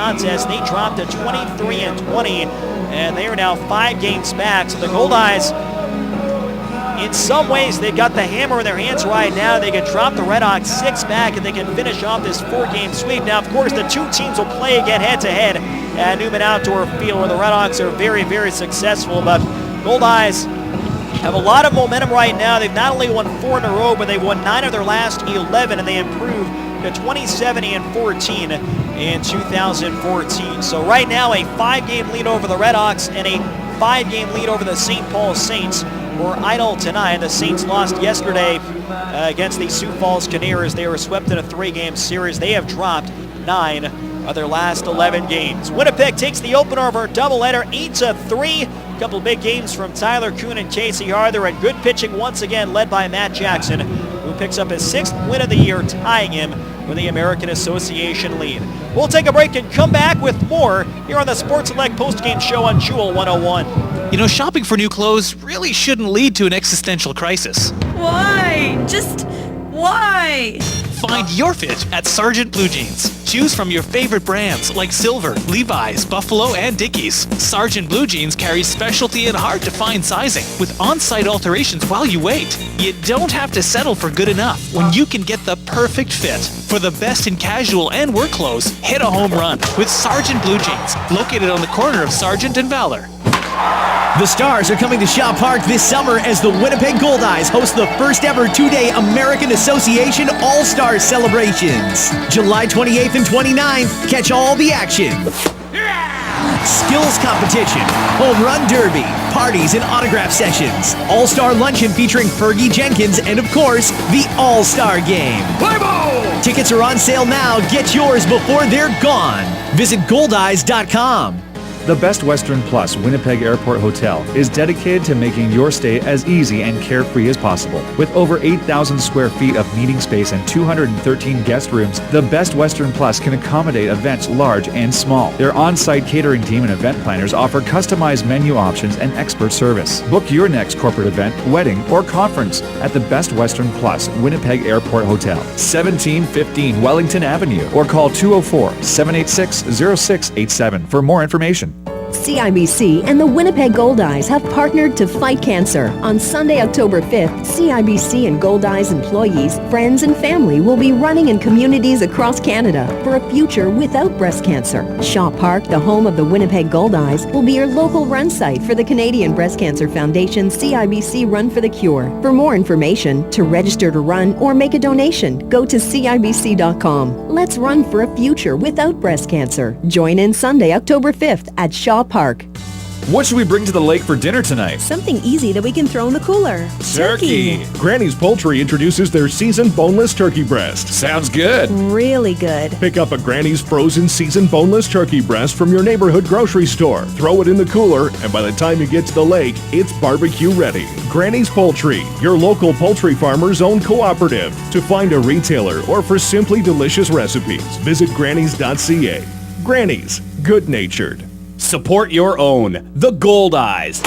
contest. They dropped to 23-20, and they are now 5 games back. So the Goldeyes, in some ways, they've got the hammer in their hands right now. They can drop the RedHawks 6 back, and they can finish off this 4-game sweep. Now, of course, the two teams will play again head-to-head at Newman Outdoor Field, where the RedHawks are very, very successful. But Goldeyes have a lot of momentum right now. They've not only won 4 in a row, but they've won 9 of their last 11, and they improved to 20-14 in 2014. So right now, a 5-game lead over the RedHawks and a 5-game lead over the St. Paul Saints were idle tonight. The Saints lost yesterday against the Sioux Falls Canneers. They were swept in a 3-game series. They have dropped 9 of their last 11 games. Winnipeg takes the opener of our doubleheader 8-3. A couple big games from Tyler Kuhn and Casey Arthur, and good pitching once again led by Matt Jackson, who picks up his 6th win of the year, tying him for the American Association lead. We'll take a break and come back with more here on the Sports Select postgame show on Jewel 101. You know, shopping for new clothes really shouldn't lead to an existential crisis. Why? Just why? Find your fit at Sargent Blue Jeans. Choose from your favorite brands like Silver, Levi's, Buffalo, and Dickies. Sargent Blue Jeans carries specialty and hard-to-find sizing with on-site alterations while you wait. You don't have to settle for good enough when you can get the perfect fit. For the best in casual and work clothes, hit a home run with Sargent Blue Jeans, located on the corner of Sargent and Valor. The Stars are coming to Shaw Park this summer as the Winnipeg Goldeyes host the first ever 2-day American Association All-Star Celebrations. July 28th and 29th, catch all the action. Skills competition, home run derby, parties and autograph sessions, all-star luncheon featuring Fergie Jenkins, and of course, the All-Star Game. Play ball! Tickets are on sale now. Get yours before they're gone. Visit Goldeyes.com. The Best Western Plus Winnipeg Airport Hotel is dedicated to making your stay as easy and carefree as possible. With over 8,000 square feet of meeting space and 213 guest rooms, the Best Western Plus can accommodate events large and small. Their on-site catering team and event planners offer customized menu options and expert service. Book your next corporate event, wedding, or conference at the Best Western Plus Winnipeg Airport Hotel, 1715 Wellington Avenue, or call 204-786-0687 for more information. CIBC and the Winnipeg Goldeyes have partnered to fight cancer. On Sunday, October 5th, CIBC and Goldeyes employees, friends, and family will be running in communities across Canada for a future without breast cancer. Shaw Park, the home of the Winnipeg Goldeyes, will be your local run site for the Canadian Breast Cancer Foundation CIBC Run for the Cure. For more information, to register to run or make a donation, go to CIBC.com. Let's run for a future without breast cancer. Join in Sunday, October 5th at Shaw Park. What should we bring to the lake for dinner tonight? Something easy that we can throw in the cooler. Turkey. Granny's Poultry introduces their seasoned boneless turkey breast. Sounds good. Really good. Pick up a Granny's frozen seasoned boneless turkey breast from your neighborhood grocery store. Throw it in the cooler, and by the time you get to the lake, it's barbecue ready. Granny's Poultry, your local poultry farmer's own cooperative. To find a retailer or for simply delicious recipes, visit grannys.ca. Granny's, good-natured. Support your own, the Goldeyes.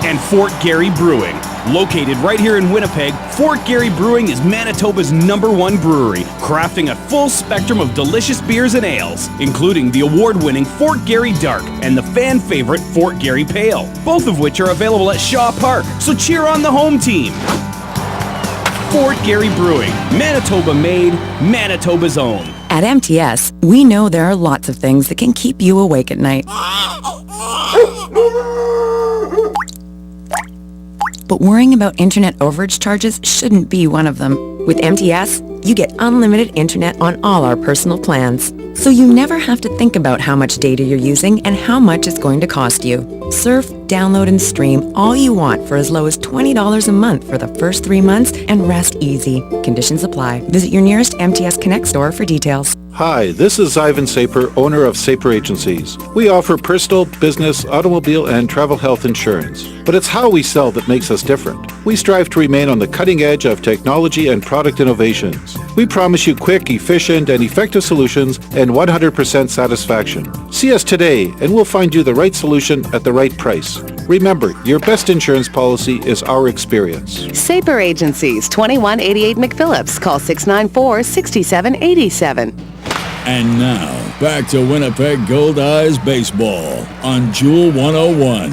And Fort Garry Brewing. Located right here in Winnipeg, Fort Garry Brewing is Manitoba's #1 brewery, crafting a full spectrum of delicious beers and ales, including the award-winning Fort Garry Dark and the fan-favorite Fort Garry Pale, both of which are available at Shaw Park, so cheer on the home team. Fort Garry Brewing, Manitoba made, Manitoba's own. At MTS, we know there are lots of things that can keep you awake at night. But worrying about internet overage charges shouldn't be one of them. With MTS, you get unlimited internet on all our personal plans. So you never have to think about how much data you're using and how much it's going to cost you. Surf, download, and stream all you want for as low as $20 a month for the first 3 months and rest easy. Conditions apply. Visit your nearest MTS Connect store for details. Hi, this is Ivan Saper, owner of Saper Agencies. We offer personal, business, automobile, and travel health insurance. But it's how we sell that makes us different. We strive to remain on the cutting edge of technology and product innovations. We promise you quick, efficient, and effective solutions and 100% satisfaction. See us today, and we'll find you the right solution at the right price. Remember, your best insurance policy is our experience. Saper Agencies, 2188 McPhillips. Call 694-6787. And now, back to Winnipeg Goldeyes baseball on Jewel 101.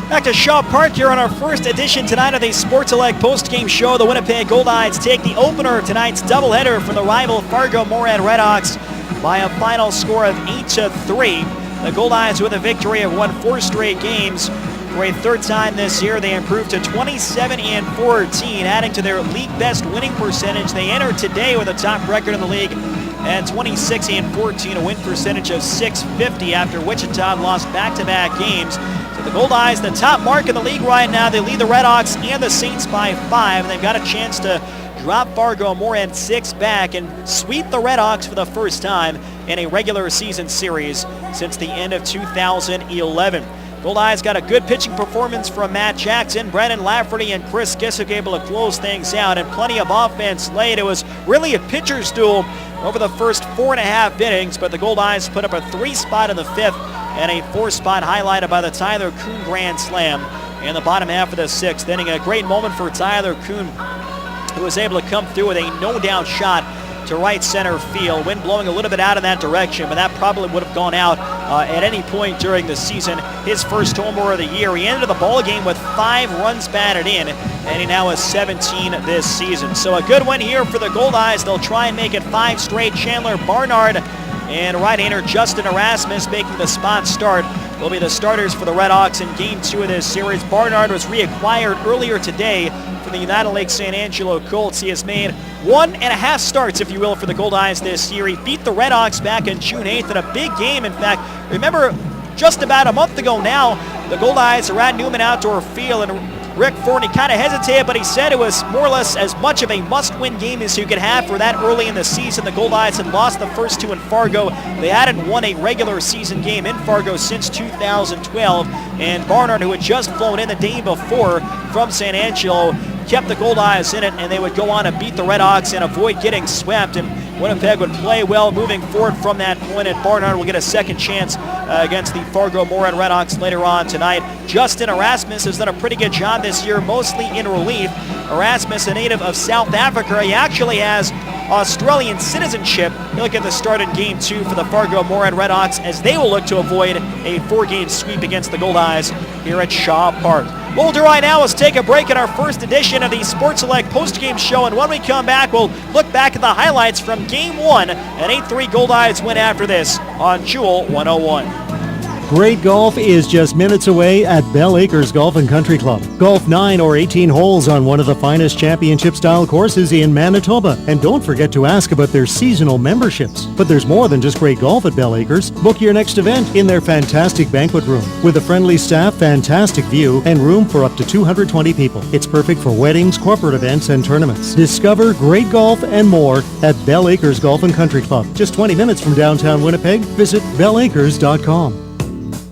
Back to Shaw Park here on our first edition tonight of the Sports Select post-game show. The Winnipeg Goldeyes take the opener of tonight's doubleheader for the rival Fargo-Moorhead RedHawks by a final score of 8-3. The Goldeyes with a victory have won 4 straight games. For a third time this year, they improved to 27-14, adding to their league best winning percentage. They enter today with a top record in the league at 26-14, a win percentage of .650 after Wichita lost back-to-back games. So the Goldeyes, the top mark in the league right now. They lead the RedHawks and the Saints by 5. They've got a chance to drop Fargo-Moorhead 6 back and sweep the RedHawks for the first time in a regular season series since the end of 2011. Goldeyes got a good pitching performance from Matt Jackson, Brennan Lafferty, and Chris Kissick able to close things out, and plenty of offense late. It was really a pitcher's duel over the first 4.5 innings, but the Goldeyes put up a 3 spot in the 5th and a 4 spot highlighted by the Tyler Kuhn grand slam in the bottom half of the 6th inning. A great moment for Tyler Kuhn, who was able to come through with a no-doubt shot to right center field. Wind blowing a little bit out in that direction, but that probably would have gone out at any point during the season. His first homer of the year. He ended the ball game with 5 runs batted in, and he now has 17 this season. So a good win here for the Goldeyes. They'll try and make it 5 straight. Chandler Barnard and right-hander Justin Erasmus making the spot start will be the starters for the RedHawks in Game 2 of this series. Barnard was reacquired earlier today from the United Lake San Angelo Colts. He has made 1.5 starts, if you will, for the Goldeyes this year. He beat the RedHawks back on June 8th in a big game. In fact, remember, just about a month ago now, the Goldeyes are at Newman Outdoor Field, and Rick Forney kind of hesitated, but he said it was more or less as much of a must-win game as you could have for that early in the season. The Goldeyes had lost the first 2 in Fargo. They hadn't won a regular season game in Fargo since 2012, and Barnard, who had just flown in the day before from San Angelo, kept the Goldeyes in it, and they would go on to beat the RedHawks and avoid getting swept. And Winnipeg would play well moving forward from that point, and Barnard will get a second chance against the Fargo-Moorhead RedHawks later on tonight. Justin Erasmus has done a pretty good job this year, mostly in relief. Erasmus, a native of South Africa, he actually has Australian citizenship. He'll get the start in Game 2 for the Fargo-Moorhead RedHawks as they will look to avoid a 4-game sweep against the Goldeyes here at Shaw Park. What we'll do right now is take a break in our first edition of the Sports Select post-game show, and when we come back, we'll look back at the highlights from Game 1, an 8-3 Goldeyes win after this on Jewel 101. Great golf is just minutes away at Bell Acres Golf and Country Club. Golf 9 or 18 holes on one of the finest championship-style courses in Manitoba. And don't forget to ask about their seasonal memberships. But there's more than just great golf at Bell Acres. Book your next event in their fantastic banquet room. With a friendly staff, fantastic view, and room for up to 220 people. It's perfect for weddings, corporate events, and tournaments. Discover great golf and more at Bell Acres Golf and Country Club. Just 20 minutes from downtown Winnipeg. Visit bellacres.com.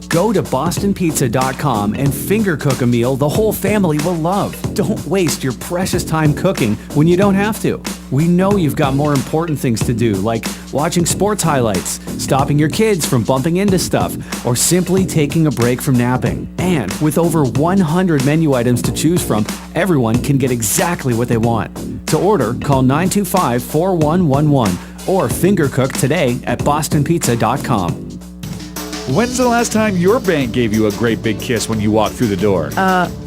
Go to bostonpizza.com and finger cook a meal the whole family will love. Don't waste your precious time cooking when you don't have to. We know you've got more important things to do, like watching sports highlights, stopping your kids from bumping into stuff, or simply taking a break from napping. And with over 100 menu items to choose from, everyone can get exactly what they want. To order, call 925-4111 or finger cook today at bostonpizza.com. When's the last time your bank gave you a great big kiss when you walked through the door?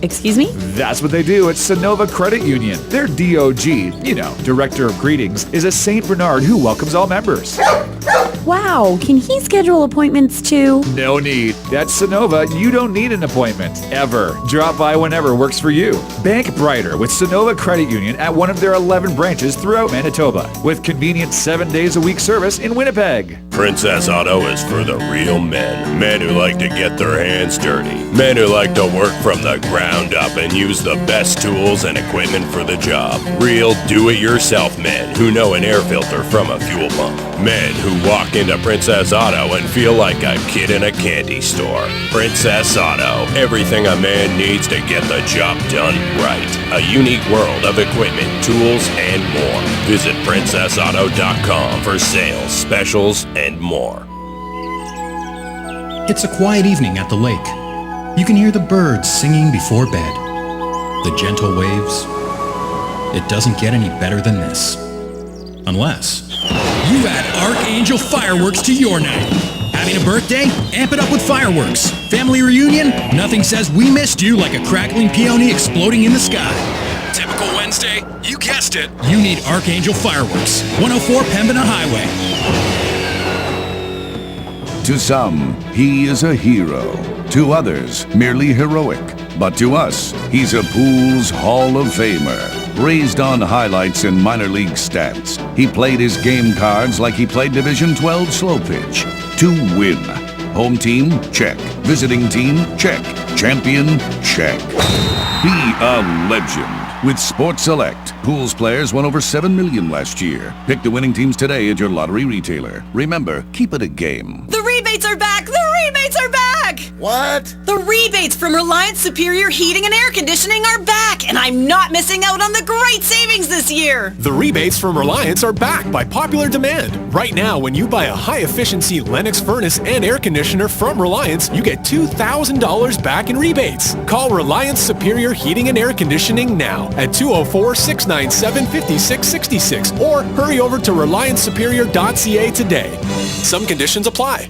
Excuse me? That's what they do at Sonova Credit Union. Their DOG, Director of Greetings, is a St. Bernard who welcomes all members. Wow, can he schedule appointments too? No need. At Sonova, you don't need an appointment, ever. Drop by whenever works for you. Bank brighter with Sonova Credit Union at one of their 11 branches throughout Manitoba, with convenient 7 days a week service in Winnipeg. Princess Auto is for the real men. Men who like to get their hands dirty. Men who like to work from the ground up and use the best tools and equipment for the job. Real do-it-yourself men who know an air filter from a fuel pump. Men who walk into Princess Auto and feel like a kid in a candy store. Princess Auto. Everything a man needs to get the job done right. A unique world of equipment, tools, and more. Visit princessauto.com for sales, specials, and more. It's a quiet evening at the lake. You can hear the birds singing before bed. The gentle waves. It doesn't get any better than this. Unless you add Archangel Fireworks to your night. Having a birthday? Amp it up with fireworks. Family reunion? Nothing says we missed you like a crackling peony exploding in the sky. Typical Wednesday? You guessed it. You need Archangel Fireworks. 104 Pembina Highway. To some, he is a hero. To others, merely heroic. But to us, he's a Pools Hall of Famer. Raised on highlights and minor league stats, he played his game cards like he played Division 12 slow pitch. To win. Home team? Check. Visiting team? Check. Champion? Check. Be a legend. With Sports Select, Pools players won over $7 million last year. Pick the winning teams today at your lottery retailer. Remember, keep it a game. The rebates are back! The rebates are back! What? The rebates from Reliance Superior Heating and Air Conditioning are back, and I'm not missing out on the great savings this year! The rebates from Reliance are back by popular demand. Right now, when you buy a high-efficiency Lennox furnace and air conditioner from Reliance, you get $2,000 back in rebates. Call Reliance Superior Heating and Air Conditioning now at 204-697-5666 or hurry over to RelianceSuperior.ca today. Some conditions apply.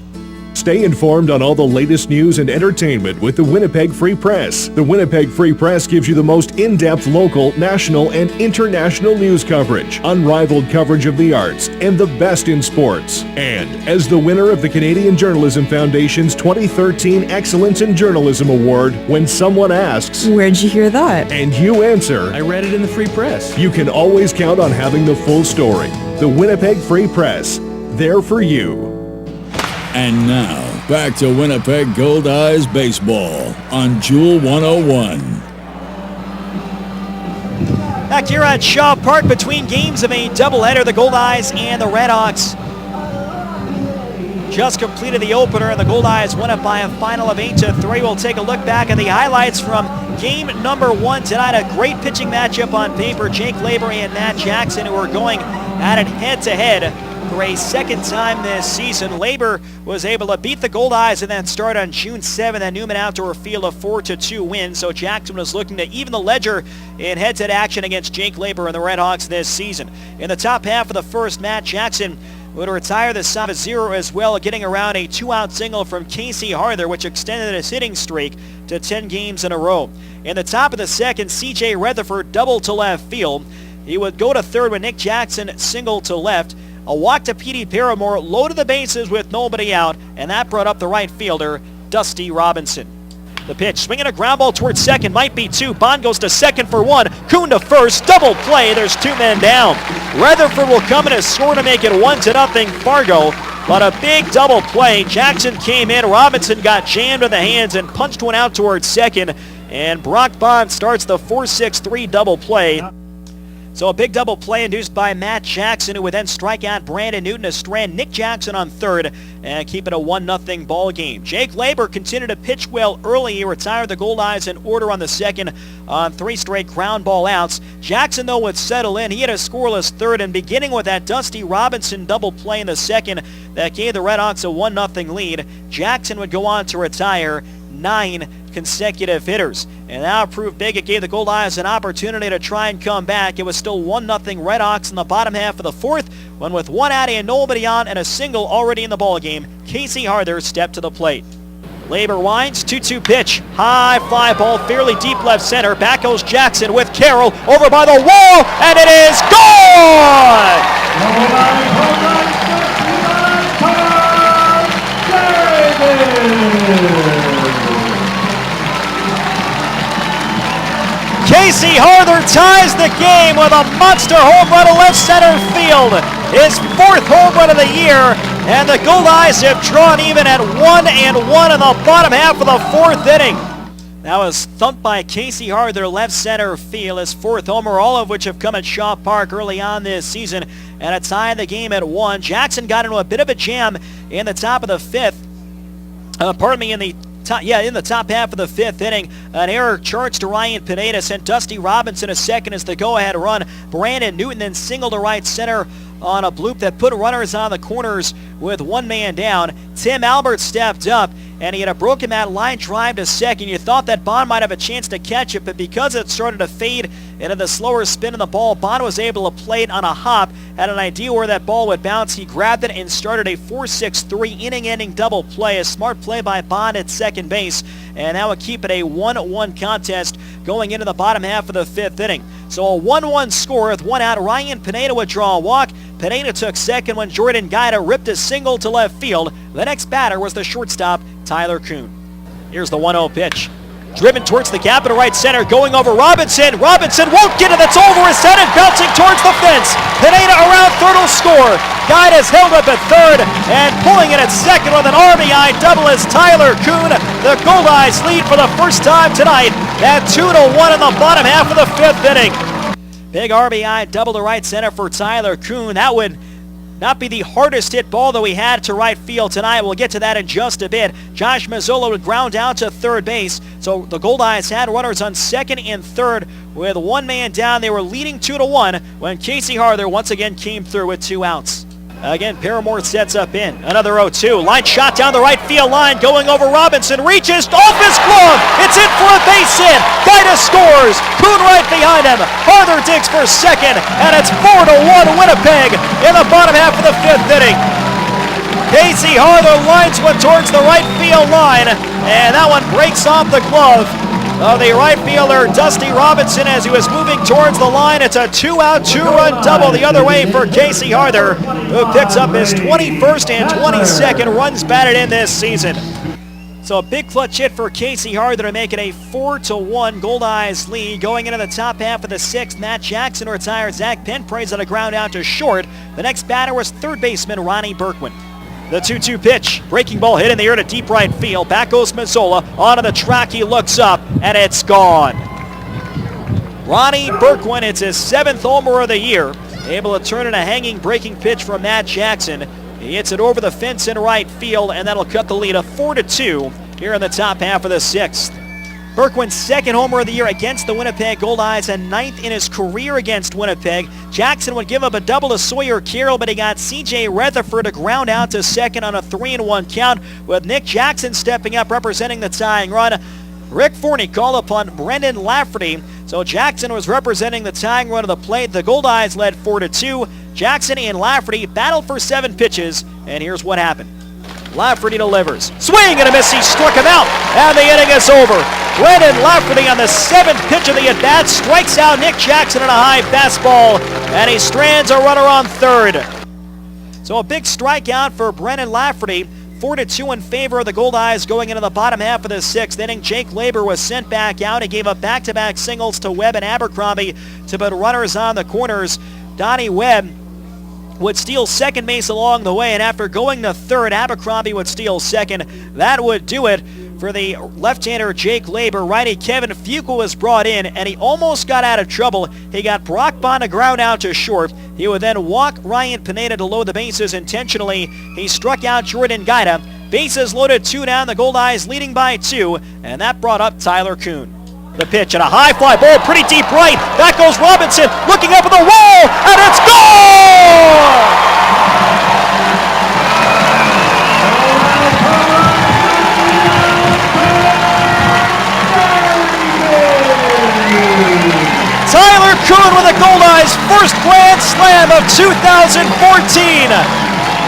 Stay informed on all the latest news and entertainment with the Winnipeg Free Press. The Winnipeg Free Press gives you the most in-depth local, national, and international news coverage, unrivaled coverage of the arts, and the best in sports. And as the winner of the Canadian Journalism Foundation's 2013 Excellence in Journalism Award, when someone asks, "Where'd you hear that?" and you answer, I read it in the Free Press. you can always count on having the full story. The Winnipeg Free Press, there for you. And now, back to Winnipeg Goldeyes baseball on Jewel 101. Back here at Shaw Park between games of a doubleheader, the Goldeyes and the RedHawks just completed the opener, and the Goldeyes won it by a final of 8-3. We'll take a look back at the highlights from game number 1 tonight. A great pitching matchup on paper. Jake Laber and Matt Jackson, who are going at it head-to-head for a second time this season. Laber was able to beat the Goldeyes and then start on June 7th at Newman Outdoor Field, a 4-2 win. So Jackson was looking to even the ledger in head-to-head action against Jake Laber and the RedHawks this season. In the top half of the first, Matt Jackson would retire the side of 0 as well, getting around a 2-out single from Casey Harther, which extended his hitting streak to 10 games in a row. In the top of the second, C.J. Rutherford doubled to left field. He would go to third when Nick Jackson singled to left. A walk to Petey Paramore, loaded the bases with nobody out, and that brought up the right fielder, Dusty Robinson. The pitch, swinging a ground ball towards second, might be 2. Bond goes to second for 1. Kuhn to first, double play, there's 2 men down. Rutherford will come in and score to make it 1-0 Fargo, but a big double play. Jackson came in, Robinson got jammed in the hands and punched one out towards second, and Brock Bond starts the 4-6-3 double play. So a big double play induced by Matt Jackson, who would then strike out Brandon Newton to strand Nick Jackson on third and keep it a 1-0 ball game. Jake Laber continued to pitch well early. He retired the Goldeyes in order on the second on 3 straight ground ball outs. Jackson, though, would settle in. He had a scoreless third, and beginning with that Dusty Robinson double play in the second that gave the RedHawks a 1-0 lead, Jackson would go on to retire 9 consecutive hitters. And now proved big. It gave the Goldeyes an opportunity to try and come back. It was still 1-0 RedHawks in the bottom half of the fourth, when with 1 out and nobody on and a single already in the ballgame, Casey Harther stepped to the plate. Laber winds, 2-2 pitch. High fly ball, fairly deep left center. Back goes Jackson with Carroll over by the wall, and it is gone! Casey Harther ties the game with a monster home run to left center field. His 4th home run of the year, and the Goldeyes have drawn even at 1-1 in the bottom half of the 4th inning. That was thumped by Casey Harther, left center field, his 4th homer, all of which have come at Shaw Park early on this season, and a tie the game at 1. Jackson got into a bit of a jam in the top of the 5th. In the top half of the 5th inning, an error charged to Ryan Pineda sent Dusty Robinson a second as the go-ahead run. Brandon Newton then singled to right center on a bloop that put runners on the corners with 1 man down. Tim Albert stepped up, and he had a broken bat line drive to second. You thought that Bond might have a chance to catch it, but because it started to fade into the slower spin of the ball. Bond was able to play it on a hop, had an idea where that ball would bounce. He grabbed it and started a 4-6-3 inning-ending double play. A smart play by Bond at second base, and that would keep it a 1-1 contest going into the bottom half of the fifth inning. So a 1-1 score with one out. Ryan Pineda would draw a walk. Pineda took second when Jordan Guida ripped a single to left field. The next batter was the shortstop, Tyler Kuhn. Here's the 1-0 pitch. Driven towards the gap in right center, going over Robinson. Robinson won't get it. That's over his head and bouncing towards the fence. Pineda around third will score. Guida's held up at third and pulling it at second with an RBI double is Tyler Kuhn. The Goldeyes lead for the first time tonight at 2-1 in the bottom half of the fifth inning. Big RBI double to right center for Tyler Kuhn. That would not be the hardest hit ball that we had to right field tonight. We'll get to that in just a bit. Josh Mazzola would ground out to third base. So the Goldeyes had runners on second and third with one man down. They were leading 2-1 when Casey Harther once again came through with 2 outs. Again, Paramore sets up in. Another 0-2. Line shot down the right field line. Going over Robinson. Reaches off his glove. It's in for a base hit. Guida scores. Kuhn right behind him. Harther digs for second. And it's 4-1 Winnipeg in the bottom half of the fifth inning. Casey Harther lines one towards the right field line. And that one breaks off the glove of the right fielder, Dusty Robinson, as he was moving towards the line. It's a 2-out, 2-run double the other way for Casey Harther, who picks up his 21st and 22nd runs batted in this season. So a big clutch hit for Casey Harther to make it a 4-1 Goldeyes lead. Going into the top half of the sixth, Matt Jackson retired. Zach Penn prays on a ground out to short. The next batter was third baseman Ronnie Berkwin. The 2-2 pitch. Breaking ball hit in the air to deep right field. Back goes Mazzola. Onto the track. He looks up, and it's gone. Ronnie Berkwin, it's his 7th homer of the year. Able to turn in a hanging breaking pitch from Matt Jackson. He hits it over the fence in right field, and that'll cut the lead to 4-2 here in the top half of the sixth. Berkwin's 2nd homer of the year against the Winnipeg Goldeyes and 9th in his career against Winnipeg. Jackson would give up a double to Sawyer Carroll, but he got C.J. Rutherford to ground out to second on a 3-1 count, with Nick Jackson stepping up representing the tying run. Rick Forney called upon Brendan Lafferty, so Jackson was representing the tying run of the plate. The Goldeyes led 4-2. Jackson and Lafferty battled for 7 pitches, and here's what happened. Lafferty delivers. Swing and a miss. He struck him out, and the inning is over. Brendan Lafferty on the 7th pitch of the at-bat strikes out Nick Jackson on a high fastball, and he strands a runner on third. So a big strikeout for Brendan Lafferty. 4-2 in favor of the Goldeyes going into the bottom half of the sixth inning. Jake Labor was sent back out. He gave up back-to-back singles to Webb and Abercrombie to put runners on the corners. Donnie Webb would steal second base along the way, and after going to third, Abercrombie would steal second. That would do it for the left-hander Jake Labor. Righty Kevin Fuqua was brought in, and he almost got out of trouble. He got Brock Bond to ground out to short. He would then walk Ryan Pineda to load the bases intentionally. He struck out Jordan Guida. Bases loaded, 2 down, the Goldeyes leading by 2, and that brought up Tyler Kuhn. The pitch and a high fly ball, pretty deep right. Back goes Robinson, looking up at the wall, and it's gone! Tyler Kuhn with the Goldeyes' first grand slam of 2014.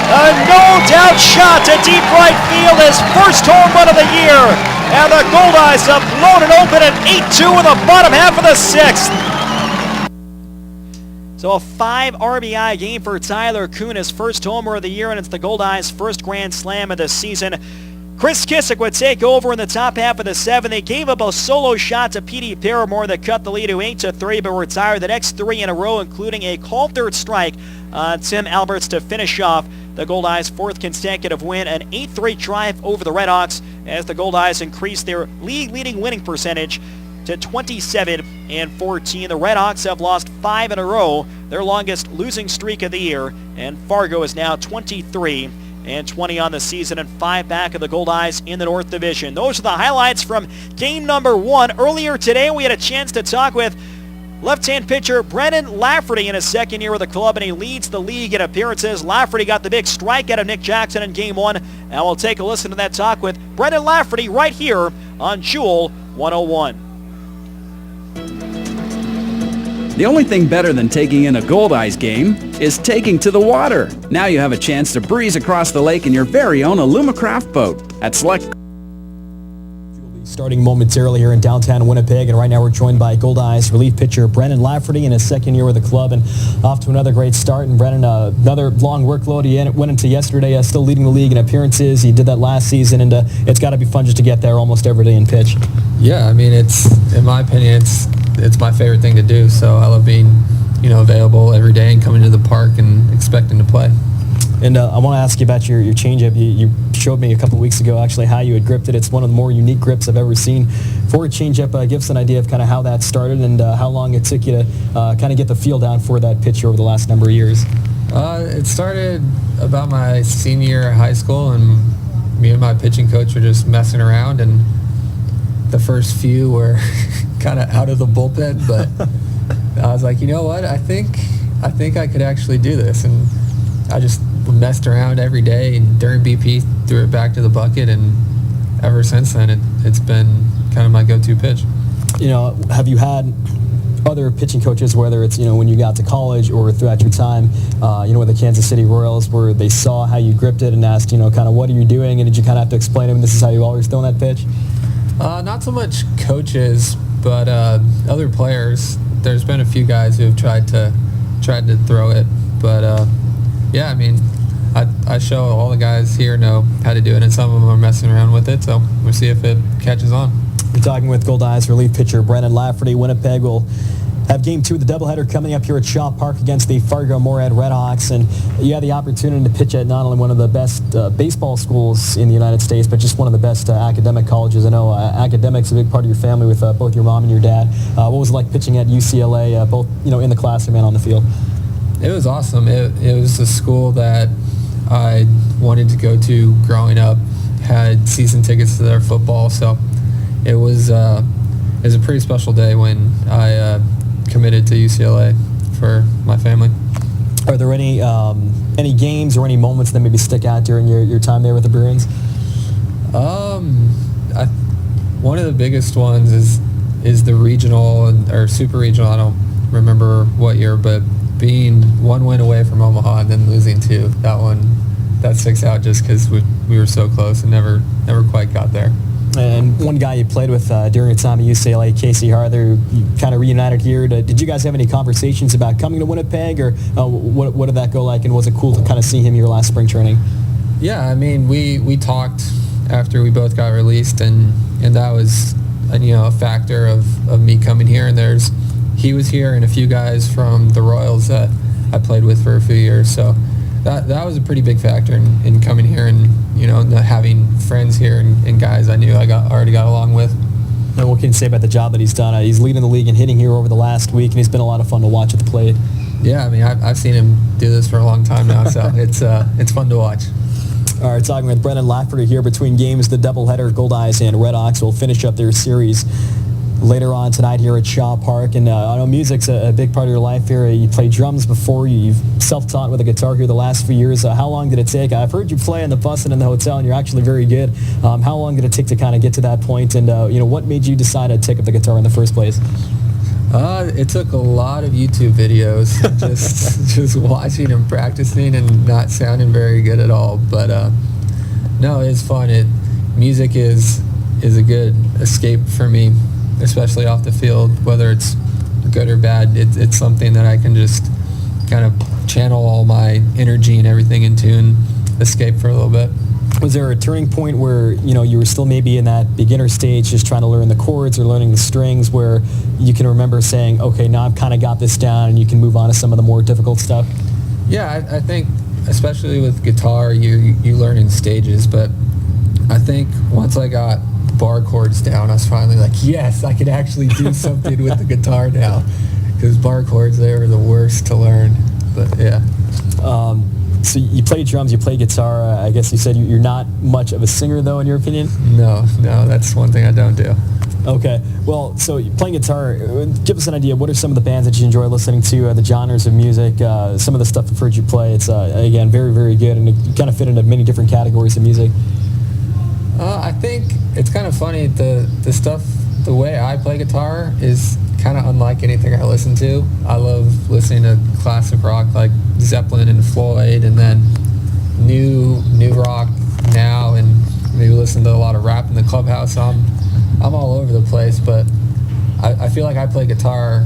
A no-doubt shot to deep right field, his first home run of the year. And the Goldeyes have blown it open at 8-2 in the bottom half of the sixth. So a 5 RBI game for Tyler Kuhn, his first homer of the year, and it's the Goldeyes' first grand slam of the season. Chris Kissick would take over in the top half of the seventh. They gave up a solo shot to P.D. Paramore that cut the lead to 8-3, but retired the next 3 in a row, including a called third strike on Tim Alberts to finish off the Goldeyes' 4th consecutive win, an 8-3 triumph over the RedHawks as the Goldeyes increased their league-leading winning percentage to 27-14. The RedHawks have lost 5 in a row, their longest losing streak of the year, and Fargo is now 23-20 on the season and 5 back of the Goldeyes in the North Division. Those are the highlights from game number 1. Earlier today, we had a chance to talk with left-hand pitcher Brendan Lafferty in his 2nd year with the club, and he leads the league in appearances. Lafferty got the big strikeout of Nick Jackson in game 1, and we'll take a listen to that talk with Brendan Lafferty right here on Jewel 101. The only thing better than taking in a Goldeyes game is taking to the water. Now you have a chance to breeze across the lake in your very own Alumacraft boat at select. Starting momentarily here in downtown Winnipeg, and right now we're joined by Goldeyes relief pitcher Brendan Lafferty in his second year with the club, and off to another great start. And Brendan, another long workload he went into yesterday, still leading the league in appearances. He did that last season, and it's got to be fun just to get there almost every day and pitch. Yeah, I mean, in my opinion, it's my favorite thing to do. So I love being, available every day and coming to the park and expecting to play. And I want to ask you about your changeup. You showed me a couple weeks ago actually how you had gripped it. It's one of the more unique grips I've ever seen for a changeup. Give us an idea of kind of how that started and how long it took you to kind of get the feel down for that pitch over the last number of years. It started about my senior year of high school, and me and my pitching coach were just messing around, and the first few were kind of out of the bullpen, but I was like, you know what, I think I could actually do this, and I just messed around every day, and during BP threw it back to the bucket, and ever since then it's been kind of my go-to pitch. Have you had other pitching coaches, whether it's when you got to college or throughout your time with the Kansas City Royals, where they saw how you gripped it and asked kind of what are you doing, and did you kind of have to explain to them this is how you always thrown that pitch? Not so much coaches, but other players. There's been a few guys who have tried to throw it, but yeah, I mean, I show all the guys here know how to do it, and some of them are messing around with it, so we'll see if it catches on. We're talking with Goldeyes relief pitcher Brendan Lafferty. Winnipeg will have Game 2 of the doubleheader coming up here at Shaw Park against the Fargo-Moorhead RedHawks, and you had the opportunity to pitch at not only one of the best baseball schools in the United States, but just one of the best academic colleges. I know academics are a big part of your family with both your mom and your dad. What was it like pitching at UCLA, both in the classroom and on the field? It was awesome. It was a school that I wanted to go to growing up, had season tickets to their football, so it was a pretty special day when I committed to UCLA for my family. Are there any games or any moments that maybe stick out during your time there with the Bruins? One of the biggest ones is the regional or super regional. I don't remember what year, but being one win away from Omaha and then losing two, that sticks out just because we were so close and never quite got there. And one guy you played with during your time at UCLA, Casey Harther, you kind of reunited here. Did you guys have any conversations about coming to Winnipeg, or what did that go like, and was it cool to kind of see him your last spring training? Yeah, I mean, we talked after we both got released, and that was a factor of me coming here. And he was here and a few guys from the Royals that I played with for a few years, so that was a pretty big factor in coming here and having friends here and guys I knew I already got along with. And what can you say about the job that he's done? He's leading the league in hitting here over the last week, and he's been a lot of fun to watch at the plate. Yeah, I mean, I've seen him do this for a long time now, so it's fun to watch. All right, talking with Brendan Lafferty here between games, the doubleheader, Goldeyes and RedHawks will finish up their series later on tonight here at Shaw Park. And I know music's a big part of your life here. You played drums before. You've self-taught with a guitar here the last few years. How long did it take? I've heard you play on the bus and in the hotel, and you're actually very good. How long did it take to kind of get to that point? And what made you decide to take up the guitar in the first place? It took a lot of YouTube videos, just watching and practicing and not sounding very good at all. But no, it's fun. Music is a good escape for me, especially off the field, whether it's good or bad. It's something that I can just kind of channel all my energy and everything into and escape for a little bit. Was there a turning point where you were still maybe in that beginner stage, just trying to learn the chords or learning the strings, where you can remember saying, okay, now I've kind of got this down, and you can move on to some of the more difficult stuff? Yeah, I think especially with guitar, you learn in stages, but I think once I got bar chords down, I was finally like, yes, I can actually do something with the guitar now, because bar chords, they were the worst to learn. But yeah. So you play drums, you play guitar. I guess you said you're not much of a singer, though, in your opinion? No, that's one thing I don't do. Okay. Well, so playing guitar, give us an idea. What are some of the bands that you enjoy listening to, the genres of music, some of the stuff I've heard you play? It's, again, very, very good, and you kind of fit into many different categories of music. I think it's kind of funny, the way I play guitar is kind of unlike anything I listen to. I love listening to classic rock like Zeppelin and Floyd, and then new rock now, and maybe listen to a lot of rap in the clubhouse. I'm all over the place, but I feel like I play guitar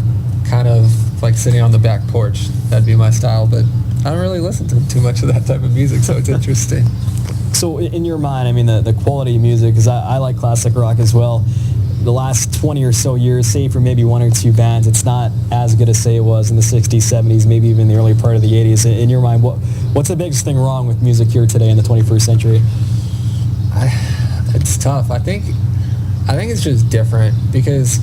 kind of like sitting on the back porch. That'd be my style, but I don't really listen to too much of that type of music, so it's interesting. So in your mind, I mean, the quality of music, because I like classic rock as well. The last 20 or so years, save for maybe one or two bands, it's not as good as, say, it was in the 60s, 70s, maybe even the early part of the 80s. In your mind, what's the biggest thing wrong with music here today in the 21st century? It's tough. I think it's just different, because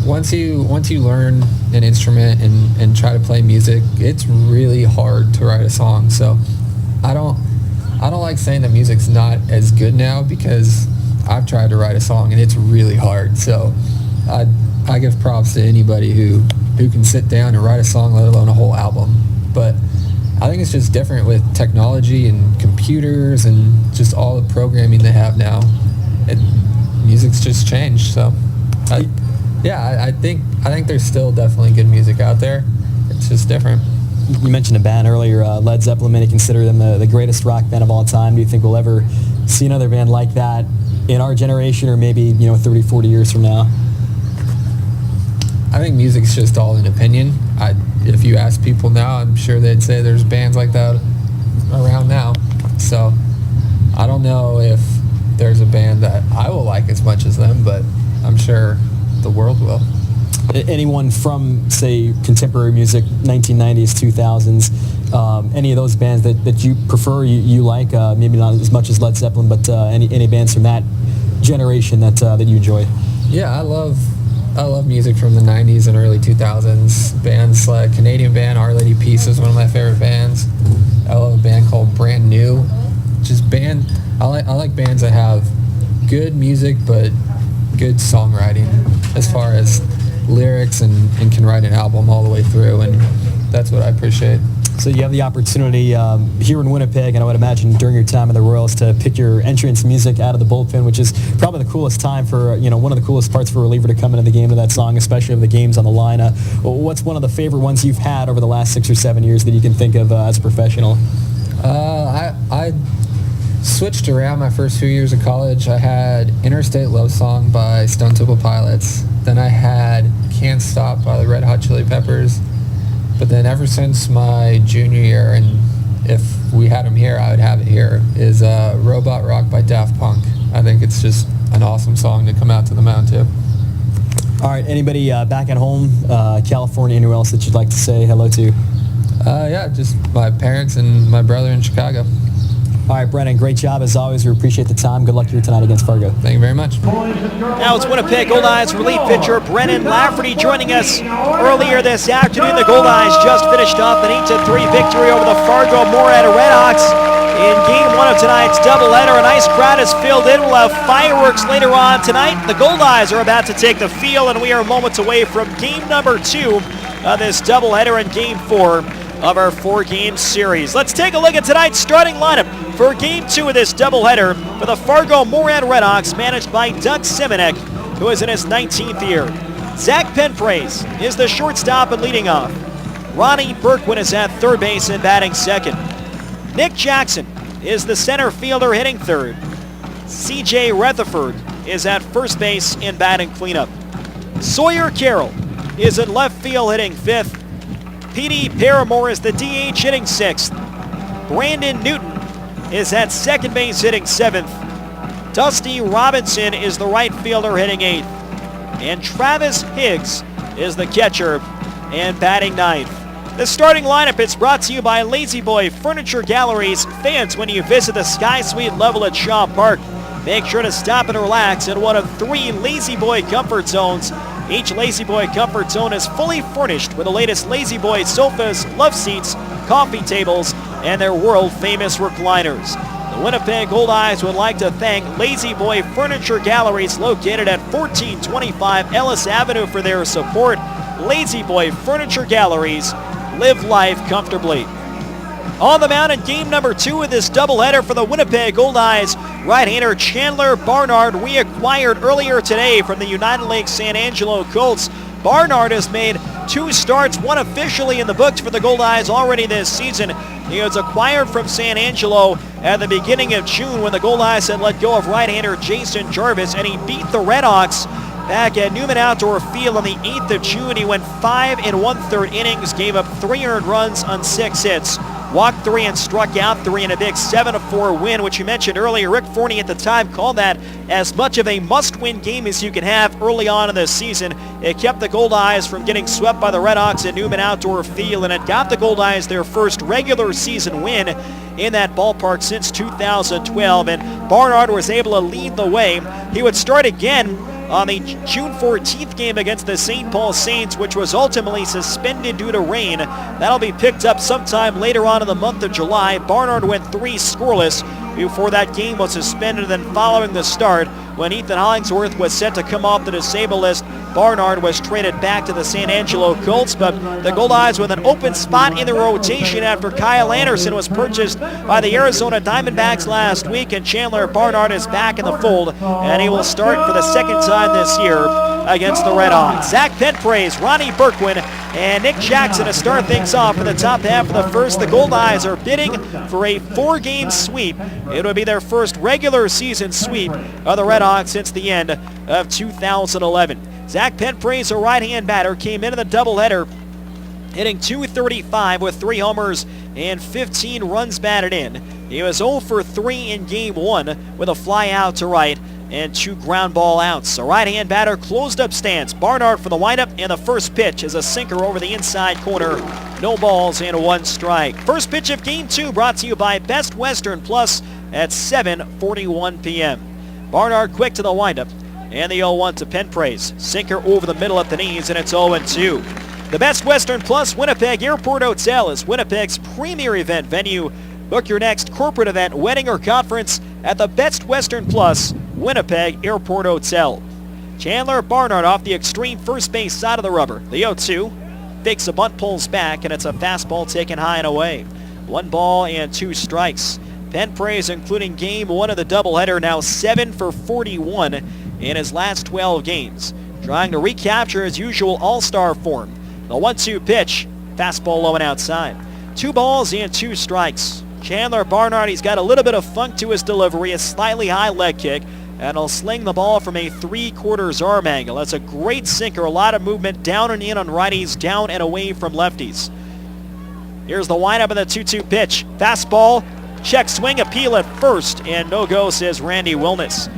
once you learn an instrument and try to play music, it's really hard to write a song. So I don't like saying that music's not as good now, because I've tried to write a song and it's really hard. So I give props to anybody who can sit down and write a song, let alone a whole album. But I think it's just different with technology and computers and just all the programming they have now. And music's just changed. So I think there's still definitely good music out there. It's just different. You mentioned a band earlier, Led Zeppelin. Many consider them the greatest rock band of all time. Do you think we'll ever see another band like that in our generation, or maybe 30, 40 years from now? I think music's just all an opinion. If you ask people now, I'm sure they'd say there's bands like that around now. So I don't know if there's a band that I will like as much as them, but I'm sure the world will. Anyone from, say, contemporary music, 1990s, 2000s, any of those bands that you prefer, you like, maybe not as much as Led Zeppelin, but any bands from that generation that you enjoy? Yeah, I love music from the 90s and early 2000s. Bands like Canadian band Our Lady Peace is one of my favorite bands. I love a band called Brand New. I like bands that have good music but good songwriting as far as lyrics and can write an album all the way through, and that's what I appreciate. So you have the opportunity here in Winnipeg, and I would imagine during your time in the Royals, to pick your entrance music out of the bullpen, which is probably the coolest time for, one of the coolest parts for a reliever to come into the game to that song, especially if the game's on the line. What's one of the favorite ones you've had over the last 6 or 7 years that you can think of as a professional? I switched around my first few years of college. I had Interstate Love Song by Stone Temple Pilots. Then I had Can't Stop by the Red Hot Chili Peppers. But then ever since my junior year, and if we had them here, I would have it here, is Robot Rock by Daft Punk. I think it's just an awesome song to come out to the mound to. All right, anybody back at home, California, anywhere else that you'd like to say hello to? Just my parents and my brother in Chicago. All right, Brennan, great job as always. We appreciate the time. Good luck here tonight against Fargo. Thank you very much. Now it's Winnipeg Goldeyes relief pitcher Brennan Lafferty joining us earlier this afternoon. The Goldeyes just finished off an 8-3 victory over the Fargo-Moorhead RedHawks in Game 1 of tonight's doubleheader. A nice crowd is filled in. We'll have fireworks later on tonight. The Goldeyes are about to take the field, and we are moments away from Game number 2 of this doubleheader in Game 4 of our 4-game series. Let's take a look at tonight's starting lineup for Game 2 of this doubleheader for the Fargo-Moorhead RedHawks, managed by Doug Simonek, who is in his 19th year. Zach Penpraise is the shortstop and leading off. Ronnie Berkwin is at third base and batting second. Nick Jackson is the center fielder hitting third. C.J. Rutherford is at first base and batting cleanup. Sawyer Carroll is in left field hitting fifth. P.D. Paramore is the DH hitting sixth. Brandon Newton is at second base hitting seventh. Dusty Robinson is the right fielder hitting eighth. And Travis Higgs is the catcher and batting ninth. The starting lineup is brought to you by Lazy Boy Furniture Galleries. Fans, when you visit the Sky Suite level at Shaw Park, make sure to stop and relax in one of 3 Lazy Boy comfort zones. Each Lazy Boy comfort zone is fully furnished with the latest Lazy Boy sofas, love seats, coffee tables, and their world-famous recliners. The Winnipeg Goldeyes would like to thank Lazy Boy Furniture Galleries, located at 1425 Ellis Avenue, for their support. Lazy Boy Furniture Galleries, live life comfortably. On the mound in game number 2 of this doubleheader for the Winnipeg Goldeyes, right-hander Chandler Barnard, we acquired earlier today from the United Lake San Angelo Colts. Barnard has made 2 starts, 1 officially in the books for the Goldeyes already this season. He was acquired from San Angelo at the beginning of June when the Goldeyes had let go of right-hander Jason Jarvis, and he beat the RedHawks back at Newman Outdoor Field on the 8th of June. He went 5 1/3 innings, gave up 3 earned runs on 6 hits, walked 3 and struck out 3 in a big 7-4 win, which you mentioned earlier. Rick Forney at the time called that as much of a must-win game as you can have early on in this season. It kept the Goldeyes from getting swept by the RedHawks at Newman Outdoor Field, and it got the Goldeyes their first regular season win in that ballpark since 2012, and Barnard was able to lead the way. He would start again on the June 14th game against the St. Paul Saints, which was ultimately suspended due to rain. That'll be picked up sometime later on in the month of July. Barnard went 3 scoreless before that game was suspended, and then following the start, when Ethan Hollingsworth was set to come off the disabled list, Barnard was traded back to the San Angelo Colts, but the Goldeyes with an open spot in the rotation after Kyle Anderson was purchased by the Arizona Diamondbacks last week, and Chandler Barnard is back in the fold, and he will start for the second time this year against the RedHawks. Zach Penpraise, Ronnie Berkwin, and Nick Jackson to start things off for the top half of the first. The Goldeyes are bidding for a 4-game sweep. It would be their first regular season sweep of the RedHawks since the end of 2011. Zach Penpraise, a right-hand batter, came into the doubleheader hitting .235 with 3 homers and 15 runs batted in. He was 0 for 3 in Game 1 with a fly out to right and 2 ground ball outs. A right-hand batter closed up stance. Barnard for the windup, and the first pitch is a sinker over the inside corner. No balls and 1 strike. First pitch of Game 2 brought to you by Best Western Plus at 7:41 p.m. Barnard quick to the windup, and the 0-1 to Penpraise. Sinker over the middle at the knees, and it's 0-2. The Best Western Plus Winnipeg Airport Hotel is Winnipeg's premier event venue. Book your next corporate event, wedding, or conference at the Best Western Plus Winnipeg Airport Hotel. Chandler Barnard off the extreme first base side of the rubber. The 0-2. Fakes a bunt, pulls back, and it's a fastball taken high and away. 1 ball and 2 strikes. Penpraise, including Game 1 of the doubleheader, now 7 for 41 in his last 12 games. Trying to recapture his usual all-star form. The 1-2 pitch, fastball low and outside. 2 balls and 2 strikes. Chandler Barnard, he's got a little bit of funk to his delivery, a slightly high leg kick, and he'll sling the ball from a 3/4 arm angle. That's a great sinker, a lot of movement down and in on righties, down and away from lefties. Here's the windup of the 2-2 pitch. Fastball, check swing, appeal at first, and no go, says Randy Wilness.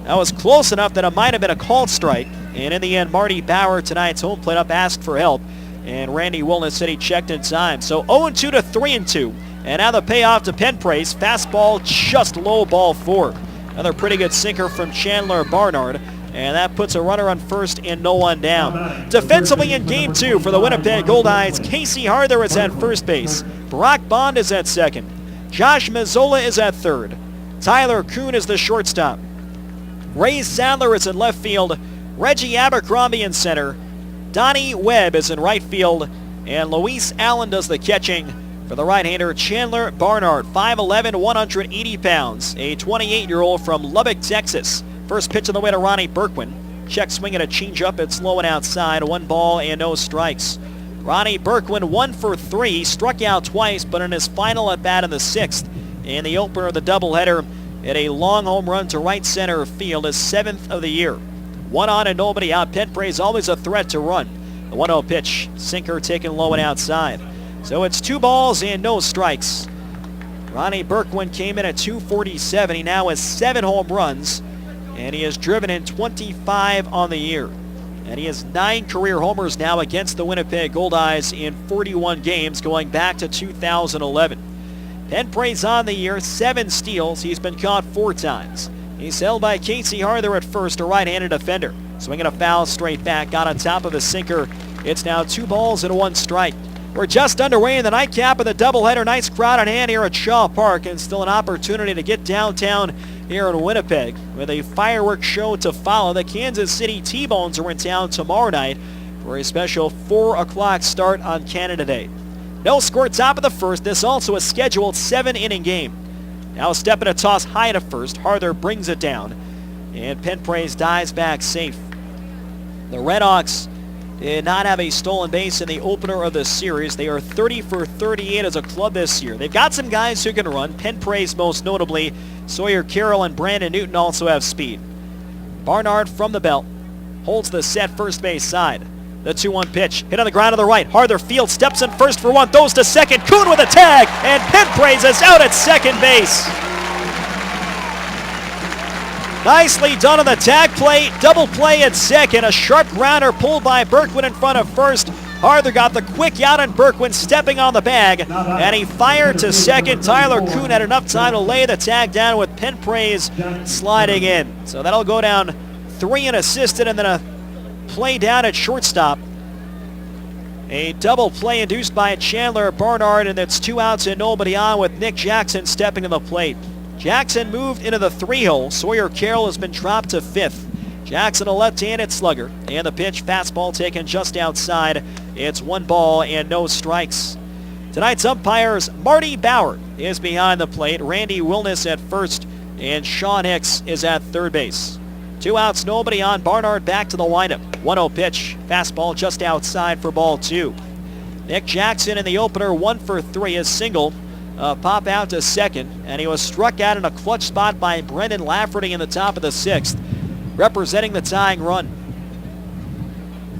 That was close enough that it might have been a called strike, and in the end, Marty Bauer, tonight's home plate up, asked for help, and Randy Wilness said he checked in time. So 0-2 to 3-2, and now the payoff to Penpraise. Fastball just low, ball 4. Another pretty good sinker from Chandler Barnard, and that puts a runner on first and no one down. Defensively in Game 2 for the Winnipeg Goldeyes, Casey Harther is at first base. Brock Bond is at second. Josh Mazzola is at third. Tyler Kuhn is the shortstop. Ray Sadler is in left field. Reggie Abercrombie in center. Donnie Webb is in right field. And Luis Allen does the catching for the right-hander Chandler Barnard. 5'11", 180 pounds. A 28-year-old from Lubbock, Texas. First pitch on the way to Ronnie Berkwin. Check swing and a changeup. It's low and outside. 1 ball and no strikes. Ronnie Berkwin 1 for 3. Struck out twice, but in his final at-bat in the 6th, in the opener of the doubleheader, hit a long home run to right center field, his 7th of the year. 1 on and nobody out. Penpraise always a threat to run. The 1-0 pitch, sinker taken low and outside. So it's 2 balls and no strikes. Ronnie Berkwin came in at .247. He now has 7 home runs, and he has driven in 25 on the year. And he has 9 career homers now against the Winnipeg Goldeyes in 41 games going back to 2011. Penpraise on the year, 7 steals. He's been caught 4 times. He's held by Casey Harther at first, a right-handed defender. Swinging a foul straight back, got on top of a sinker. It's now 2 balls and 1 strike. We're just underway in the nightcap of the doubleheader. Nice crowd on hand here at Shaw Park, and still an opportunity to get downtown here in Winnipeg with a fireworks show to follow. The Kansas City T-Bones are in town tomorrow night for a special 4 o'clock start on Canada Day. No score, top of the first. This also a scheduled 7-inning game. Now a step and a toss high to first. Harther brings it down, and Penpraise dives back safe. The RedHawks did not have a stolen base in the opener of the series. They are 30 for 38 as a club this year. They've got some guys who can run. Penn Prairie most notably. Sawyer Carroll and Brandon Newton also have speed. Barnard from the belt holds the set first base side. The 2-1 pitch, hit on the ground to the right. Harther Field steps in first for one, throws to second. Kuhn with a tag, and Penn Prairie is out at second base. Nicely done on the tag play, double play at second. A sharp grounder pulled by Berkwin in front of first. Harther got the quick out on Berkwin stepping on the bag, and he fired to second. Tyler Kuhn had enough time to lay the tag down with Penn Prairie sliding in. So that'll go down 3 unassisted, and then a play down at shortstop. A double play induced by Chandler Barnard, and that's 2 outs and nobody on with Nick Jackson stepping to the plate. Jackson moved into the 3-hole. Sawyer Carroll has been dropped to 5th. Jackson, a left-handed slugger, and the pitch, fastball taken just outside. It's 1 ball and no strikes. Tonight's umpires, Marty Bauer is behind the plate, Randy Wilness at first, and Sean Hicks is at third base. 2 outs, nobody on. Barnard back to the lineup. 1-0 pitch, fastball just outside for ball 2. Nick Jackson in the opener, 1 for 3, is single. Pop out to second, and he was struck out in a clutch spot by Brendan Lafferty in the top of the 6th, representing the tying run.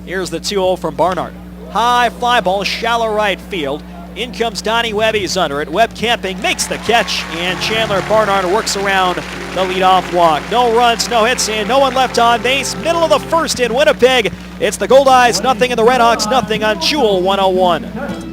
Here's the 2-0 from Barnard. High fly ball, shallow right field. In comes Donnie Webb, he's under it. Webb camping, makes the catch, and Chandler Barnard works around the leadoff walk. No runs, no hits, and no one left on base. Middle of the first in Winnipeg. It's the Goldeyes, nothing, and the RedHawks, nothing on Jewel 101.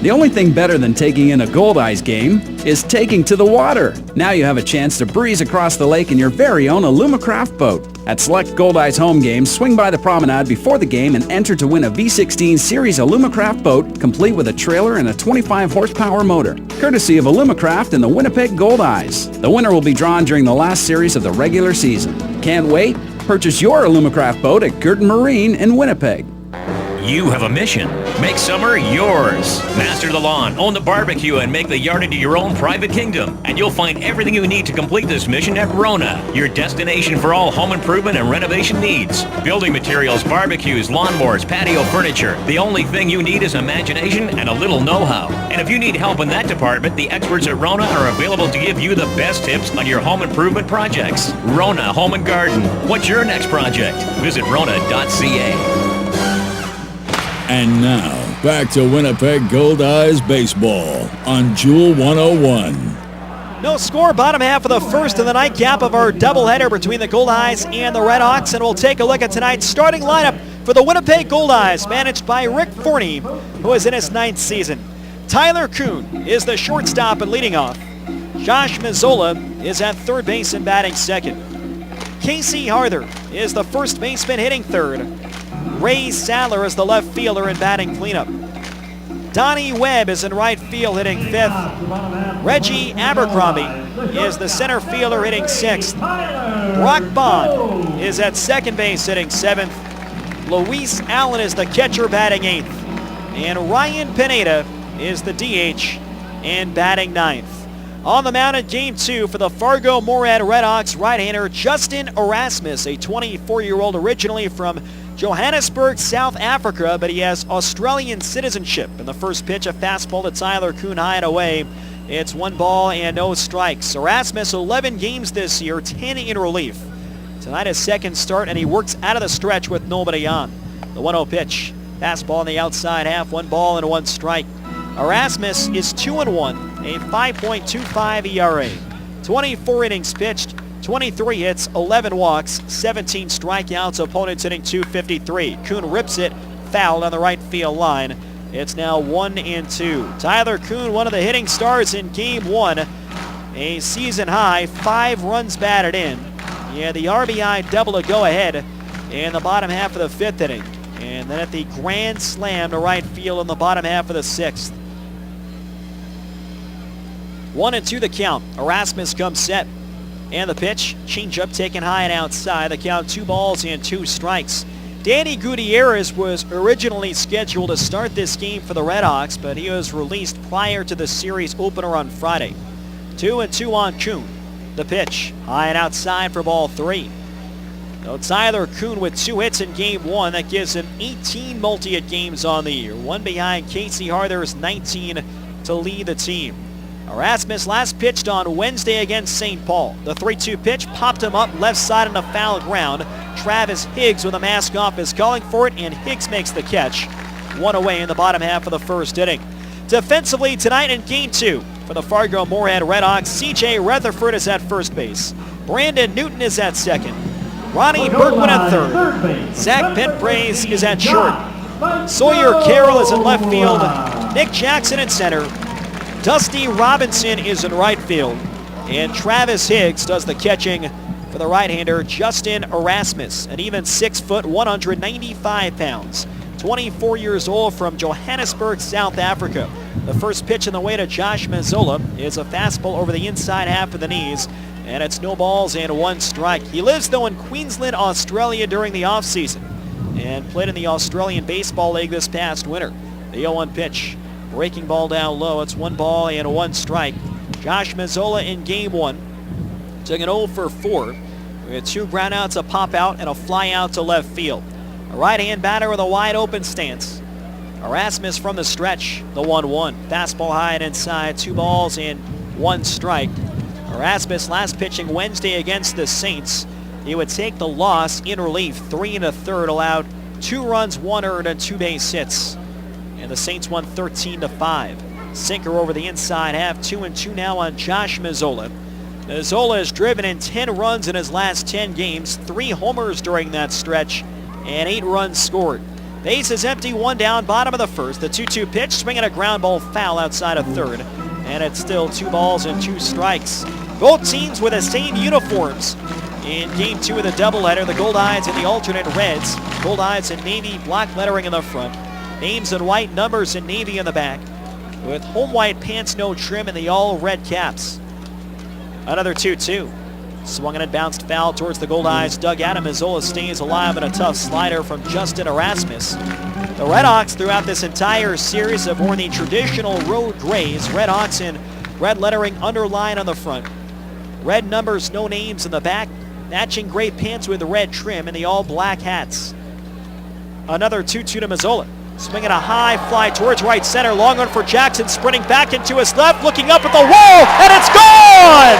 The only thing better than taking in a Goldeyes game is taking to the water. Now you have a chance to breeze across the lake in your very own Alumacraft boat. At select Goldeyes home games, swing by the promenade before the game and enter to win a V16 Series Alumacraft boat, complete with a trailer and a 25 horsepower motor, courtesy of Alumacraft and the Winnipeg Goldeyes. The winner will be drawn during the last series of the regular season. Can't wait? Purchase your Alumacraft boat at Girton Marine in Winnipeg. You have a mission. Make summer yours. Master the lawn, own the barbecue, and make the yard into your own private kingdom. And you'll find everything you need to complete this mission at Rona, your destination for all home improvement and renovation needs. Building materials, barbecues, lawnmowers, patio furniture. The only thing you need is imagination and a little know-how. And if you need help in that department, the experts at Rona are available to give you the best tips on your home improvement projects. Rona Home and Garden. What's your next project? Visit Rona.ca. And now, back to Winnipeg Goldeyes baseball on Jewel 101. No score, bottom half of the first in the nightcap of our doubleheader between the Goldeyes and the RedHawks, and we'll take a look at tonight's starting lineup for the Winnipeg Goldeyes, managed by Rick Forney, who is in his 9th season. Tyler Kuhn is the shortstop and leading off. Josh Mazzola is at third base and batting second. Casey Harther is the first baseman hitting third. Ray Sadler is the left fielder and batting cleanup. Donnie Webb is in right field hitting 5th. Reggie Abercrombie is the center fielder hitting 6th. Brock Bond is at second base hitting 7th. Luis Allen is the catcher batting 8th. And Ryan Pineda is the DH and batting 9th. On the mound in Game 2 for the Fargo-Moorhead RedHawks, right-hander Justin Erasmus, a 24-year-old originally from Johannesburg, South Africa, but he has Australian citizenship. In the first pitch, a fastball to Tyler Kuhn high and away. It's 1 ball and no strikes. Erasmus, 11 games this year, 10 in relief. Tonight his second start, and he works out of the stretch with nobody on. The 1-0 pitch, fastball on the outside half, 1 ball and 1 strike. Erasmus is 2-1, a 5.25 ERA. 24 innings pitched, 23 hits, 11 walks, 17 strikeouts, opponents hitting .253. Kuhn rips it, fouled on the right field line. It's now 1-2. Tyler Kuhn, one of the hitting stars in Game 1. A season high, 5 runs batted in. Yeah, the RBI double to go ahead in the bottom half of the 5th inning. And then at the grand slam to right field in the bottom half of the 6th. 1-2 the count. Erasmus comes set. And the pitch, changeup taken high and outside. The count 2 balls and 2 strikes. Danny Gutierrez was originally scheduled to start this game for the RedHawks, but he was released prior to the series opener on Friday. 2-2 on Kuhn. The pitch, high and outside for ball 3. So Tyler Kuhn with 2 hits in Game 1. That gives him 18 multi-hit games on the year. One behind Casey Harder's 19 to lead the team. Erasmus last pitched on Wednesday against St. Paul. The 3-2 pitch popped him up left side on the foul ground. Travis Higgs with a mask off is calling for it, and Higgs makes the catch. 1 away in the bottom half of the first inning. Defensively tonight in Game 2 for the Fargo-Moorhead RedHawks, C.J. Rutherford is at first base. Brandon Newton is at second. Ronnie Bergman at third. Zach Penpraise is at short. Sawyer Carroll is in left field. Nick Jackson in center. Dusty Robinson is in right field. And Travis Higgs does the catching for the right-hander Justin Erasmus, an even 6 foot, 195 pounds. 24 years old from Johannesburg, South Africa. The first pitch on the way to Josh Mazzola is a fastball over the inside half of the knees, and it's no balls and 1 strike. He lives, though, in Queensland, Australia during the offseason and played in the Australian Baseball League this past winter. The 0-1 pitch. Breaking ball down low. It's 1 ball and 1 strike. Josh Mazzola in Game 1 took an 0 for 4. We had 2 groundouts, a pop out, and a fly out to left field. A right-hand batter with a wide open stance. Erasmus from the stretch, the 1-1. Fastball high and inside, 2 balls and 1 strike. Erasmus last pitching Wednesday against the Saints. He would take the loss in relief, 3 1/3, allowed 2 runs, 1 earned, and 2 base hits. And the Saints won 13-5. Sinker over the inside half, 2-2 now on Josh Mazzola. Mazzola has driven in 10 runs in his last 10 games, 3 homers during that stretch, and 8 runs scored. Base is empty, 1 down, bottom of the first. The 2-2 pitch, swinging a ground ball foul outside of third. And it's still 2 balls and 2 strikes. Both teams with the same uniforms. In Game 2 of the doubleheader, the Goldeyes and the alternate Reds. Goldeyes in navy, black lettering in the front. Names in white, numbers in navy in the back. With home white pants, no trim, and the all red caps. Another 2-2. Swung and bounced foul towards the Goldeyes dugout, and Mazzola stays alive in a tough slider from Justin Erasmus. The RedHawks throughout this entire series have worn the traditional road grays. RedHawks in red lettering underline on the front. Red numbers, no names in the back. Matching gray pants with red trim and the all black hats. Another 2-2 to Mazzola. Swinging a high fly towards right center. Long one for Jackson, sprinting back into his left, looking up at the wall, and it's gone!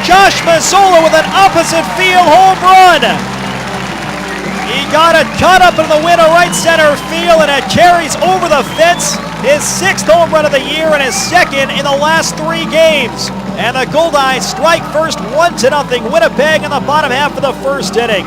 Josh Mazzola with an opposite field home run. He got it cut up in the wind to right center field, and it carries over the fence. His 6th home run of the year and his 2nd in the last 3 games. And the Goldeyes strike first, 1-0 Winnipeg in the bottom half of the first inning.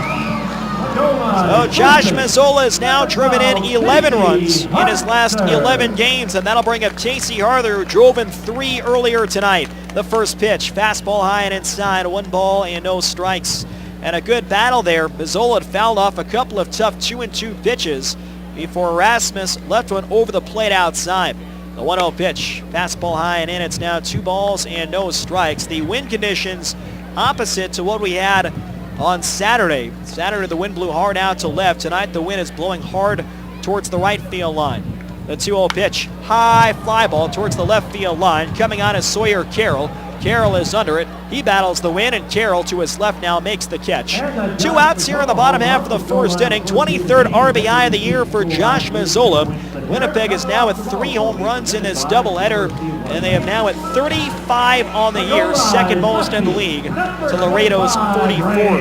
So Josh Mazzola has now driven in 11 runs in his last 11 games, and that'll bring up Casey Harder, who drove in 3 earlier tonight. The first pitch, fastball high and inside, 1 ball and no strikes. And a good battle there. Mazzola had fouled off a couple of tough 2-2 pitches before Erasmus left one over the plate outside. The 1-0 pitch, fastball high and in. It's now 2 balls and no strikes. The wind conditions opposite to what we had on Saturday. Saturday the wind blew hard out to left. Tonight the wind is blowing hard towards the right field line. The 2-0 pitch, high fly ball towards the left field line. Coming on is Sawyer Carroll. Carroll is under it. He battles the wind, and Carroll to his left now makes the catch. 2 outs here in the bottom half of the first inning. 23rd RBI of the year for Josh Mazzola. Winnipeg is now at 3 home runs in this doubleheader, and they have now at 35 on the year, 2nd most in the league to Laredo's 44.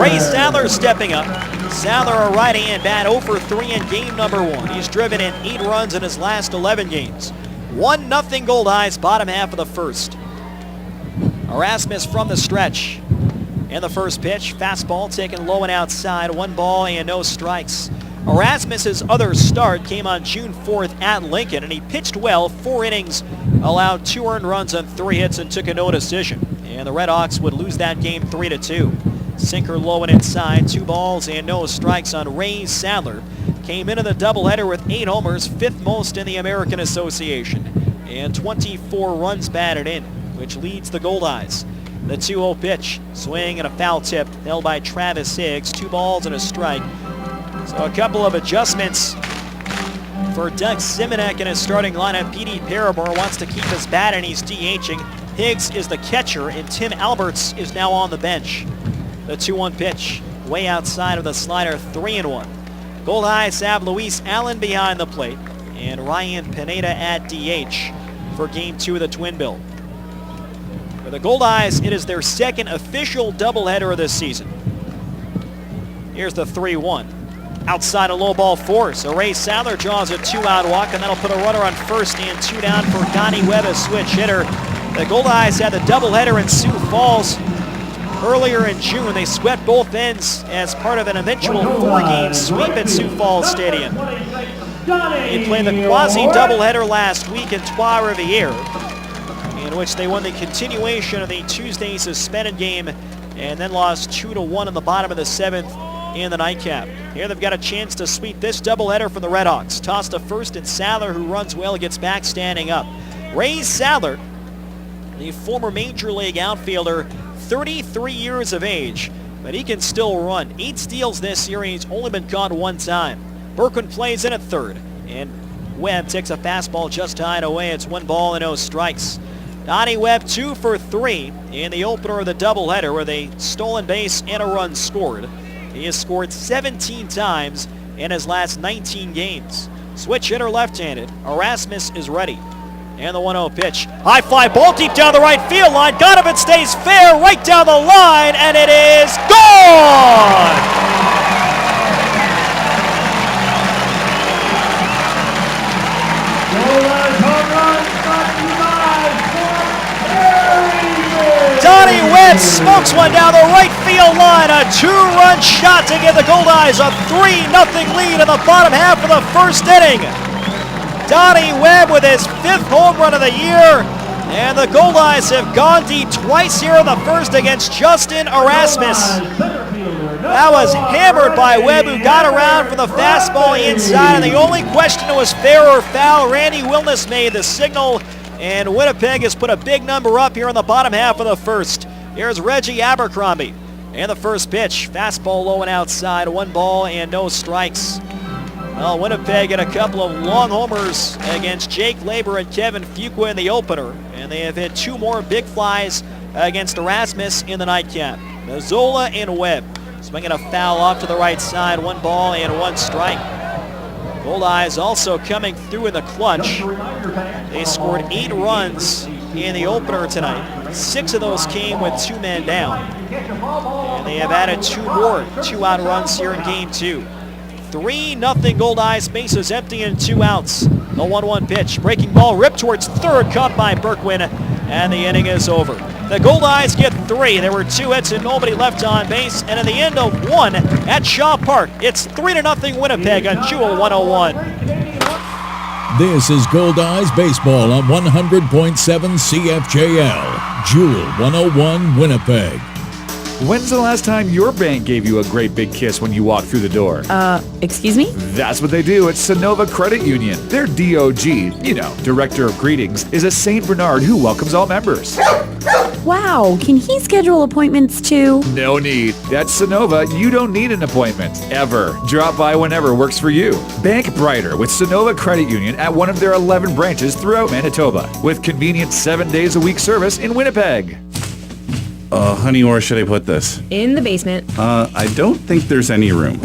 Ray Sadler stepping up. Sadler, a right-hand bat, 0 for 3 in game number 1. He's driven in 8 runs in his last 11 games. 1-0 Goldeyes, bottom half of the first. Erasmus from the stretch. In the first pitch, fastball taken low and outside, 1 ball and no strikes. Erasmus's other start came on June 4th at Lincoln, and he pitched well, 4 innings, allowed 2 earned runs on 3 hits, and took a no decision. And the RedHawks would lose that game 3-2. Sinker low and inside, 2 balls and no strikes on Ray Sadler. Came into the doubleheader with 8 homers, 5th most in the American Association, and 24 runs batted in, which leads the Goldeyes. The 2-0 pitch, swing and a foul tip, held by Travis Higgs, 2 balls and a strike. So a couple of adjustments for Doug Simonek in his starting lineup. P.D. Paramore wants to keep his bat, and he's DHing. Higgs is the catcher, and Tim Alberts is now on the bench. The 2-1 pitch, way outside of the slider, 3-1. Goldeyes have Luis Allen behind the plate, and Ryan Pineda at DH for Game 2 of the Twin Bill. For the Goldeyes, it is their second official doubleheader of this season. Here's the 3-1. Outside a low ball force. Ray Sadler draws a 2-out walk, and that'll put a runner on first and 2 down for Donnie Webb, a switch hitter. The Goldeyes had the doubleheader in Sioux Falls earlier in June. They swept both ends as part of an eventual 4-game sweep at Sioux Falls Stadium. They played the quasi-doubleheader last week in Trois-Rivières, in which they won the continuation of the Tuesday suspended game and then lost 2-1 in the bottom of the 7th in the nightcap. Here they've got a chance to sweep this doubleheader from the RedHawks. Toss to first, and Sadler, who runs well, gets back standing up. Ray Sadler, the former Major League outfielder, 33 years of age, but he can still run. 8 steals this year, and he's only been caught 1 time. Berquin plays in at third, and Webb takes a fastball just high and away. It's 1 ball and no strikes. Donnie Webb 2 for 3 in the opener of the doubleheader, where they stolen base and a run scored. He has scored 17 times in his last 19 games. Switch hitter left-handed. Erasmus is ready. And the 1-0 pitch. High fly ball deep down the right field line. Donovan stays fair right down the line, and it is gone! Donnie Webb smokes one down the right field line. A 2-run shot to give the Goldeyes a 3-0 lead in the bottom half of the first inning. Donnie Webb with his 5th home run of the year. And the Goldeyes have gone deep twice here in the first against Justin Erasmus. That was hammered by Webb, who got around for the fastball inside. And the only question was fair or foul. Randy Wilness made the signal. And Winnipeg has put a big number up here in the bottom half of the first. Here's Reggie Abercrombie. And the first pitch, fastball low and outside, 1 ball and no strikes. Well, Winnipeg had a couple of long homers against Jake Labor and Kevin Fuqua in the opener. And they have hit 2 more big flies against Erasmus in the nightcap. Mazzola and Webb swinging a foul off to the right side, 1 ball and 1 strike. Goldeyes also coming through in the clutch. They scored 8 runs in the opener tonight. 6 of those came with 2 men down. And they have added 2 more 2-out runs here in Game 2. 3-0 Goldeyes, bases empty and 2 outs. The 1-1 pitch, breaking ball ripped towards third, caught by Berquin, and the inning is over. The Goldeyes get 3. There were 2 hits and nobody left on base, and in the end of 1 at Shaw Park, it's 3-0 Winnipeg on Jewel 101. This is Goldeyes Baseball on 100.7 CFJL, Jewel 101 Winnipeg. When's the last time your bank gave you a great big kiss when you walked through the door? Excuse me? That's what they do at Sonova Credit Union. Their DOG, Director of Greetings, is a St. Bernard who welcomes all members. Wow, can he schedule appointments too? No need. That's Sonova. You don't need an appointment, ever. Drop by whenever works for you. Bank brighter with Sonova Credit Union at one of their 11 branches throughout Manitoba, with convenient 7 days a week service in Winnipeg. Honey, where should I put this? In the basement. I don't think there's any room.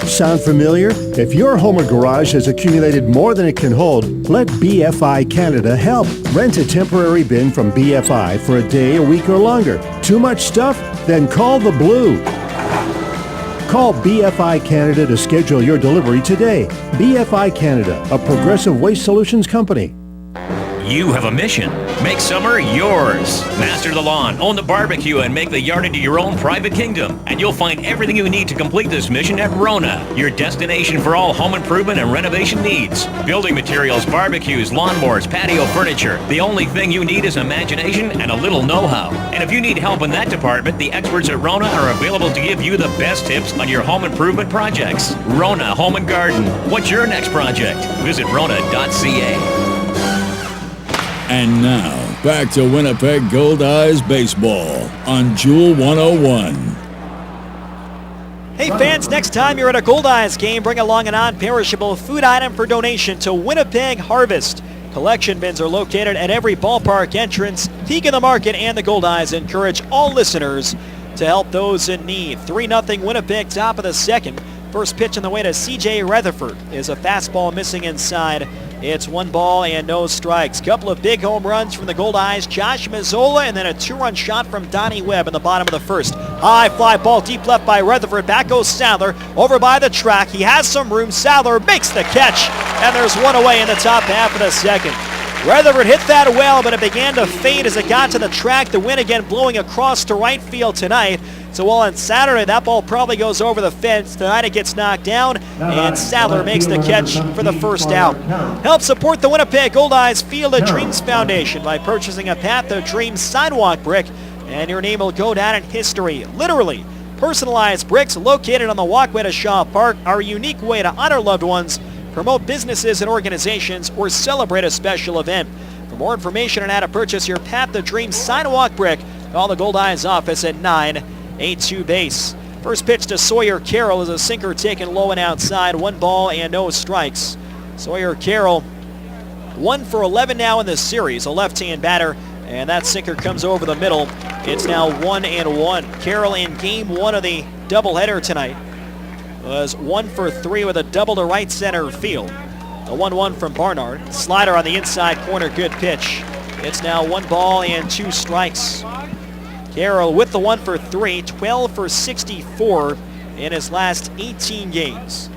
Sound familiar? If your home or garage has accumulated more than it can hold, let BFI Canada help. Rent a temporary bin from BFI for a day, a week, or longer. Too much stuff? Then call the Blue. Call BFI Canada to schedule your delivery today. BFI Canada, a progressive waste solutions company. You have a mission. Make summer yours. Master the lawn, own the barbecue, and make the yard into your own private kingdom. And you'll find everything you need to complete this mission at Rona, your destination for all home improvement and renovation needs. Building materials, barbecues, lawnmowers, patio furniture. The only thing you need is imagination and a little know-how. And if you need help in that department, the experts at Rona are available to give you the best tips on your home improvement projects. Rona Home and Garden. What's your next project? Visit Rona.ca. And now, back to Winnipeg Goldeyes Baseball on Jewel 101. Hey fans, next time you're at a Goldeyes game, bring along a non-perishable food item for donation to Winnipeg Harvest. Collection bins are located at every ballpark entrance. Peek in the Market and the Goldeyes encourage all listeners to help those in need. 3-0 Winnipeg, top of the second. First pitch on the way to C.J. Rutherford is a fastball missing inside. It's 1 ball and no strikes. Couple of big home runs from the Goldeyes, Josh Mazzola, and then a 2-run shot from Donnie Webb in the bottom of the first. High fly ball deep left by Rutherford. Back goes Sadler over by the track. He has some room. Sadler makes the catch, and there's one away in the top half of the second. Rutherford hit that well, but it began to fade as it got to the track. The wind again blowing across to right field tonight. So while on Saturday that ball probably goes over the fence, tonight it gets knocked down, and Sadler makes the catch for the first out. Help support the Winnipeg Goldeyes Field of Dreams Foundation by purchasing a Path of Dreams sidewalk brick, and your name will go down in history. Literally, personalized bricks located on the walkway to Shaw Park are a unique way to honor loved ones, promote businesses and organizations, or celebrate a special event. For more information on how to purchase your Path of Dreams sidewalk brick, call the Goldeyes office at 982 base. First pitch to Sawyer Carroll is a sinker taken low and outside. 1 ball and no strikes. Sawyer Carroll 1 for 11 now in this series, a left-hand batter, and that sinker comes over the middle. It's now 1-1. Carroll in game 1 of the doubleheader tonight was 1 for 3 with a double to right center field. The 1-1 from Barnard. Slider on the inside corner, good pitch. It's now 1 ball and 2 strikes. Carroll with the 1 for 3, 12 for 64 in his last 18 games.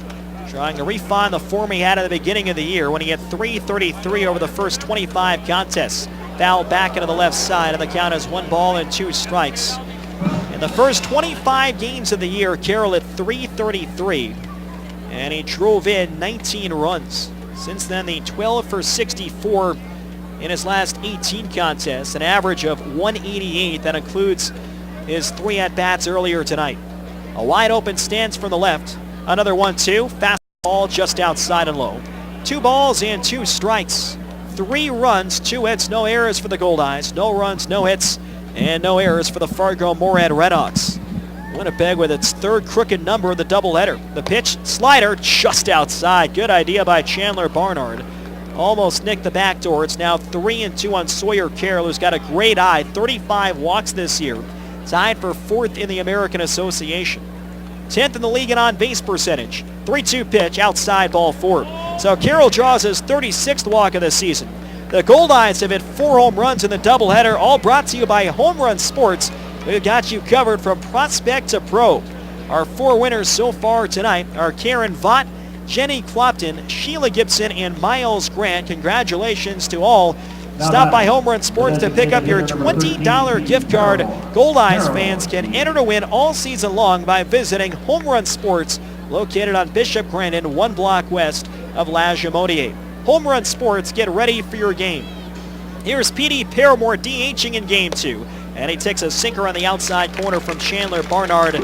Trying to refine the form he had at the beginning of the year when he had .333 over the first 25 contests. Foul back into the left side, and the count is 1 ball and 2 strikes. In the first 25 games of the year, Carroll at .333, and he drove in 19 runs. Since then, the 12 for 64 in his last 18 contests, an average of 188. That includes his 3 at-bats earlier tonight. A wide open stance from the left. Another 1-2. Fastball just outside and low. 2 balls and 2 strikes. 3 runs, 2 hits, no errors for the Goldeyes. No runs, no hits, and no errors for the Fargo-Moorhead RedHawks. Winnipeg with its 3rd crooked number of the doubleheader. The pitch, slider, just outside. Good idea by Chandler Barnard. Almost nicked the back door. It's now 3-2 on Sawyer Carroll, who's got a great eye. 35 walks this year. Tied for 4th in the American Association. 10th in the league in on-base percentage. 3-2 pitch, outside ball 4. So Carroll draws his 36th walk of the season. The Goldeyes have hit 4 home runs in the doubleheader, all brought to you by Home Run Sports. We've got you covered from prospect to pro. Our 4 winners so far tonight are Karen Vaught, Jenny Clopton, Sheila Gibson, and Miles Grant. Congratulations to all. Stop by Home Run Sports to pick up your $20 gift card. Goldeyes fans can enter to win all season long by visiting Home Run Sports, located on Bishop Grandin, 1 block west of La Jamodier. Home Run Sports, get ready for your game. Here's P.D. Paramore DHing in game 2. And he takes a sinker on the outside corner from Chandler Barnard.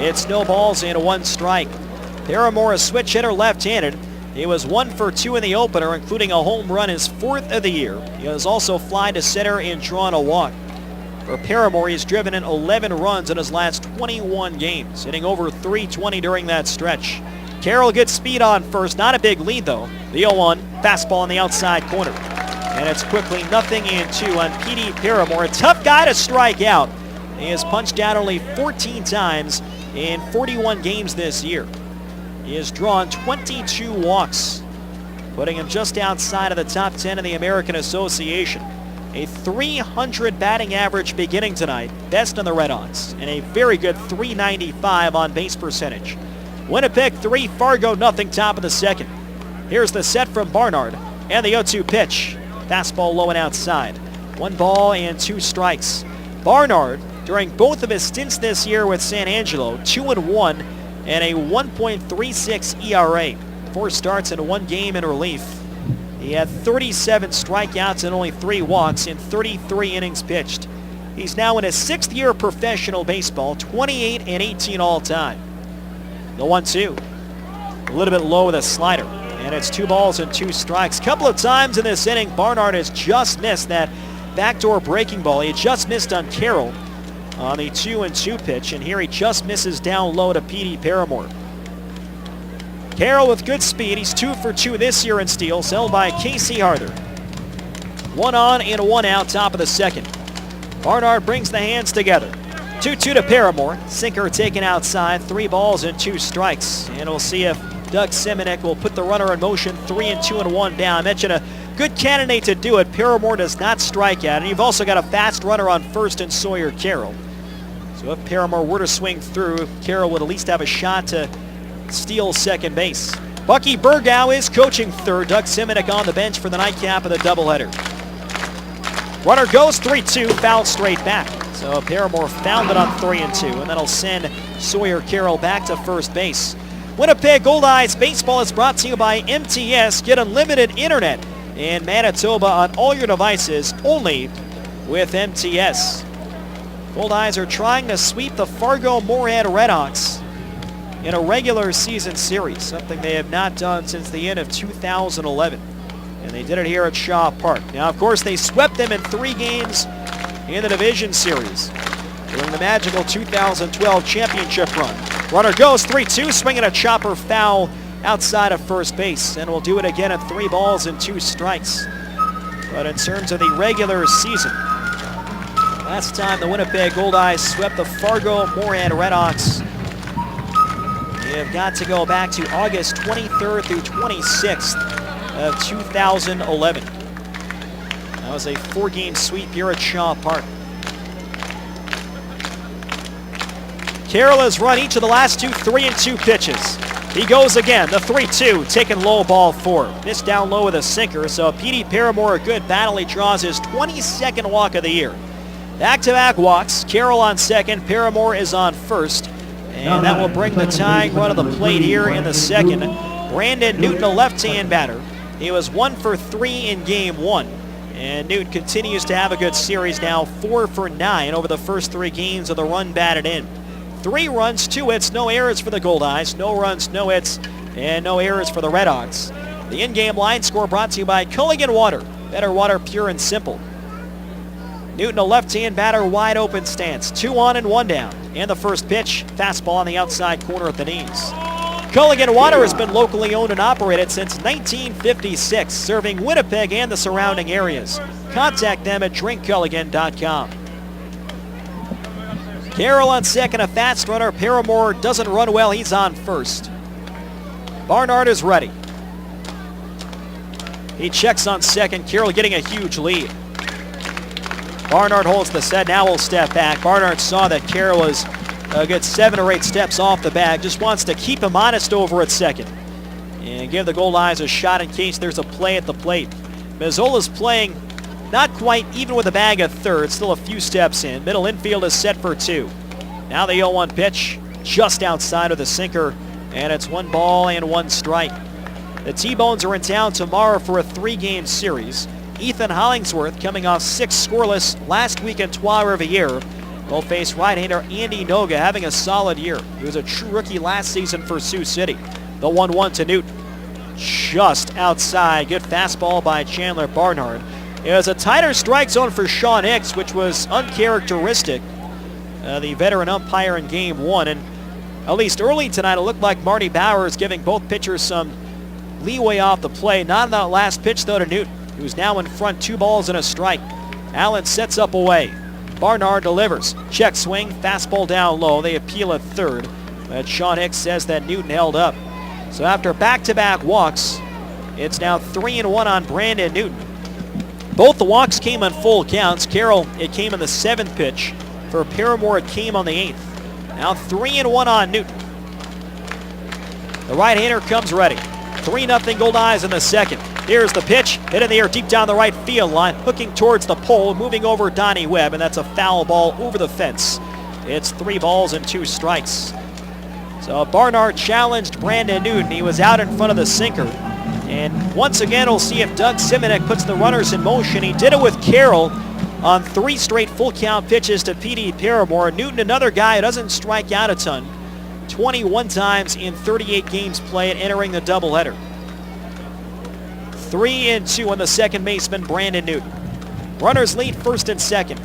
It's no balls and 1 strike. Paramore, a switch hitter, left-handed. He was 1 for 2 in the opener, including a home run, his 4th of the year. He has also fly to center and drawn a walk. For Paramore, he's driven in 11 runs in his last 21 games, hitting over .320 during that stretch. Carroll gets speed on first, not a big lead though. The 0-1, fastball on the outside corner. And it's quickly 0-2 on P.D. Paramore. A tough guy to strike out. He has punched out only 14 times in 41 games this year. He has drawn 22 walks, putting him just outside of the top 10 in the American Association. A .300 batting average beginning tonight, best in the RedHawks, and a very good .395 on base percentage. Winnipeg 3, Fargo nothing, top of the second. Here's the set from Barnard, and the 0-2 pitch. Fastball low and outside. 1 ball and 2 strikes. Barnard, during both of his stints this year with San Angelo, 2-1 and a 1.36 ERA. 4 starts and 1 game in relief. He had 37 strikeouts and only 3 walks in 33 innings pitched. He's now in his 6th year of professional baseball, 28 and 18 all time. The 1-2. A little bit low with a slider. And it's 2 balls and 2 strikes. Couple of times in this inning, Barnard has just missed that backdoor breaking ball. He had just missed on Carroll. on the 2-2 pitch, and here he just misses down low to Petey Paramore. Carroll with good speed. He's 2 for 2 this year in steals, held by Casey Harder. 1 on and 1 out, top of the second. Barnard brings the hands together. 2-2 to Paramore. Sinker taken outside. 3 balls and 2 strikes. And we'll see if Doug Simonek will put the runner in motion. 3-2 and 1 down. I mentioned a good candidate to do it. Paramore does not strike out. And you've also got a fast runner on first in Sawyer Carroll. So if Paramore were to swing through, Carroll would at least have a shot to steal second base. Bucky Burgow is coaching third. Doug Simonek on the bench for the nightcap of the doubleheader. Runner goes 3-2, foul straight back. So Paramore fouled it on 3-2, and that'll send Sawyer Carroll back to first base. Winnipeg Goldeyes baseball is brought to you by MTS. Get unlimited internet in Manitoba on all your devices, only with MTS. Goldeyes are trying to sweep the Fargo-Moorhead RedHawks in a regular season series, something they have not done since the end of 2011. And they did it here at Shaw Park. Now, of course, they swept them in 3 games in the division series during the magical 2012 championship run. Runner goes 3-2, swinging a chopper foul outside of first base, and will do it again at 3 balls and 2 strikes. But in terms of the regular season, last time the Winnipeg Goldeyes swept the Fargo-Moorhead RedHawks, you have got to go back to August 23rd through 26th of 2011. That was a 4-game sweep here at Shaw Park. Carroll has run each of the last 2 3-2 pitches. He goes again, the 3-2, taken low, ball 4. Missed down low with a sinker, so Petey Paramore a good battle. He draws his 22nd walk of the year. Back-to-back walks, Carroll on second, Paramore is on first, and that will bring the tying run to the plate here in the second. Brandon Newton, a left-hand batter. He was 1 for 3 in game 1. And Newton continues to have a good series now, 4 for 9 over the first 3 games of the run batted in. 3 runs, 2 hits, no errors for the Goldeyes. No runs, no hits, and no errors for the RedHawks. The in-game line score brought to you by Culligan Water. Better water, pure and simple. Newton, a left-hand batter, wide open stance. 2 on and 1 down. And the first pitch, fastball on the outside corner at the knees. Culligan Water has been locally owned and operated since 1956, serving Winnipeg and the surrounding areas. Contact them at drinkculligan.com. Carroll on second, a fast runner. Paramore doesn't run well, he's on first. Barnard is ready. He checks on second, Carroll getting a huge lead. Barnard holds the set, now will step back. Barnard saw that Carroll was a good 7 or 8 steps off the bag, just wants to keep him honest over at second and give the Goldeyes a shot in case there's a play at the plate. Mazzola's playing not quite even with the bag at third, still a few steps in. Middle infield is set for 2. Now the 0-1 pitch, just outside of the sinker, and it's 1 ball and 1 strike. The T-Bones are in town tomorrow for a 3-game series. Ethan Hollingsworth, coming off 6 scoreless last week in Trois-Rivières, will face right-hander Andy Noga, having a solid year. He was a true rookie last season for Sioux City. The 1-1 to Newton, just outside. Good fastball by Chandler Barnard. It was a tighter strike zone for Sean Hicks, which was uncharacteristic. The veteran umpire in game 1, and at least early tonight it looked like Marty Bauer is giving both pitchers some leeway off the play. Not on that last pitch though to Newton, who's now in front, 2 balls and a strike. Allen sets up away. Barnard delivers. Check swing, fastball down low. They appeal at third, but Sean Hicks says that Newton held up. So after back-to-back walks, it's now 3-1 on Brandon Newton. Both the walks came on full counts. Carroll, it came in the 7th pitch. For Paramore, it came on the 8th. Now 3-1 on Newton. The right-hander comes ready. 3-0 Goldeyes in the second. Here's the pitch, hit in the air deep down the right field line, hooking towards the pole, moving over Donnie Webb, and that's a foul ball over the fence. It's 3 balls and 2 strikes. So Barnard challenged Brandon Newton. He was out in front of the sinker. And once again, we'll see if Doug Simonek puts the runners in motion. He did it with Carroll on 3 straight full count pitches to Petey Paramore. Newton, another guy who doesn't strike out a ton. 21 times in 38 games played, entering the doubleheader. 3-2 on the second baseman, Brandon Newton. Runners lead first and second.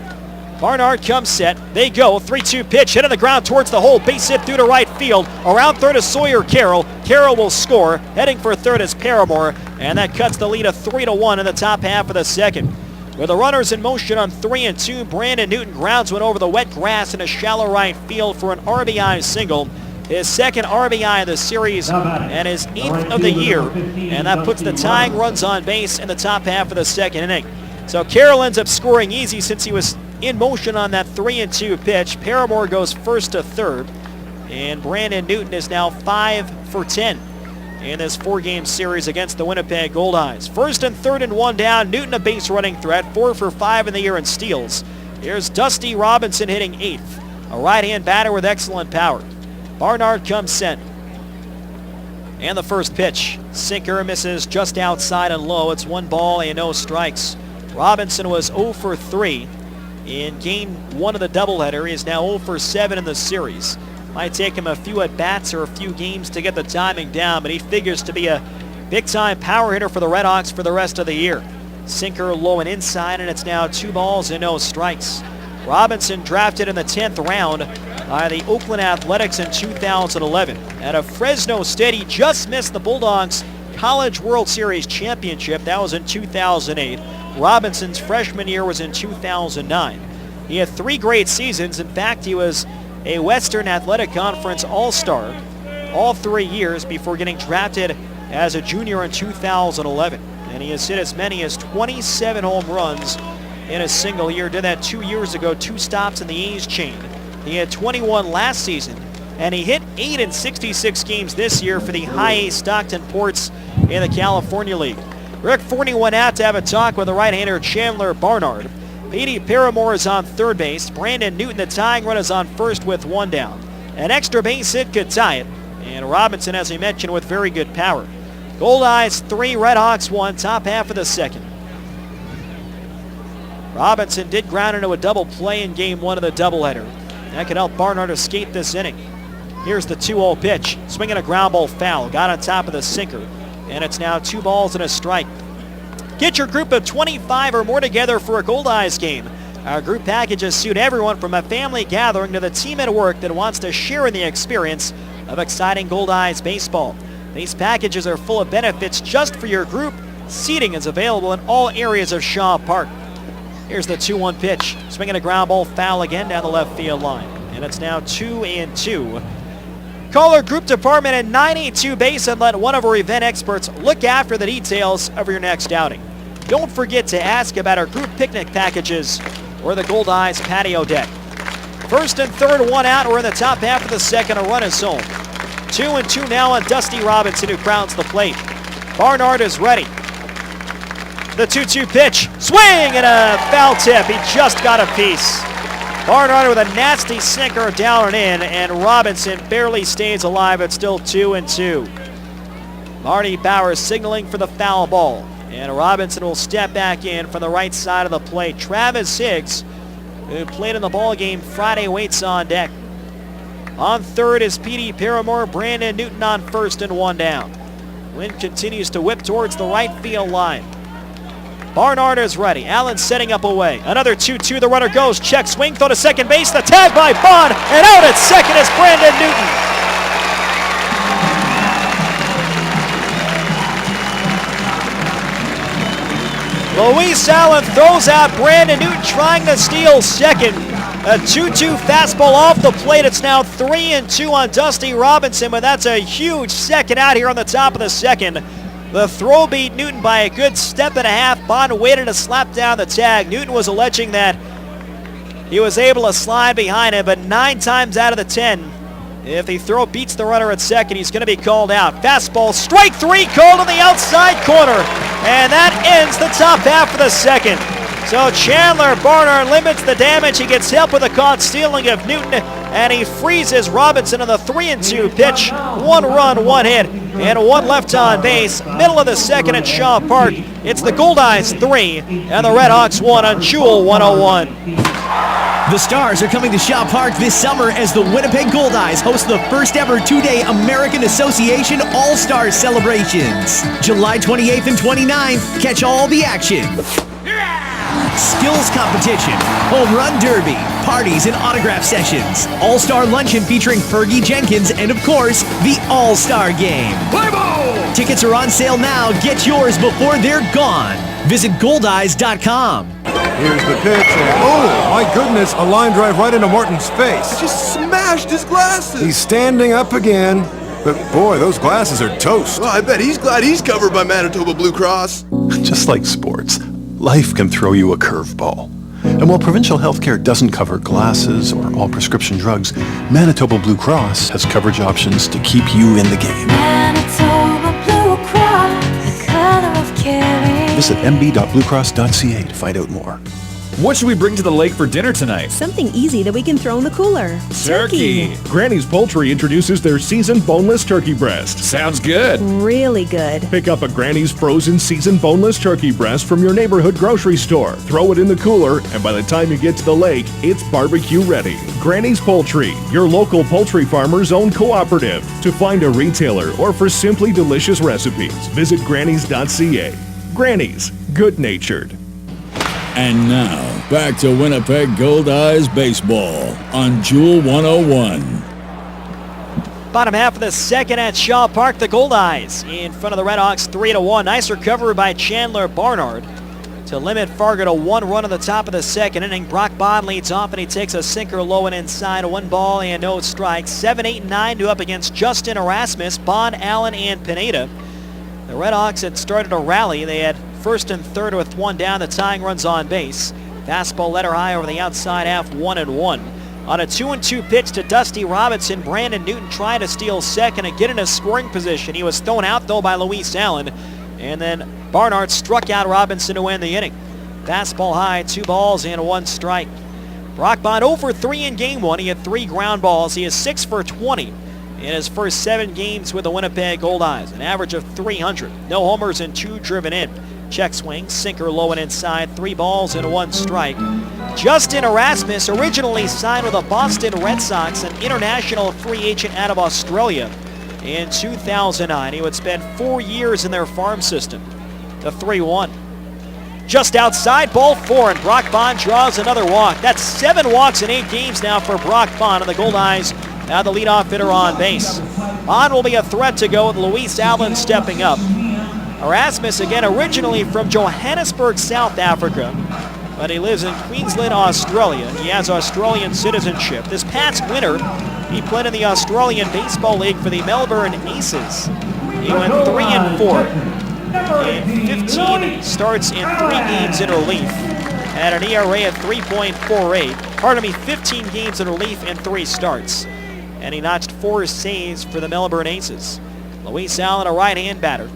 Barnard comes set. They go. 3-2 pitch. Hit on the ground towards the hole. Base hit through to right field. Around third is Sawyer Carroll. Carroll will score. Heading for third is Paramore. And that cuts the lead to 3-1 in the top half of the second. With the runners in motion on 3-2, Brandon Newton grounds one over the wet grass in a shallow right field for an RBI single. His second RBI of the series and his 8th of the year. And that puts the tying runs on base in the top half of the second inning. So Carroll ends up scoring easy since he was in motion on that 3-2 pitch. Paramore goes first to third. And Brandon Newton is now 5 for 10 in this 4-game series against the Winnipeg Goldeyes. First and third and one down. Newton a base running threat. 4 for 5 in the year in steals. Here's Dusty Robinson hitting 8th. A right-hand batter with excellent power. Barnard comes set. And the first pitch. Sinker misses just outside and low. It's 1 ball and no strikes. Robinson was 0 for 3 in game 1 of the doubleheader. He is now 0 for 7 in the series. Might take him a few at-bats or a few games to get the timing down, but he figures to be a big-time power hitter for the RedHawks for the rest of the year. Sinker low and inside, and it's now 2 balls and no strikes. Robinson drafted in the 10th round by the Oakland Athletics in 2011. Out of Fresno State, he just missed the Bulldogs College World Series Championship. That was in 2008. Robinson's freshman year was in 2009. He had 3 great seasons. In fact, he was a Western Athletic Conference All-Star all 3 years before getting drafted as a junior in 2011. And he has hit as many as 27 home runs in a single year. Did that 2 years ago, 2 stops in the A's chain. He had 21 last season, and he hit 8 in 66 games this year for the High A Stockton Ports in the California League. Rick Forney went out to have a talk with the right-hander Chandler Barnard. Petey Paramore is on third base. Brandon Newton, the tying run, is on first with 1 down. An extra base hit could tie it. And Robinson, as we mentioned, with very good power. Goldeyes 3, RedHawks 1, top half of the second. Robinson did ground into a double play in game 1 of the doubleheader. That could help Barnard escape this inning. Here's the 2-0 pitch. Swinging a ground ball foul. Got on top of the sinker. And it's now 2 balls and a strike. Get your group of 25 or more together for a Goldeyes game. Our group packages suit everyone from a family gathering to the team at work that wants to share in the experience of exciting Goldeyes baseball. These packages are full of benefits just for your group. Seating is available in all areas of Shaw Park. Here's the 2-1 pitch. Swinging a ground ball foul again down the left field line. And it's now 2-2. Call our group department at 982 base and let one of our event experts look after the details of your next outing. Don't forget to ask about our group picnic packages or the Goldeyes patio deck. First and third, 1 out. We're in the top half of the second. A run is home. 2-2 now on Dusty Robinson, who crowns the plate. Barnard is ready. The 2-2 pitch. Swing and a foul tip. He just got a piece. Barnard with a nasty sinker down and in, and Robinson barely stays alive. It's still 2-2. Marty Bauer signaling for the foul ball, and Robinson will step back in from the right side of the plate. Travis Higgs, who played in the ball game Friday, waits on deck. On third is Petey Paramore. Brandon Newton on first and 1 down. Wind continues to whip towards the right field line. Barnard is ready. Allen setting up away. Another 2-2. The runner goes. Check swing. Throw to second base. The tag by Bond. And out at second is Brandon Newton. Luis Allen throws out Brandon Newton trying to steal second. A 2-2 fastball off the plate. It's now 3-2 on Dusty Robinson, but that's a huge second out here on the top of the second. The throw beat Newton by a good step and a half. Bond waited to slap down the tag. Newton was alleging that he was able to slide behind him, but 9 times out of the 10, if the throw beats the runner at second, he's going to be called out. Fastball, strike 3, called on the outside corner. And that ends the top half of the second. So Chandler Barnard limits the damage. He gets help with a caught stealing of Newton, and he freezes Robinson on the 3-2 pitch. 1 run, 1 hit, and 1 left on base. Middle of the second at Shaw Park. It's the Goldeyes 3 and the RedHawks 1 on Jewel 101. The Stars are coming to Shaw Park this summer as the Winnipeg Goldeyes host the first ever 2-day American Association All-Stars celebrations. July 28th and 29th, catch all the action. skills competition, home run derby, parties and autograph sessions, all-star luncheon featuring Fergie Jenkins, and of course, the All-Star Game. Play ball! Tickets are on sale now. Get yours before they're gone. Visit Goldeyes.com. Here's the pitch, and oh, my goodness, a line drive right into Morton's face. Just smashed his glasses. He's standing up again, but boy, those glasses are toast. Well, I bet he's glad he's covered by Manitoba Blue Cross. Just like sports, life can throw you a curveball. And while provincial healthcare doesn't cover glasses or all prescription drugs, Manitoba Blue Cross has coverage options to keep you in the game. Manitoba Blue Cross, the color of caring. Visit mb.bluecross.ca to find out more. What should we bring to the lake for dinner tonight? Something easy that we can throw in the cooler. Turkey. Granny's Poultry introduces their seasoned boneless turkey breast. Sounds good. Really good. Pick up a Granny's frozen seasoned boneless turkey breast from your neighborhood grocery store. Throw it in the cooler, and by the time you get to the lake, it's barbecue ready. Granny's Poultry, your local poultry farmer's own cooperative. To find a retailer or for simply delicious recipes, visit grannys.ca. Granny's, good-natured. And now, back to Winnipeg Goldeyes baseball on Jewel 101. Bottom half of the second at Shaw Park, the Goldeyes in front of the RedHawks 3-1. Nice recovery by Chandler Barnard to limit Fargo to 1 run on the top of the second inning. Brock Bond leads off and he takes a sinker low and inside. 1 ball and no strikes. 7, 8, and 9 to up against Justin Erasmus, Bond, Allen, and Pineda. The RedHawks had started a rally. They had first and third with 1 down. The tying runs on base. Fastball letter high over the outside half, 1-1. On a 2-2 pitch to Dusty Robinson, Brandon Newton tried to steal second and get in a scoring position. He was thrown out though by Luis Allen, and then Barnard struck out Robinson to win the inning. Fastball high, 2 balls and 1 strike. Brock Bond 0 for 3 in game 1. He had 3 ground balls. He is 6 for 20 in his first 7 games with the Winnipeg Goldeyes, an average of 300. No homers and 2 driven in. Check swing, sinker low and inside, 3 balls and 1 strike. Justin Erasmus, originally signed with the Boston Red Sox, an international free agent out of Australia in 2009. He would spend 4 years in their farm system. The 3-1. Just outside, ball 4, and Brock Bond draws another walk. That's 7 walks in 8 games now for Brock Bond, and the Goldeyes now the leadoff hitter on base. Bond will be a threat to go with Luis Allen stepping up. Erasmus, again, originally from Johannesburg, South Africa, but he lives in Queensland, Australia. He has Australian citizenship. This past winter, he played in the Australian Baseball League for the Melbourne Aces. He went 3-4 in 15 starts in 3 games in relief at an ERA of 3.48. Pardon me, 15 games in relief and 3 starts. And he notched 4 saves for the Melbourne Aces. Luis Allen, a right-hand batter.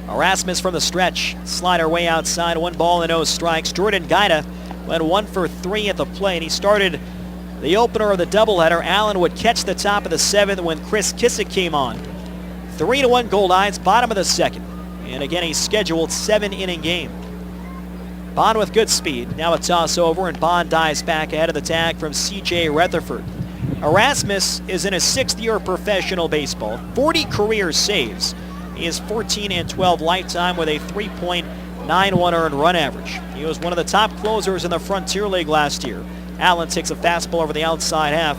Erasmus from the stretch. Slider way outside, 1 ball and no strikes. Jordan Gaida went 1 for 3 at the plate. He started the opener of the doubleheader. Allen would catch the top of the 7th when Chris Kissick came on. 3-1 Goldeyes, bottom of the 2nd. And again, a scheduled 7-inning game. Bond with good speed. Now a toss over, and Bond dives back ahead of the tag from C.J. Rutherford. Erasmus is in his 6th year of professional baseball. 40 career saves. He is 14-12 lifetime with a 3.91 earned run average. He was one of the top closers in the Frontier League last year. Allen takes a fastball over the outside half.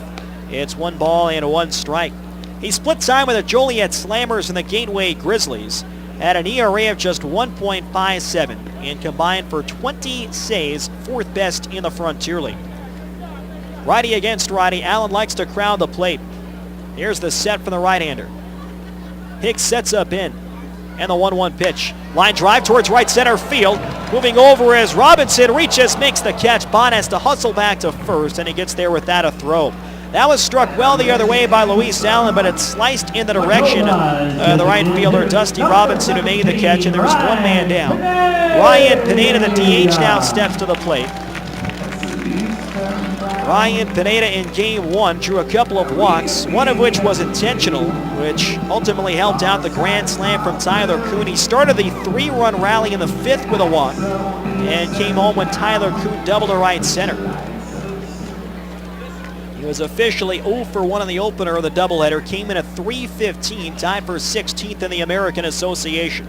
It's 1 ball and 1 strike. He split time with the Joliet Slammers and the Gateway Grizzlies at an ERA of just 1.57 and combined for 20 saves, 4th best in the Frontier League. Righty against righty, Allen likes to crowd the plate. Here's the set from the right-hander. Hicks sets up in, and the 1-1 pitch. Line drive towards right center field. Moving over as Robinson reaches, makes the catch. Bond has to hustle back to first, and he gets there without a throw. That was struck well the other way by Luis Allen, but it sliced in the direction of the right fielder, Dusty Robinson, who made the catch, and there was 1 man down. Ryan Pineda, the DH, now steps to the plate. Ryan Pineda in game 1 drew a couple of walks, one of which was intentional, which ultimately helped out the grand slam from Tyler Kuhn. He started the 3-run rally in the 5th with a walk and came home when Tyler Kuhn doubled to right center. He was officially 0 for 1 in the opener of the doubleheader, came in at .315, tied for 16th in the American Association.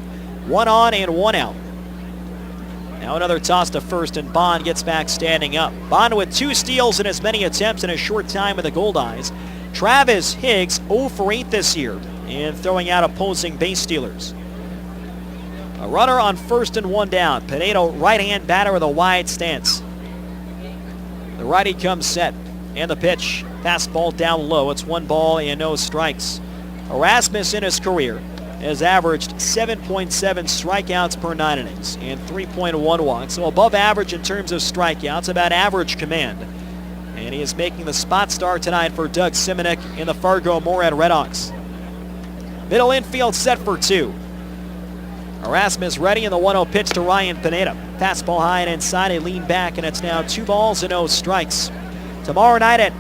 1 on and 1 out. Now another toss to first, and Bond gets back standing up. Bond with 2 steals and as many attempts in a short time with the Goldeyes. Travis Higgs 0 for 8 this year in throwing out opposing base stealers. A runner on first and 1 down. Pinedo, right-hand batter with a wide stance. The righty comes set, and the pitch. Fastball down low. It's 1 ball and no strikes. Erasmus in his career has averaged 7.7 strikeouts per 9 innings and 3.1 walks. So above average in terms of strikeouts, about average command. And he is making the spot start tonight for Doug Simonek in the Fargo-Moorhead RedHawks. Middle infield set for 2. Erasmus ready in the 1-0 pitch to Ryan Pineda. Fastball high and inside, a lean back, and it's now 2 balls and no strikes. Tomorrow night at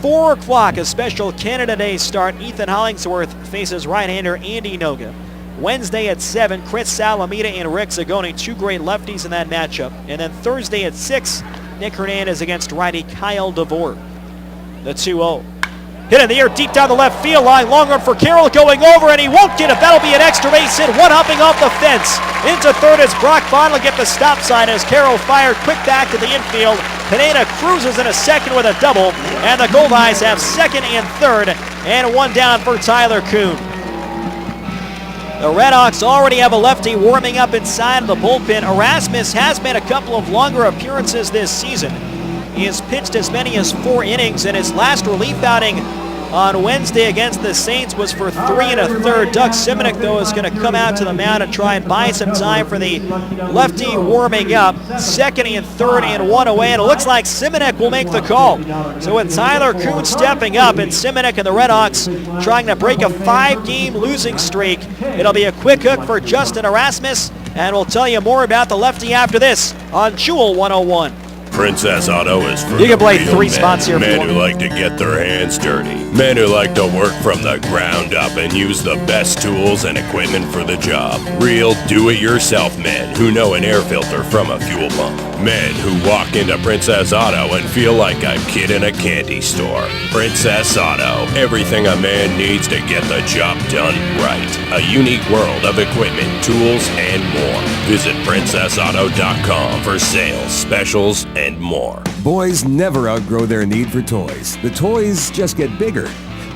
4 o'clock, a special Canada Day start. Ethan Hollingsworth faces right-hander Andy Noga. Wednesday at 7, Chris Salamita and Rick Zagoni, 2 great lefties in that matchup. And then Thursday at 6, Nick Hernandez against righty Kyle DeVore. The 2-0. Hit in the air deep down the left field line. Long run for Carroll going over, and he won't get it. That'll be an extra base hit. 1 hopping off the fence. Into third as Brock Bond will get the stop sign as Carroll fired quick back to the infield. Pineda cruises in a second with a double, and the Goldeyes have second and third, and 1 down for Tyler Kuhn. The RedHawks already have a lefty warming up inside of the bullpen. Erasmus has made a couple of longer appearances this season. He has pitched as many as 4 innings, and his last relief outing on Wednesday against the Saints was for 3 1/3. Doug Simonek, though, is going to come out to the mound and try and buy some time for the lefty warming up. Second and third and 1 away, and it looks like Simonek will make the call. So with Tyler Kuhn stepping up and Simonek and the RedHawks trying to break a 5-game losing streak, it'll be a quick hook for Justin Erasmus, and we'll tell you more about the lefty after this on Jewel 101. Princess Auto is for you can play real 3 spots here. Men who like to get their hands dirty. Men who like to work from the ground up and use the best tools and equipment for the job. Real do-it-yourself men who know an air filter from a fuel pump. Men who walk into Princess Auto and feel like a kid in a candy store. Princess Auto. Everything a man needs to get the job done right. A unique world of equipment, tools, and more. Visit PrincessAuto.com for sales, specials, and more. Boys never outgrow their need for toys. The toys just get bigger.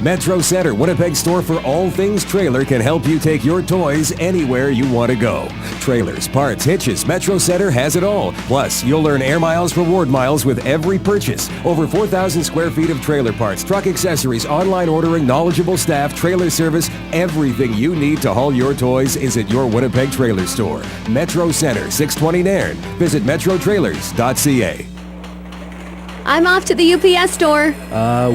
Metro Center, Winnipeg store for all things trailer, can help you take your toys anywhere you want to go. Trailers, parts, hitches, Metro Center has it all. Plus, you'll earn Air Miles reward miles with every purchase. Over 4,000 square feet of trailer parts, truck accessories, online ordering, knowledgeable staff, trailer service. Everything you need to haul your toys is at your Winnipeg trailer store. Metro Center, 620 Nairn. Visit metrotrailers.ca. I'm off to the UPS store.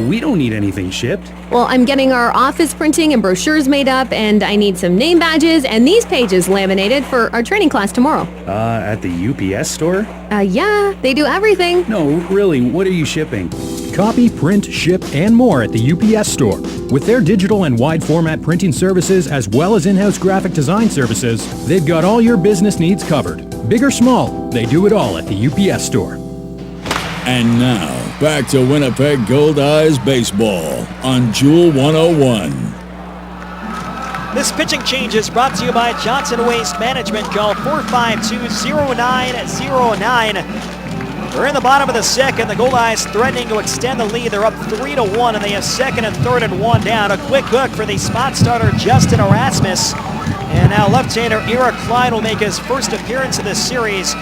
We don't need anything shipped. Well, I'm getting our office printing and brochures made up, and I need some name badges and these pages laminated for our training class tomorrow. At the UPS store? Yeah, they do everything. No, really, what are you shipping? Copy, print, ship, and more at the UPS store. With their digital and wide format printing services as well as in-house graphic design services, they've got all your business needs covered. Big or small, they do it all at the UPS store. And now, back to Winnipeg Goldeyes baseball on Jewel 101. This pitching change is brought to you by Johnson Waste Management. Call 452-0909. We're in the bottom of the second. The Goldeyes threatening to extend the lead. They're up 3-1, and they have second and third and 1 down. A quick hook for the spot starter, Justin Erasmus. And now left-hander Eric Klein will make his first appearance in this series.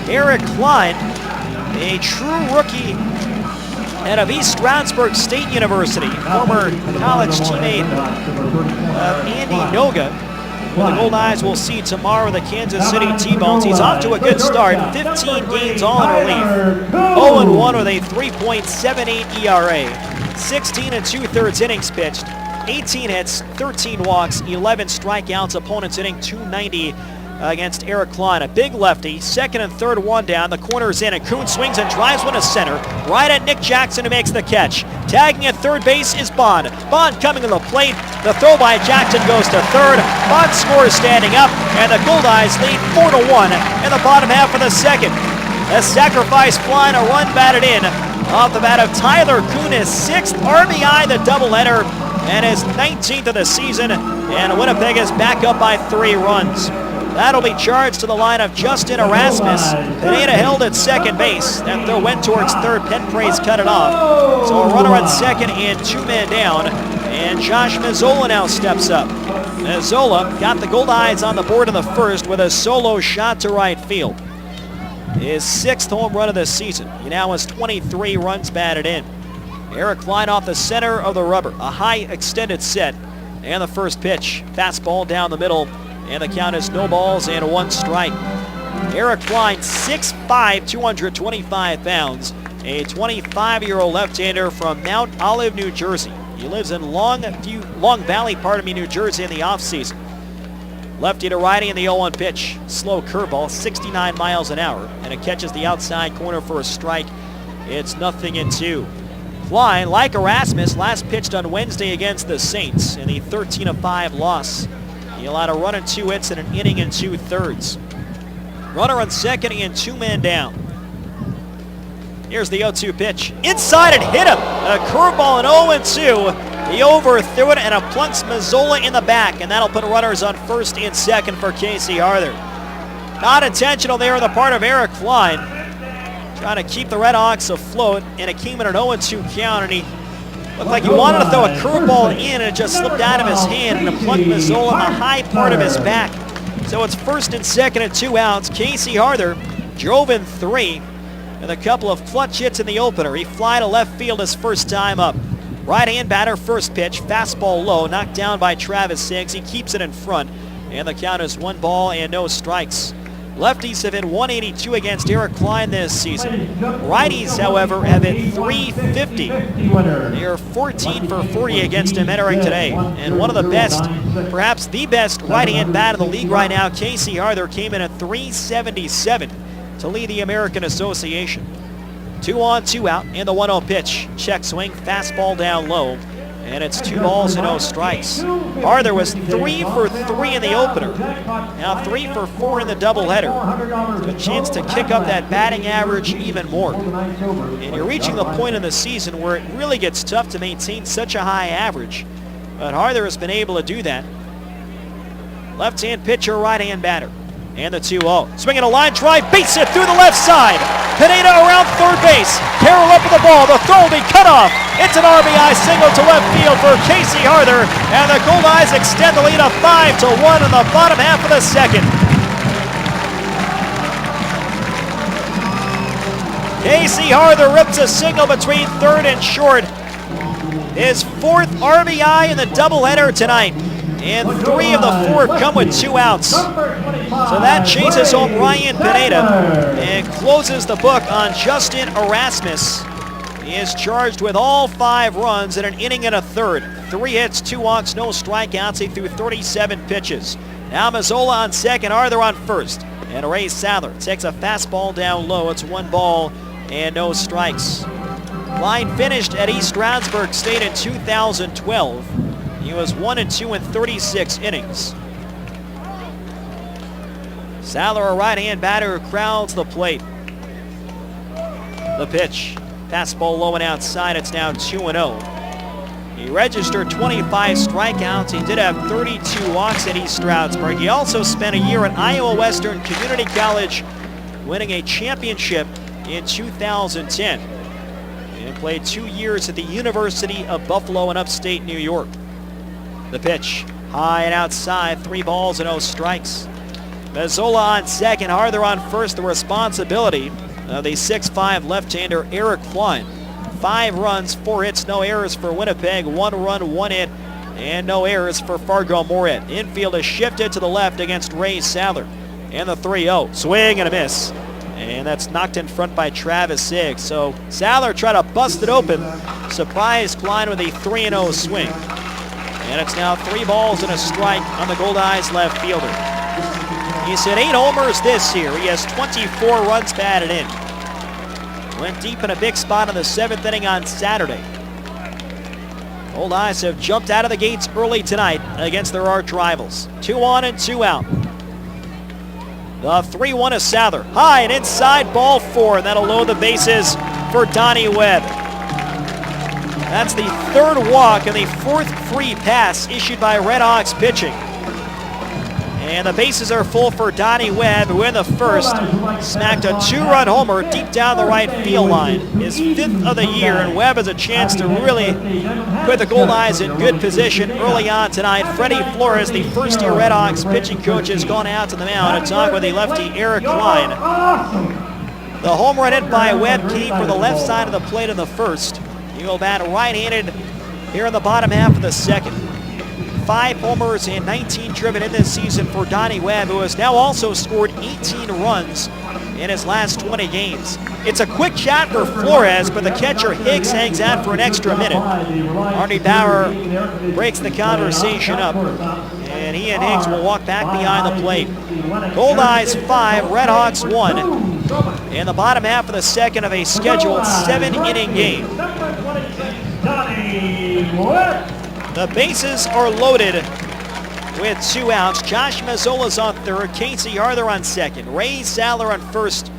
Eric Klein, a true rookie out of East Stroudsburg State University, former college teammate of Andy Noga. The Goldeyes will see tomorrow the Kansas City T-Bones. He's off to a good start, 15 games all in relief, 0-1 with a 3.78 ERA, 16 2/3 innings pitched, 18 hits, 13 walks, 11 strikeouts, opponents hitting .290 against Eric Klein. A big lefty, second and third 1 down. The corner's in, and Kuhn swings and drives one to center, right at Nick Jackson, who makes the catch. Tagging at third base is Bond. Bond coming to the plate. The throw by Jackson goes to third. Bond scores standing up, and the Goldeyes lead 4-1 in the bottom half of the second. A sacrifice fly and a run batted in off the bat of Tyler Kuhn, his 6th RBI, the doubleheader, and his 19th of the season, and Winnipeg is back up by 3 runs. That'll be charged to the line of Justin Erasmus. Pineda held at second base. That throw went towards third. Penpraise cut it off. So a runner on second and 2 men down. And Josh Mazzola now steps up. Mazzola got the Goldeyes on the board in the first with a solo shot to right field. His 6th home run of the season. He now has 23 runs batted in. Eric Klein off the center of the rubber. A high extended set. And the first pitch. Fastball down the middle. And the count is no balls and 1 strike. Eric Klein, 6'5", 225 pounds. A 25-year-old left-hander from Mount Olive, New Jersey. He lives in Long Valley, New Jersey in the offseason. Lefty to righty in the 0-1 pitch. Slow curveball, 69 miles an hour. And it catches the outside corner for a strike. It's 0-2. Klein, like Erasmus, last pitched on Wednesday against the Saints in the 13-5 loss. He allowed a run and 2 hits in an inning and 2/3. Runner on second and 2 men down. Here's the 0-2 pitch. Inside and hit him. A curveball and 0-2. He overthrew it and it plunks Mazzola in the back, and that'll put runners on first and second for Casey Arthur. Not intentional there on the part of Eric Klein. Trying to keep the RedHawks afloat, and it came in an 0-2 count, and he looked like he wanted to throw a curveball in, and it just slipped out of his hand, and it plunked Mazzola in the high part of his back. So it's first and second and 2 outs. Casey Arthur drove in 3. And a couple of clutch hits in the opener. He fly to left field his first time up. Right-hand batter, first pitch, fastball low, knocked down by Travis Siggs. He keeps it in front, and the count is 1 ball and no strikes. Lefties have hit 182 against Eric Klein this season. Righties, however, have hit 350. They are 14 for 40 against him entering today. And one of the best, perhaps the best right-hand bat in the league right now, Casey Arthur, came in at 377. To lead the American Association. 2 on, 2 out, and the 1-0 pitch. Check swing, fastball down low, and it's 2 balls and no strikes. Arthur was 3 for 3 in the opener. Now 3 for 4 in the doubleheader. A chance to kick up that batting average even more. And you're reaching the point in the season where it really gets tough to maintain such a high average. But Arthur has been able to do that. Left-hand pitcher, right-hand batter. And the 2-0. Swinging a line drive, base hit through the left side. Pineda around third base. Carroll up with the ball. The throw will be cut off. It's an RBI single to left field for Casey Arthur. And the Goldeyes extend the lead of 5-1 in the bottom half of the second. Casey Arthur rips a single between third and short. His 4th RBI in the doubleheader tonight. And 3 of the 4 come with 2 outs. So that chases home Ryan Pineda and closes the book on Justin Erasmus. He is charged with all 5 runs in an inning and a third. 3 hits, 2 walks, no strikeouts. He threw 37 pitches. Now Mazzola on second, Arthur on first. And Ray Sadler takes a fastball down low. It's 1 ball and no strikes. Klein finished at East Stroudsburg State in 2012. He was 1-2 in 36 innings. Sadler, a right-hand batter who crowds the plate. The pitch. Fastball low and outside. It's now 2-0. He registered 25 strikeouts. He did have 32 walks at East Stroudsburg. He also spent a year at Iowa Western Community College, winning a championship in 2010. And played 2 years at the University of Buffalo in upstate New York. The pitch, high and outside, 3 balls and no strikes. Mazzola on second, Arthur on first. The responsibility of the 6'5" left-hander Eric Klein. 5 runs, 4 hits, no errors for Winnipeg. 1 run, 1 hit, and no errors for Fargo-Moorhead. Infield is shifted to the left against Ray Sadler. And the 3-0, swing and a miss. And that's knocked in front by Travis Siggs. So Sadler tried to bust it open. Surprised Klein with a 3-0 swing. And it's now 3 balls and a strike on the Goldeyes left fielder. He's hit 8 homers this year. He has 24 runs batted in. Went deep in a big spot in the 7th inning on Saturday. Goldeyes have jumped out of the gates early tonight against their arch rivals. 2 on and 2 out. The 3-1 is Sadler. High and inside, ball 4, and that'll load the bases for Donnie Webb. That's the 3rd walk and the 4th free pass issued by RedHawks pitching. And the bases are full for Donnie Webb, who in the first smacked a 2-run homer deep down the right field line. His 5th of the year, and Webb has a chance to really put the Goldeyes in good position early on tonight. Freddie Flores, the first-year RedHawks pitching coach, has gone out to the mound to talk with the lefty Eric Klein. The home run hit by Webb came from the left side of the plate in the first. He will bat right-handed here in the bottom half of the second. 5 homers and 19 driven in this season for Donnie Webb, who has now also scored 18 runs in his last 20 games. It's a quick shot for Flores, but the catcher Higgs hangs out for an extra minute. Arnie Bauer breaks the conversation up, and he and Higgs will walk back behind the plate. Goldeyes 5, RedHawks 1 in the bottom half of the second of a scheduled 7-inning game. The bases are loaded with 2 outs. Josh Mazzola's on third, Casey Arthur on second, Ray Saller on first,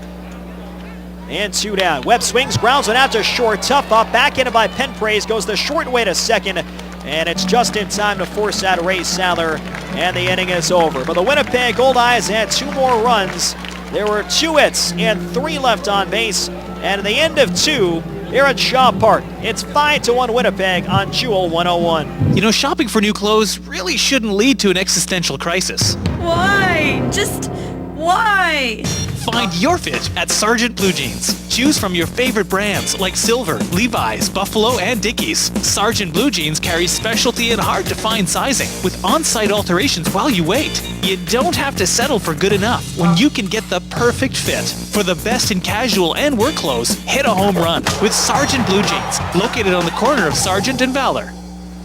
and 2 down. Webb swings, grounds one out to short, tough up, backhanded by Penpraise, goes the short way to second, and it's just in time to force out Ray Saller, and the inning is over. But the Winnipeg Goldeyes had 2 more runs. There were 2 hits and 3 left on base, and at the end of 2, here at Shaw Park, it's 5-1 Winnipeg on Jewel 101. You know, shopping for new clothes really shouldn't lead to an existential crisis. Why? Just why? Find your fit at Sargent Blue Jeans. Choose from your favorite brands like Silver, Levi's, Buffalo, and Dickies. Sargent Blue Jeans carries specialty and hard-to-find sizing with on-site alterations while you wait. You don't have to settle for good enough when you can get the perfect fit. For the best in casual and work clothes, hit a home run with Sargent Blue Jeans, located on the corner of Sargent and Valor.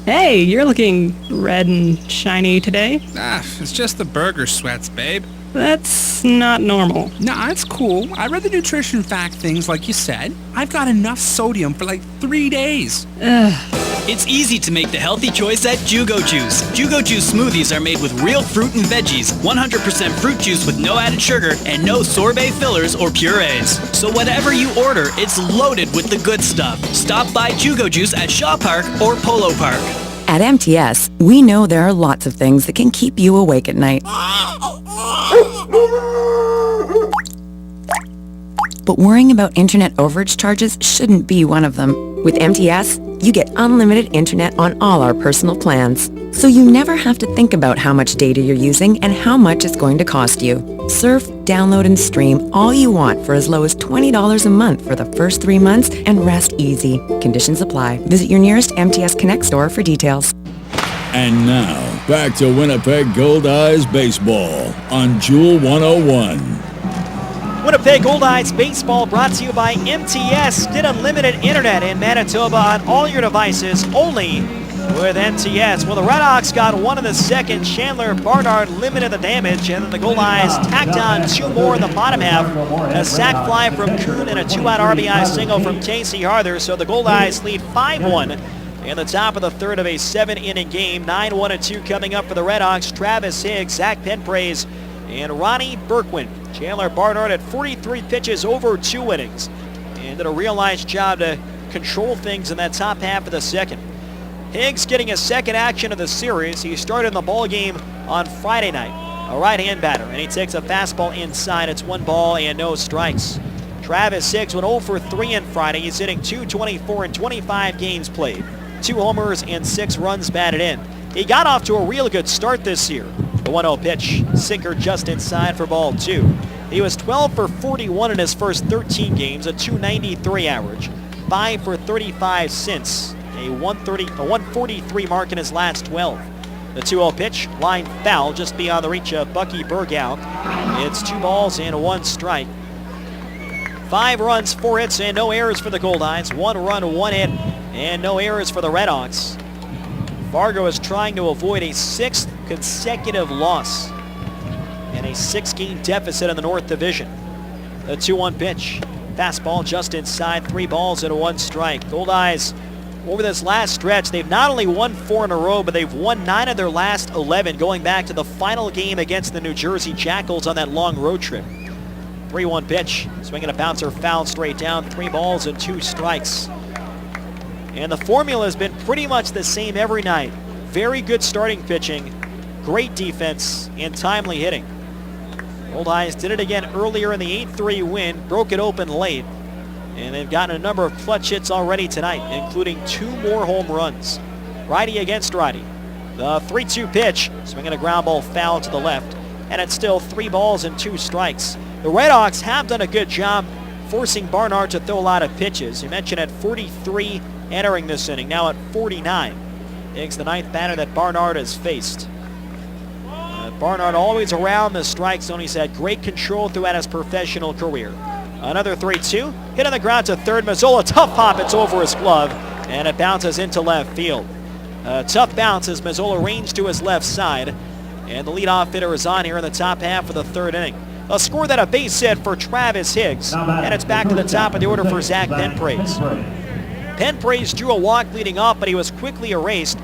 Hey, you're looking red and shiny today. It's just the burger sweats, babe. That's not normal. Nah, it's cool. I read the nutrition fact things like you said. I've got enough sodium for like 3 days. It's easy to make the healthy choice at Jugo Juice. Jugo Juice smoothies are made with real fruit and veggies, 100% fruit juice with no added sugar, and no sorbet fillers or purees. So whatever you order, it's loaded with the good stuff. Stop by Jugo Juice at Shaw Park or Polo Park. At MTS, we know there are lots of things that can keep you awake at night. But worrying about internet overage charges shouldn't be one of them. With MTS, you get unlimited internet on all our personal plans. So you never have to think about how much data you're using and how much it's going to cost you. Surf, download, and stream all you want for as low as $20 a month for the first 3 months and rest easy. Conditions apply. Visit your nearest MTS Connect store for details. And now, back to Winnipeg Goldeyes baseball on Jewel 101. Winnipeg Goldeyes baseball brought to you by MTS. Get unlimited internet in Manitoba on all your devices only with MTS. Well, the RedHawks got 1 in the second. Chandler Barnard limited the damage, and then the Goldeyes tacked on 2 more in the bottom half. A sac fly from Kuhn and a 2-out RBI single from Casey Arthur. So the Goldeyes lead 5-1 in the top of the third of a 7-inning game. 9-1-2 coming up for the RedHawks. Travis Higgs, Zach Penpraise, and Ronnie Berkwin. Chandler Barnard at 43 pitches over 2 innings and did a real nice job to control things in that top half of the second. Higgs getting his second action of the series. He started in the ball game on Friday night, a right-hand batter, and he takes a fastball inside. It's 1 ball and no strikes. Travis Higgs went 0 for 3 on Friday. He's hitting .224 in 25 games played, 2 homers and 6 runs batted in. He got off to a real good start this year. The 1-0 pitch, sinker just inside for ball 2. He was 12 for 41 in his first 13 games, a .293 average, 5 for 35 since, a 143 mark in his last 12. The 2-0 pitch, line foul just beyond the reach of Bucky Burgow. It's 2 balls and 1 strike. 5 runs, 4 hits, and no errors for the Goldeyes. 1 run, 1 hit, and no errors for the RedHawks. Fargo is trying to avoid a 6th consecutive loss and a 6-game deficit in the North Division. The 2-1 pitch, fastball just inside, 3 balls and 1 strike. Goldeyes, over this last stretch, they've not only won 4 in a row, but they've won 9 of their last 11, going back to the final game against the New Jersey Jackals on that long road trip. 3-1 pitch, swinging a bouncer, foul straight down, 3 balls and 2 strikes. And the formula has been pretty much the same every night. Very good starting pitching, great defense and timely hitting. Goldeyes did it again earlier in the 8-3 win, broke it open late, and they've gotten a number of clutch hits already tonight, including 2 more home runs. Righty against righty. The 3-2 pitch, swinging a ground ball foul to the left, and it's still 3 balls and 2 strikes. The RedHawks have done a good job forcing Barnard to throw a lot of pitches. You mentioned at 43 entering this inning, now at 49. Diggs the 9th batter that Barnard has faced. Barnard always around the strike zone. He's had great control throughout his professional career. Another 3-2, hit on the ground to third. Mazzola, tough pop, it's over his glove, and it bounces into left field. Tough bounce as Mazzola ranged to his left side, and the leadoff hitter is on here in the top half of the 3rd inning. A score that a base hit for Travis Higgs, and it's back to the top of the order for Zach Penpraise. Penpraise drew a walk leading off, but he was quickly erased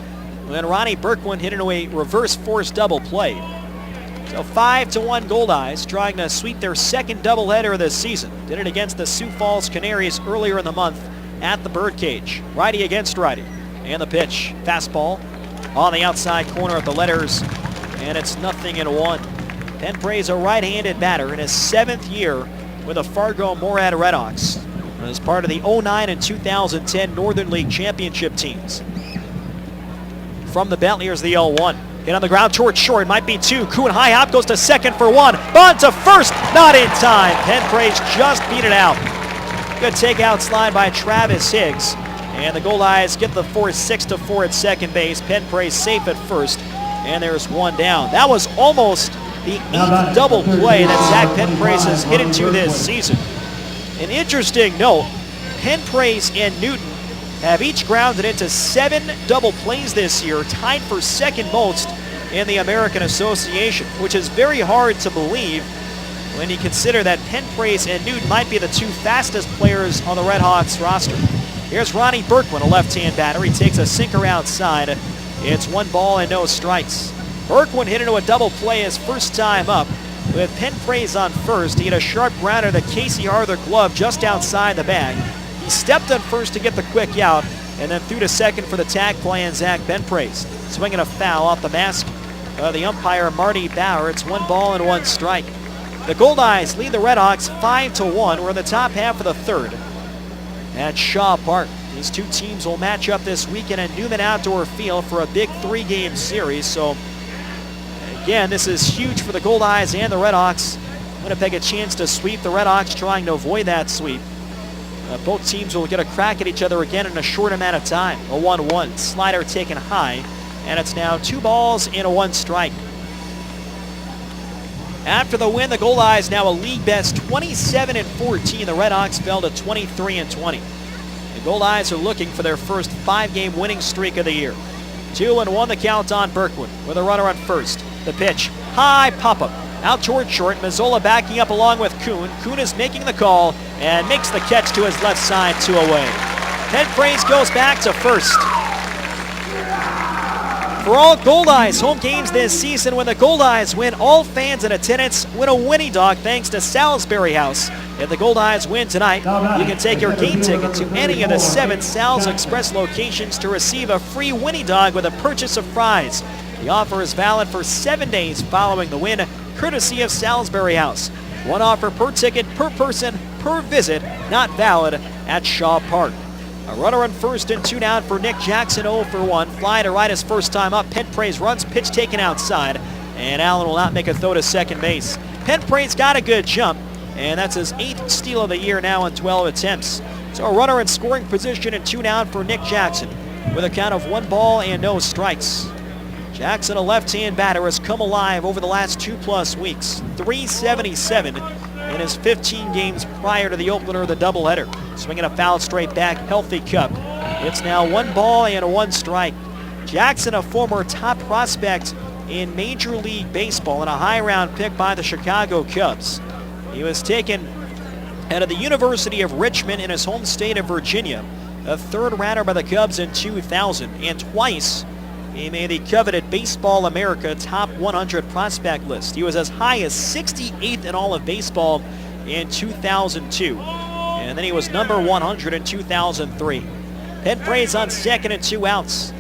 when Ronnie Berkwin hit into a reverse force double play. So 5-1 Goldeyes, trying to sweep their 2nd doubleheader of this season. Did it against the Sioux Falls Canaries earlier in the month at the Birdcage. Righty against righty. And the pitch, fastball on the outside corner of the letters, and it's 0-1. Penpraise, a right-handed batter in his 7th year with the Fargo-Moorhead RedHawks as part of the 2009 and 2010 Northern League Championship teams. From the Bentley, here's the 0-1. Hit on the ground towards short, might be 2. Kuhn high hop goes to second for 1. Bond to first, not in time. Penpraise just beat it out. Good takeout slide by Travis Higgs. And the Goldeyes get the force 6-4 at second base. Penpraise safe at first, and there's 1 down. That was almost the 8th double play that Zach Penpraise has hit into this season. An interesting note, Penpraise and Newton have each grounded into 7 double plays this year, tied for 2nd most in the American Association, which is very hard to believe when you consider that Penpraise and Newton might be the 2 fastest players on the RedHawks roster. Here's Ronnie Berkwin, a left-hand batter. He takes a sinker outside. It's 1 ball and no strikes. Berkwin hit into a double play his first time up with Penpraise on first. He had a sharp grounder that Casey Arthur gloved just outside the bag. He stepped on first to get the quick out, and then threw to second for the tag play and Zach Penpraise. Swinging a foul off the mask of the umpire, Marty Bauer. It's 1 ball and 1 strike. The Goldeyes lead the RedHawks 5-1. We're in the top half of the 3rd at Shaw Park. These 2 teams will match up this weekend at Newman Outdoor Field for a big 3-game series. So, again, this is huge for the Goldeyes and the RedHawks. Winnipeg a chance to sweep. The RedHawks trying to avoid that sweep. Both teams will get a crack at each other again in a short amount of time. A 1-1. Slider taken high, and it's now 2 balls and a 1 strike. After the win, the Goldeyes now a league best 27-14. The RedHawks fell to 23-20. The Goldeyes are looking for their first 5-game winning streak of the year. 2-1 the count on Berkwin with a runner on first. The pitch, high pop-up. Out towards short, Mazzola backing up along with Kuhn. Kuhn is making the call and makes the catch to his left side, 2 away. Penpraise goes back to first. For all Goldeyes home games this season, when the Goldeyes win, all fans in attendance win a Winnie Dog thanks to Salisbury House. If the Goldeyes win tonight, you can take your game ticket to any of the 7 Sal's Express locations to receive a free Winnie Dog with a purchase of fries. The offer is valid for 7 days following the win, courtesy of Salisbury House. 1 offer per ticket, per person, per visit, not valid at Shaw Park. A runner on first and 2 down for Nick Jackson, 0 for 1. Fly to right his first time up. Penpraise runs, pitch taken outside, and Allen will not make a throw to second base. Penpraise got a good jump, and that's his 8th steal of the year now in 12 attempts. So a runner in scoring position and 2 down for Nick Jackson with a count of 1 ball and no strikes. Jackson, a left-hand batter, has come alive over the last 2+ weeks. .377 in his 15 games prior to the opener of the doubleheader. Swinging a foul straight back, healthy cup. It's now 1 ball and a 1 strike. Jackson, a former top prospect in Major League Baseball and a high-round pick by the Chicago Cubs. He was taken out of the University of Richmond in his home state of Virginia, a 3rd rounder by the Cubs in 2000, and twice he made the coveted Baseball America Top 100 prospect list. He was as high as 68th in all of baseball in 2002. And then he was number 100 in 2003. Penpraise on second and 2 outs.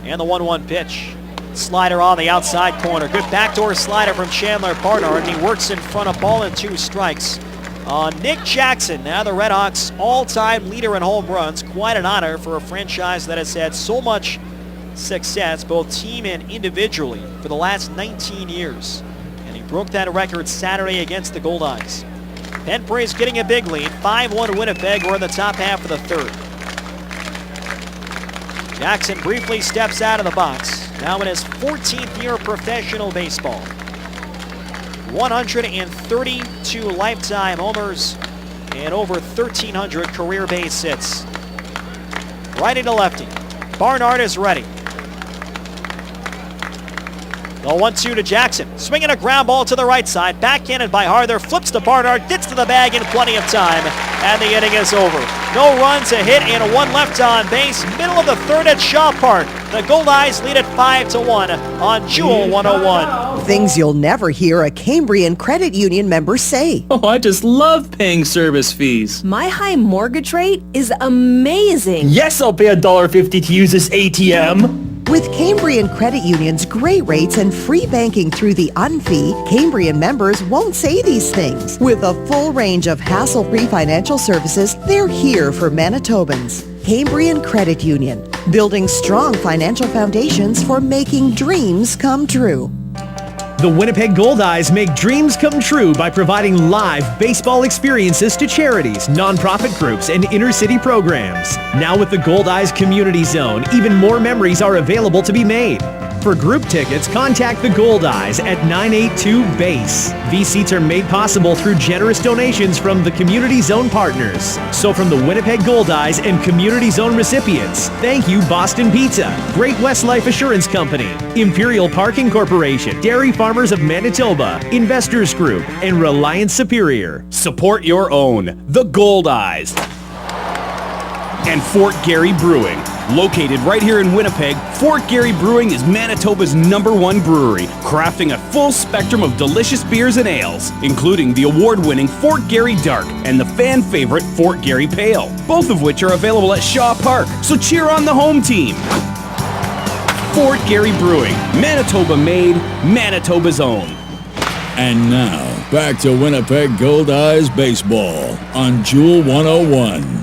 And the 1-1 pitch. Slider on the outside corner. Good backdoor slider from Chandler Barnard, and he works in front of ball and 2 strikes. Nick Jackson, now the RedHawks all-time leader in home runs. Quite an honor for a franchise that has had so much success, both team and individually, for the last 19 years. And he broke that record Saturday against the Goldeyes. Penn Prairie getting a big lead, 5-1 Winnipeg. We're in the top half of the third. Jackson briefly steps out of the box, now in his 14th year of professional baseball. 132 lifetime homers and over 1,300 career base hits. Righty to lefty. Barnard is ready. The 1-2 to Jackson. Swinging a ground ball to the right side. Backhanded by Harther. Flips to Barnard. Gets to the bag in plenty of time. And the inning is over. No runs, a hit, and 1 left on base. Middle of the third at Shaw Park. The Goldeyes lead at 5-1 on Jewel 101. Things you'll never hear a Cambrian Credit Union member say. Oh, I just love paying service fees. My high mortgage rate is amazing. Yes, I'll pay $1.50 to use this ATM. With Cambrian Credit Union's great rates and free banking through the UNFI, Cambrian members won't say these things. With a full range of hassle-free financial services, they're here for Manitobans. Cambrian Credit Union, building strong financial foundations for making dreams come true. The Winnipeg Goldeyes make dreams come true by providing live baseball experiences to charities, nonprofit groups, and inner-city programs. Now with the Goldeyes Community Zone, even more memories are available to be made. For group tickets, contact the Goldeyes at 982-BASE. These seats are made possible through generous donations from the Community Zone partners. So from the Winnipeg Goldeyes and Community Zone recipients, thank you Boston Pizza, Great West Life Assurance Company, Imperial Parking Corporation, Dairy Farmers of Manitoba, Investors Group, and Reliance Superior. Support your own, the Goldeyes. And Fort Garry Brewing. Located right here in Winnipeg, Fort Garry Brewing is Manitoba's #1 brewery, crafting a full spectrum of delicious beers and ales, including the award-winning Fort Garry Dark and the fan-favorite Fort Garry Pale, both of which are available at Shaw Park, so cheer on the home team. Fort Garry Brewing, Manitoba made, Manitoba's own. And now, back to Winnipeg Goldeyes baseball on Jewel 101.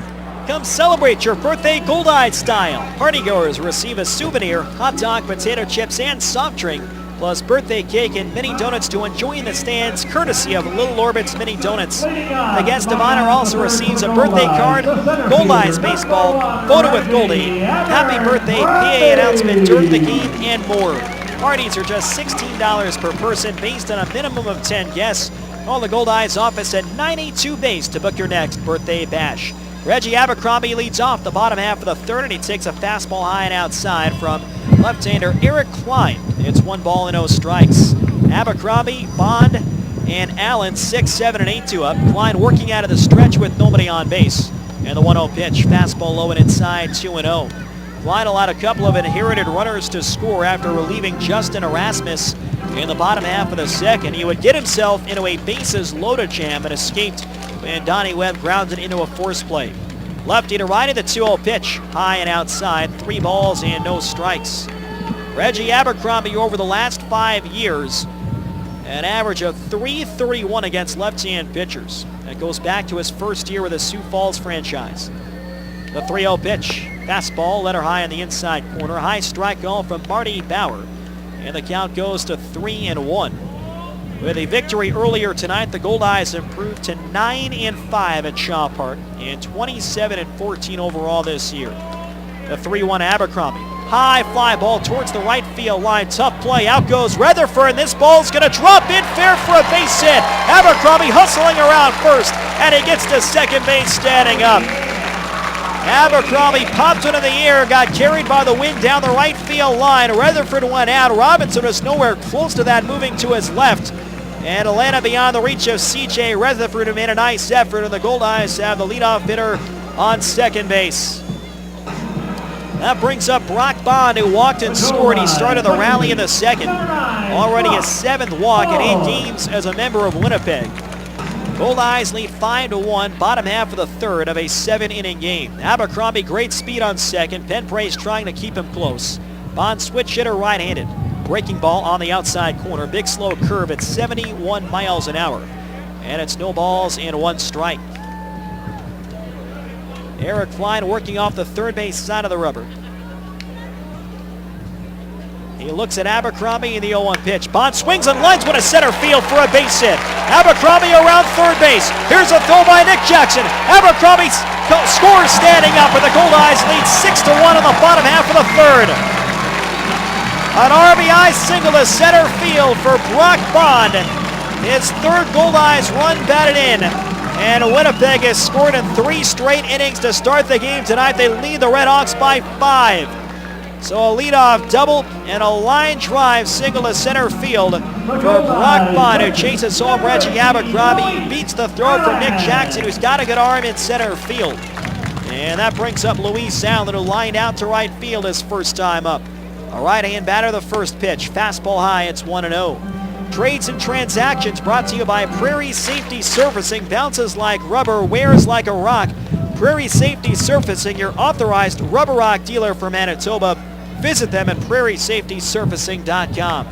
Come celebrate your birthday Goldeyes style. Partygoers receive a souvenir, hot dog, potato chips, and soft drink, plus birthday cake and mini donuts to enjoy in the stands, courtesy of Little Orbit's Mini Donuts. The guest of honor also receives a birthday card, Goldeyes baseball, photo with Goldie, happy birthday, PA announcement during the game, and more. Parties are just $16 per person based on a minimum of 10 guests. Call the Goldeyes office at 982-BASE to book your next birthday bash. Reggie Abercrombie leads off the bottom half of the third, and he takes a fastball high and outside from left-hander Eric Klein. It's 1 ball and 0 strikes. Abercrombie, Bond, and Allen 6, 7, and 8-2 up. Klein working out of the stretch with nobody on base. And the 1-0 pitch, fastball low and inside, 2-0. Klein allowed a couple of inherited runners to score after relieving Justin Erasmus in the bottom half of the second. He would get himself into a bases-loaded jam and escaped when Donnie Webb grounded into a force play. Lefty to righty, the 2-0 pitch, high and outside, 3 balls and no strikes. Reggie Abercrombie over the last 5 years, an average of .331 against left-hand pitchers. That goes back to his first year with the Sioux Falls franchise. The 3-0 pitch, fastball, letter high in the inside corner, high strike call from Marty Bauer, and the count goes to 3-1. With a victory earlier tonight, the Goldeyes improved to 9-5 at Shaw Park and 27-14 overall this year. The 3-1 Abercrombie. High fly ball towards the right field line. Tough play. Out goes Rutherford, and this ball's going to drop in fair for a base hit. Abercrombie hustling around first, and he gets to second base standing up. Abercrombie popped into the air, got carried by the wind down the right field line. Rutherford went out. Robinson was nowhere close to that, moving to his left. And it landed beyond the reach of C.J. Rutherford, who made a nice effort, and the Goldeyes have the leadoff hitter on second base. That brings up Brock Bond, who walked and scored. He started the rally in the second. Already his 7th walk in 8 games as a member of Winnipeg. Goldeyes lead 5-1, bottom half of the third of a 7-inning game. Abercrombie, great speed on second. Penn Prairie trying to keep him close. Bond switch hitter right-handed. Breaking ball on the outside corner. Big slow curve at 71 miles an hour. And it's no balls and 1 strike. Eric Klein working off the third base side of the rubber. He looks at Abercrombie in the 0-1 pitch. Bond swings and lines with a center field for a base hit. Abercrombie around third base. Here's a throw by Nick Jackson. Abercrombie scores standing up, and the Goldeyes lead 6-1 in the bottom half of the third. An RBI single to center field for Brock Bond. His third Goldeyes run batted in. And Winnipeg has scored in 3 straight innings to start the game tonight. They lead the RedHawks by 5. So a leadoff double and a line drive single to center field for Brock Bond, who chases home Reggie Abercrombie. He beats the throw from Nick Jackson, who's got a good arm in center field. And that brings up Luis Allen, who lined out to right field his first time up. A right-hand batter, the first pitch. Fastball high, it's 1-0. Trades and transactions brought to you by Prairie Safety Surfacing. Bounces like rubber, wears like a rock. Prairie Safety Surfacing, your authorized rubber rock dealer for Manitoba. Visit them at prairiesafetysurfacing.com.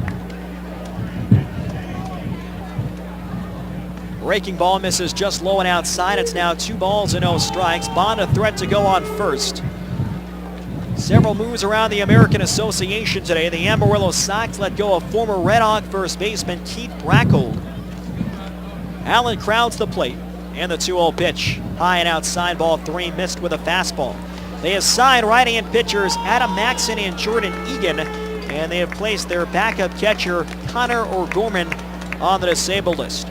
Breaking ball misses just low and outside. It's now 2 balls and no strikes. Bond a threat to go on first. Several moves around the American Association today. The Amarillo Sox let go of former RedHawk first baseman Keith Brackold. Allen crowds the plate, and the 2-0 pitch. High and outside, ball 3, missed with a fastball. They have signed right-hand pitchers Adam Maxon and Jordan Egan, and they have placed their backup catcher Connor O'Gorman on the disabled list.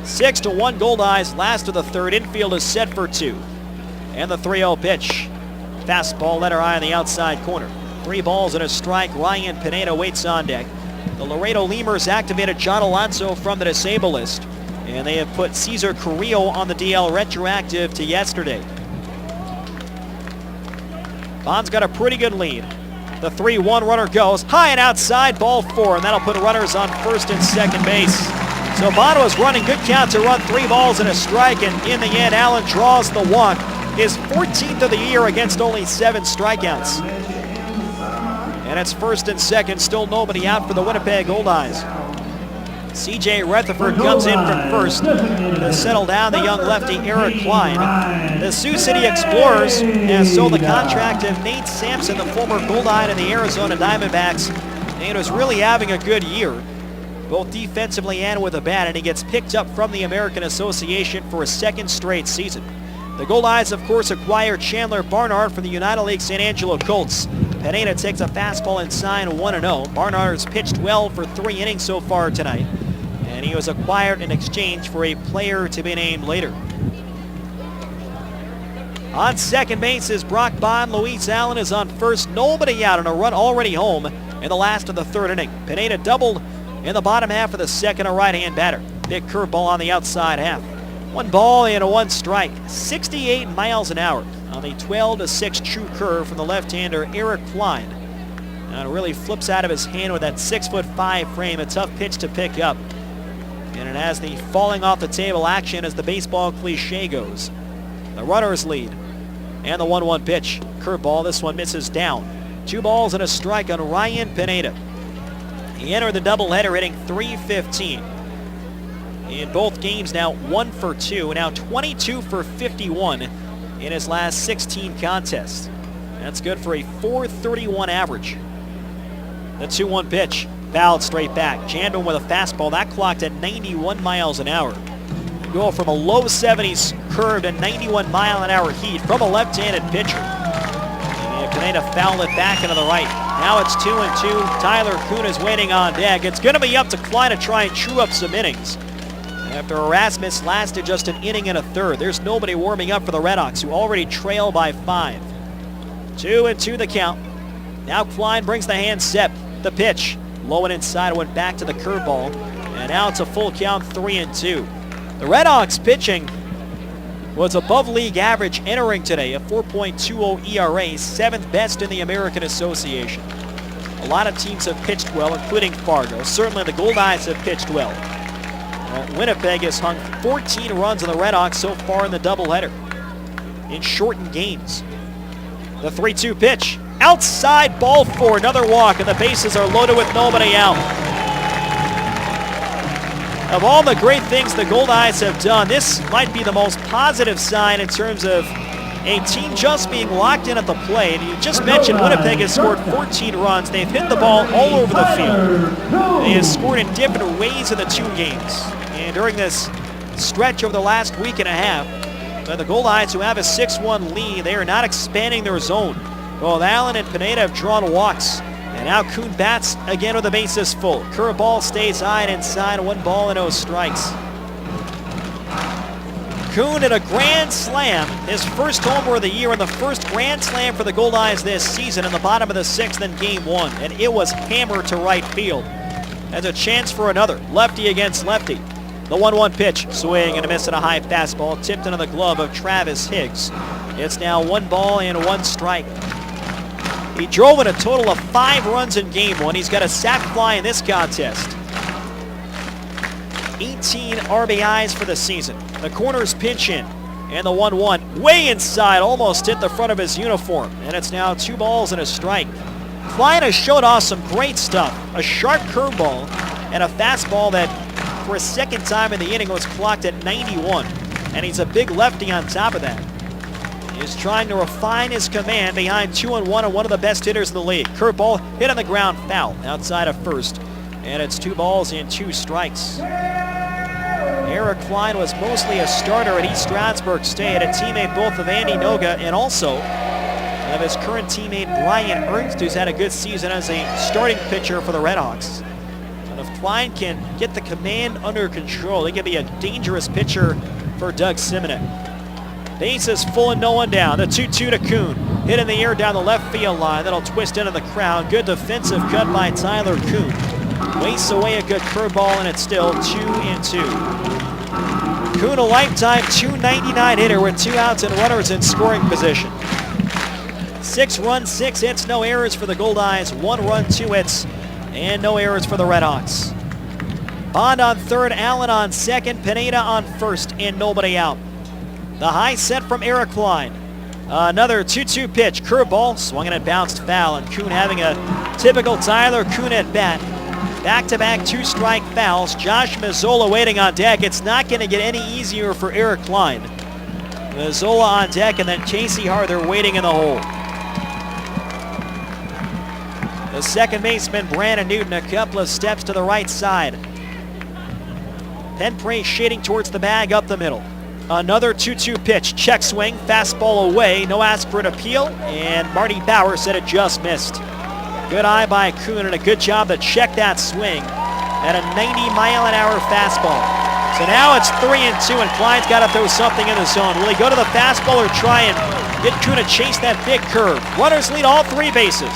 6-1 Goldeyes, last of the third. Infield is set for 2. And the 3-0 pitch. Fastball letter I on the outside corner. 3 balls and a strike. Ryan Pineda waits on deck. The Laredo Lemurs activated John Alonso from the disabled list, and they have put Cesar Carrillo on the DL retroactive to yesterday. Bond's got a pretty good lead. The 3-1 runner goes high and outside, ball 4, and that'll put runners on first and second base. So Bond was running, good count to run 3 balls and a strike, and in the end, Allen draws the walk. His 14th of the year against only 7 strikeouts. And it's first and second, still nobody out for the Winnipeg Goldeyes. C.J. Rutherford comes in from first to settle down the young lefty Eric Klein. The Sioux City Explorers have sold the contract of Nate Sampson, the former Goldeye of the Arizona Diamondbacks. Nate was really having a good year, both defensively and with a bat, and he gets picked up from the American Association for a 2nd straight season. The Goldeyes, of course, acquired Chandler Barnard from the United League San Angelo Colts. Pineda takes a fastball inside, 1-0. Barnard has pitched well for 3 innings so far tonight, and he was acquired in exchange for a player to be named later. On second base is Brock Bond. Luis Allen is on first. Nobody out, and a run already home in the last of the 3rd inning. Pineda doubled in the bottom half of the 2nd, a right-hand batter. Big curveball on the outside half. 1 ball and a 1 strike. 68 miles an hour on the 12-6 true curve from the left-hander Eric Klein. And it really flips out of his hand with that 6'5" frame. A tough pitch to pick up. And it has the falling off the table action, as the baseball cliche goes. The runners lead. And the 1-1 pitch. Curveball, this one misses down. 2 balls and a strike on Ryan Pineda. He entered the doubleheader hitting .315. In both games now 1 for 2, now 22 for 51 in his last 16 contests. That's good for a .431 average. The 2-1 pitch, fouled straight back. Jandon with a fastball, that clocked at 91 miles an hour. You go from a low 70s curve to 91 mile an hour heat from a left-handed pitcher. And Pineda fouled it back into the right. Now it's 2-2. Tyler Kuhn is waiting on deck. It's going to be up to Klein to try and chew up some innings, after Erasmus lasted just an inning and a third. There's nobody warming up for the RedHawks, who already trail by 5. 2-2 the count. Now Klein brings the hand set. The pitch, low and inside, went back to the curveball. And now it's a full count, 3-2. The RedHawks pitching was above league average entering today, a 4.20 ERA, 7th best in the American Association. A lot of teams have pitched well, including Fargo. Certainly the Goldeyes have pitched well. Winnipeg has hung 14 runs on the RedHawks so far in the doubleheader in shortened games. The 3-2 pitch, outside ball 4, another walk, and the bases are loaded with nobody out. Of all the great things the Goldeyes have done, this might be the most positive sign in terms of a team just being locked in at the plate. You just mentioned Winnipeg has scored 14 runs. They've hit the ball all over the field. They have scored in different ways in the 2 games. And during this stretch over the last week and a half, the Goldeyes, who have a 6-1 lead, they are not expanding their zone. Both Allen and Pineda have drawn walks. And now Kuhn bats again with the bases full. Curveball stays high and inside, 1 ball and no strikes. Kuhn at a grand slam, his first homer of the year and the first grand slam for the Goldeyes this season in the bottom of the 6th in game 1. And it was hammered to right field. Has a chance for another, lefty against lefty. The 1-1 pitch, swing and a miss and a high fastball, tipped into the glove of Travis Higgs. It's now 1 ball and 1 strike. He drove in a total of 5 runs in game 1. He's got a sac fly in this contest. 18 RBIs for the season. The corners pinch in, and the 1-1 way inside, almost hit the front of his uniform, and it's now 2 balls and a strike. Klein has showed off some great stuff. A sharp curveball and a fastball that for a second time in the inning was clocked at 91, and he's a big lefty on top of that. He's trying to refine his command behind 2-1 and one of the best hitters in the league. Curveball hit on the ground, foul outside of first, and it's 2 balls and 2 strikes. Eric Klein was mostly a starter at East Stroudsburg State, a teammate both of Andy Noga and also of his current teammate Brian Ernst, who's had a good season as a starting pitcher for the RedHawks. And if Klein can get the command under control, he can be a dangerous pitcher for Doug Simonet. Bases full and no one down. The 2-2 to Kuhn. Hit in the air down the left field line. That'll twist into the crowd. Good defensive cut by Tyler Kuhn. Wastes away a good curveball, and it's still 2-2. Kuhn, a lifetime .299 hitter with 2 outs and runners in scoring position. 6 runs, 6 hits, no errors for the Goldeyes. 1 run, 2 hits, and no errors for the RedHawks. Bond on third, Allen on second, Pineda on first, and nobody out. The high set from Eric Klein. Another 2-2 pitch, curveball, swung and it bounced foul, and Kuhn having a typical Tyler Kuhn at bat. Back-to-back 2-strike fouls. Josh Mazzola waiting on deck. It's not going to get any easier for Eric Klein. Mazzola on deck, and then Casey Harther waiting in the hole. The second baseman, Brandon Newton, a couple of steps to the right side. Penpray shading towards the bag up the middle. Another 2-2 pitch, check swing, fastball away, no aspirate appeal, and Marty Bauer said it just missed. Good eye by Kuhn and a good job to check that swing at a 90-mile-an-hour fastball. So now it's 3-2, and Klein's got to throw something in the zone. Will he go to the fastball or try and get Kuhn to chase that big curve? Runners lead all 3 bases.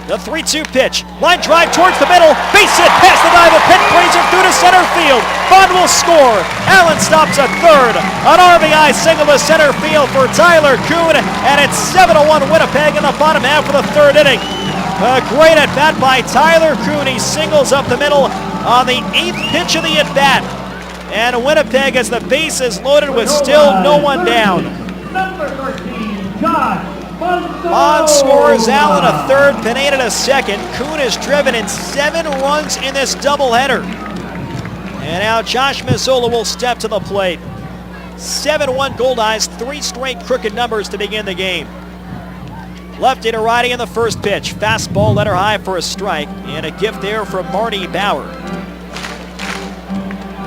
The 3-2 pitch, line drive towards the middle, base hit past the dive of Penbrazer through to center field. Bond will score. Allen stops at third. An RBI single to center field for Tyler Kuhn, and it's 7-1 Winnipeg in the bottom half of the 3rd inning. A great at bat by Tyler Kuhn. He singles up the middle on the 8th pitch of the at bat, and Winnipeg has the bases loaded with still no one down. Number 13, Josh. Bond scores, Allen a third, Pineda a second. Kuhn has driven in 7 runs in this doubleheader. And now Josh Mazzola will step to the plate. 7-1 Goldeyes, 3 straight crooked numbers to begin the game. Lefty to righty in the first pitch. Fastball letter high for a strike, and a gift there from Marty Bauer.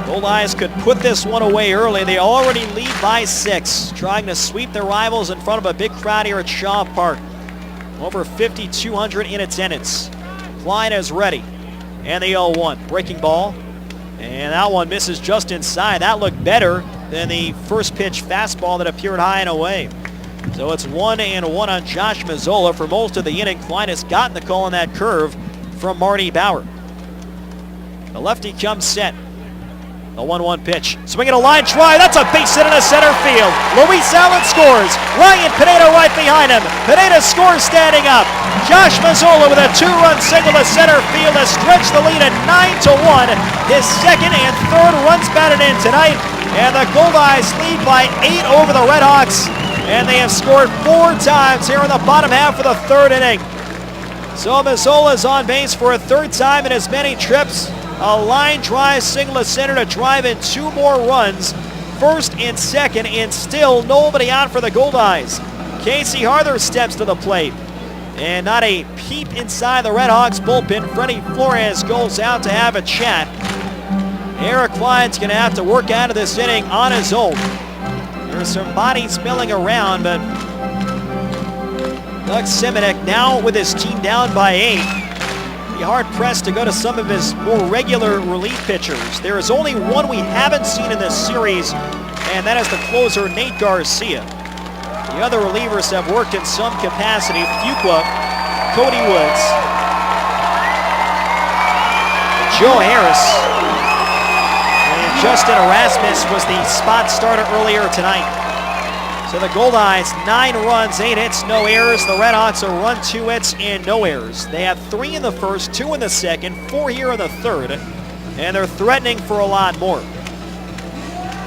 Goldeyes could put this one away early. They already lead by 6, trying to sweep their rivals in front of a big crowd here at Shaw Park. Over 5,200 in attendance. Klein is ready. And the 0-1. Breaking ball. And that one misses just inside. That looked better than the first pitch fastball that appeared high and away. So it's 1-1 on Josh Mazzola. For most of the inning, Klein has gotten the call on that curve from Marty Bauer. The lefty comes set. The 1-1 pitch. Swinging a line drive. That's a base hit into center field. Luis Allen scores. Ryan Pineda right behind him. Pineda scores standing up. Josh Mazzola with a 2-run single to center field has stretched the lead at 9-1. His 2nd and 3rd runs batted in tonight. And the Goldeyes lead by 8 over the RedHawks. And they have scored 4 times here in the bottom half of the 3rd inning. So Mazzola is on base for a 3rd time in as many trips. A line drive single to center to drive in 2 more runs. 1st and 2nd, and still nobody out for the Goldeyes. Casey Harther steps to the plate. And not a peep inside the RedHawks bullpen. Freddie Flores goes out to have a chat. Eric Klein's going to have to work out of this inning on his own. There's some bodies milling around, but Doug Simonek now with his team down by 8. Be hard-pressed to go to some of his more regular relief pitchers. There is only one we haven't seen in this series, and that is the closer, Nate Garcia. The other relievers have worked in some capacity. Fuqua, Cody Woods, Joe Harris, and Justin Erasmus was the spot starter earlier tonight. So the Goldeyes, 9 runs, 8 hits, no errors. The RedHawks a run, 2 hits, and no errors. They have 3 in the 1st, 2 in the 2nd, 4 here in the 3rd, and they're threatening for a lot more.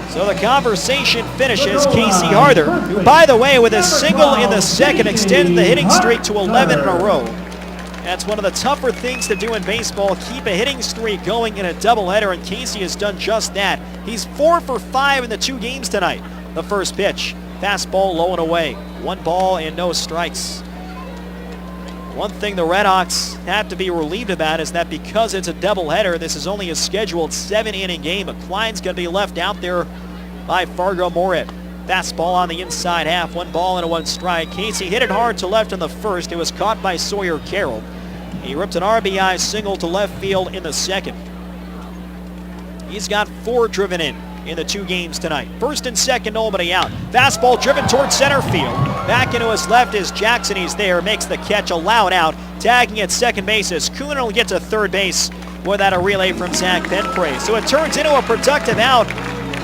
So the conversation finishes. Casey Harther, who, by the way, with a single in the 2nd, extended the hitting streak to 11 in a row. That's one of the tougher things to do in baseball, keep a hitting streak going in a doubleheader, and Casey has done just that. He's 4 for 5 in the 2 games tonight. The first pitch, fastball low and away. 1 ball and no strikes. One thing the RedHawks have to be relieved about is that because it's a doubleheader, this is only a scheduled 7-inning game, but Klein's going to be left out there by Fargo-Moorhead. Fastball on the inside half, 1 ball and a 1 strike. Casey hit it hard to left in the 1st. It was caught by Sawyer Carroll. He ripped an RBI single to left field in the 2nd. He's got 4 driven in the 2 games tonight. 1st and 2nd, nobody out. Fastball driven towards center field. Back into his left is Jackson. He's there, makes the catch, allowed out. Tagging at second base is Kuhn will get to third base without a relay from Zach Penpray. So it turns into a productive out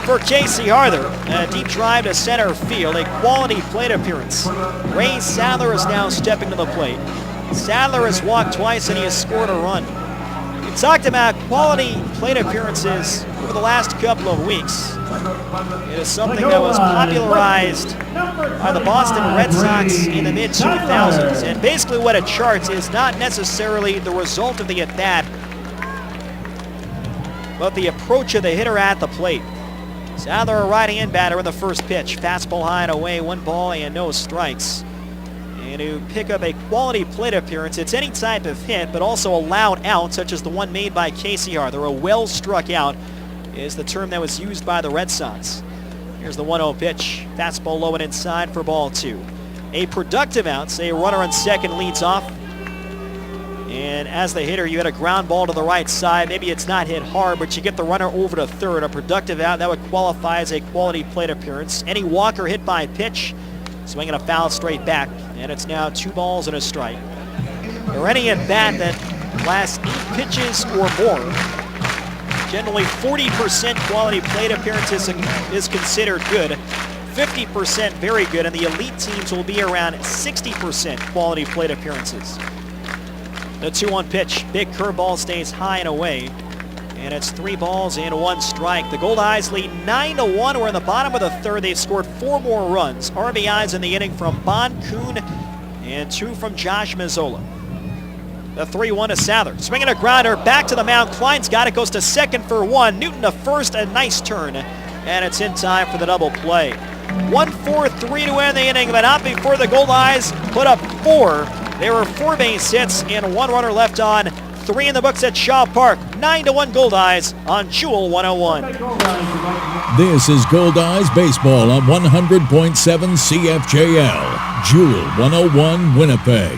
for Casey Harther. A deep drive to center field, a quality plate appearance. Ray Sadler is now stepping to the plate. Sadler has walked twice and he has scored a run. We talked about quality plate appearances over the last couple of weeks. It is something that was popularized by the Boston Red Sox in the mid-2000s. And basically what it charts is not necessarily the result of the at-bat, but the approach of the hitter at the plate. Sadler, a right-hand batter in the first pitch. Fastball high and away, 1 ball and no strikes. And to pick up a quality plate appearance, it's any type of hit, but also a loud out, such as the one made by Casey Harther. A well-struck out is the term that was used by the Red Sox. Here's the 1-0 pitch. Fastball low and inside for ball 2. A productive out, say a runner on second leads off. And as the hitter, you had a ground ball to the right side. Maybe it's not hit hard, but you get the runner over to third. A productive out, that would qualify as a quality plate appearance. Any walker hit by pitch, swinging a foul straight back. And it's now 2 balls and a strike. Or any at bat that lasts 8 pitches or more. Generally 40% quality plate appearances is considered good. 50% very good, and the elite teams will be around 60% quality plate appearances. The 2-1 pitch, big curveball stays high and away. And it's 3 balls and 1 strike. The Goldeyes lead 9-1. We're in the bottom of the 3rd. They've scored 4 more runs. RBIs in the inning from Bon Kuhn and 2 from Josh Mazzola. The 3-1 to Sadler. Swinging a grounder, back to the mound. Klein's got it, goes to second for 1. Newton to first, a nice turn. And it's in time for the double play. 1-4-3 to end the inning, but not before the Goldeyes put up 4. There were 4 base hits and 1 runner left on. 3 in the books at Shaw Park. 9-1 Goldeyes on Jewel 101. This is Goldeyes Baseball on 100.7 CFJL. Jewel 101 Winnipeg.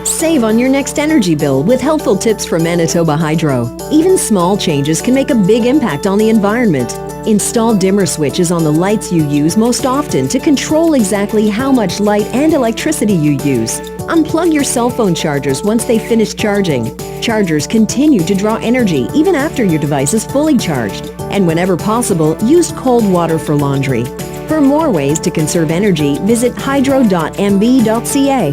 Save on your next energy bill with helpful tips from Manitoba Hydro. Even small changes can make a big impact on the environment. Install dimmer switches on the lights you use most often to control exactly how much light and electricity you use. Unplug your cell phone chargers once they finish charging. Chargers continue to draw energy even after your device is fully charged. And whenever possible, use cold water for laundry. For more ways to conserve energy, visit hydro.mb.ca.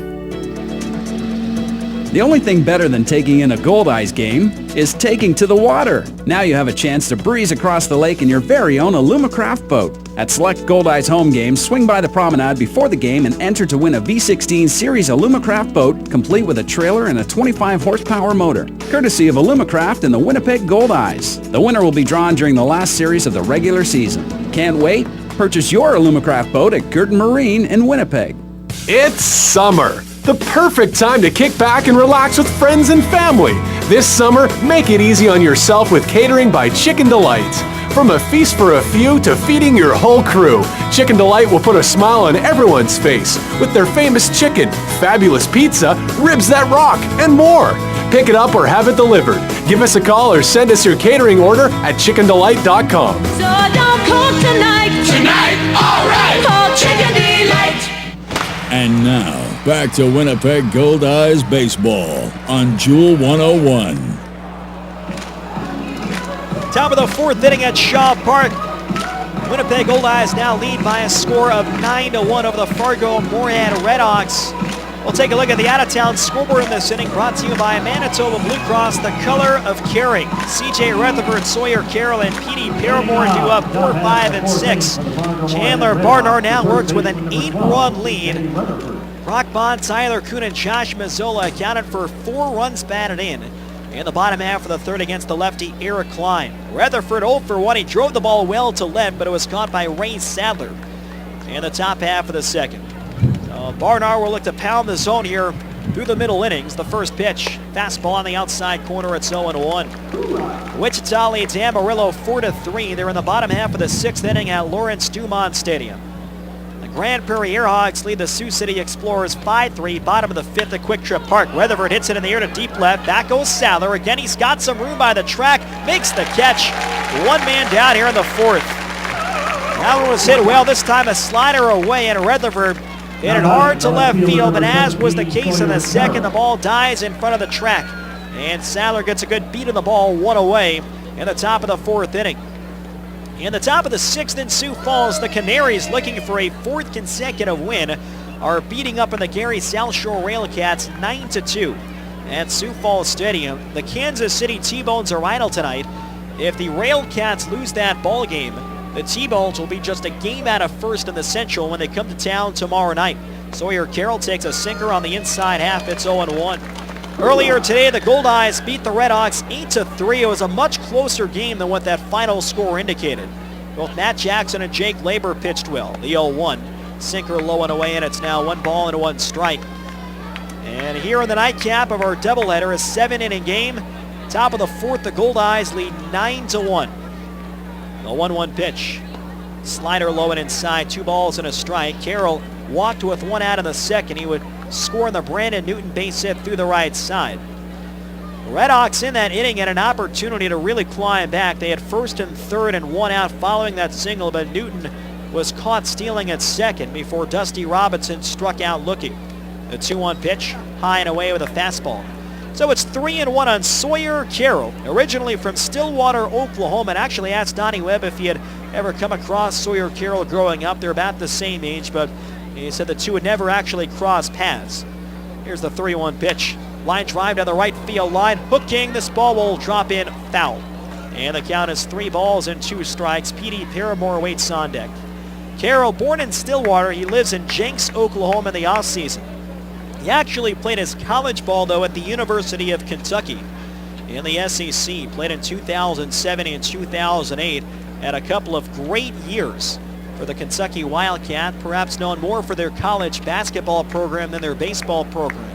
The only thing better than taking in a Goldeyes game is taking to the water. Now you have a chance to breeze across the lake in your very own Alumacraft boat. At select Goldeyes home games, swing by the promenade before the game and enter to win a V16 Series Alumacraft boat complete with a trailer and a 25-horsepower motor, courtesy of Alumacraft and the Winnipeg Goldeyes. The winner will be drawn during the last series of the regular season. Can't wait? Purchase your Alumacraft boat at Girton Marine in Winnipeg. It's summer, the perfect time to kick back and relax with friends and family. This summer, make it easy on yourself with catering by Chicken Delight. From a feast for a few to feeding your whole crew, Chicken Delight will put a smile on everyone's face with their famous chicken, fabulous pizza, ribs that rock, and more. Pick it up or have it delivered. Give us a call or send us your catering order at chickendelight.com. So don't cook tonight. Tonight, all right. Call Chicken Delight. And now, back to Winnipeg Goldeyes baseball on Jewel 101. Top of the fourth inning at Shaw Park. Winnipeg Goldeyes now lead by a score of 9-1 over the Fargo-Moorhead RedHawks. We'll take a look at the out-of-town scoreboard in this inning, brought to you by Manitoba Blue Cross, the color of caring. C.J. Rutherford, Sawyer Carroll, and P.D. Paramore do up 4, 5, and 6. Chandler Barnard now works with an 8-run lead. Brock Bond, Tyler Kuhn, and Josh Mazzola accounted for 4 runs batted in the bottom half of the third against the lefty Eric Klein. Rutherford 0 for 1. He drove the ball well to left, but it was caught by Ray Sadler in the top half of the second. Barnard will look to pound the zone here through the middle innings. The first pitch, fastball on the outside corner. It's 0-1. Wichita leads Amarillo 4-3. They're in the bottom half of the sixth inning at Lawrence Dumont Stadium. The Grand Prairie Airhawks lead the Sioux City Explorers 5-3. Bottom of the fifth at Quick Trip Park. Rutherford hits it in the air to deep left. Back goes Sadler. Again, he's got some room by the track. Makes the catch. One man down here in the fourth. That one was hit well. This time a slider away, and Rutherford hit it hard to left field, but as was the case in the second, the ball dies in front of the track. And Sadler gets a good beat of the ball, one away in the top of the fourth inning. In the top of the sixth in Sioux Falls, the Canaries, looking for a fourth consecutive win, are beating up on the Gary South Shore Railcats 9-2 at Sioux Falls Stadium. The Kansas City T-Bones are idle tonight. If the Railcats lose that ball game, the T-Bones will be just a game out of first in the Central when they come to town tomorrow night. Sawyer Carroll takes a sinker on the inside half. It's 0-1. Earlier today, the Goldeyes beat the RedHawks 8-3. It was a much closer game than what that final score indicated. Both Matt Jackson and Jake Labor pitched well. The 0-1. Sinker low and away, and it's now 1 ball and 1 strike. And here in the nightcap of our doubleheader, a 7-inning game. Top of the fourth, the Goldeyes lead 9-1. The 1-1 pitch. Slider low and inside, 2 balls and a strike. Carroll walked with 1 out in the second. He would score in the Brandon Newton base hit through the right side. RedHawks in that inning had an opportunity to really climb back. They had first and third and 1 out following that single, but Newton was caught stealing at second before Dusty Robinson struck out looking. The 2-1 pitch, high and away with a fastball. So it's 3-1 on Sawyer Carroll, originally from Stillwater, Oklahoma, and actually asked Donnie Webb if he had ever come across Sawyer Carroll growing up. They're about the same age, but he said the two would never actually cross paths. Here's the 3-1 pitch. Line drive down the right field line. Hooking, this ball will drop in foul. And the count is 3 balls and 2 strikes. P.D. Paramore waits on deck. Carroll, born in Stillwater, he lives in Jenks, Oklahoma in the offseason. He actually played his college ball, though, at the University of Kentucky in the SEC. Played in 2007 and 2008. Had a couple of great years for the Kentucky Wildcat, perhaps known more for their college basketball program than their baseball program.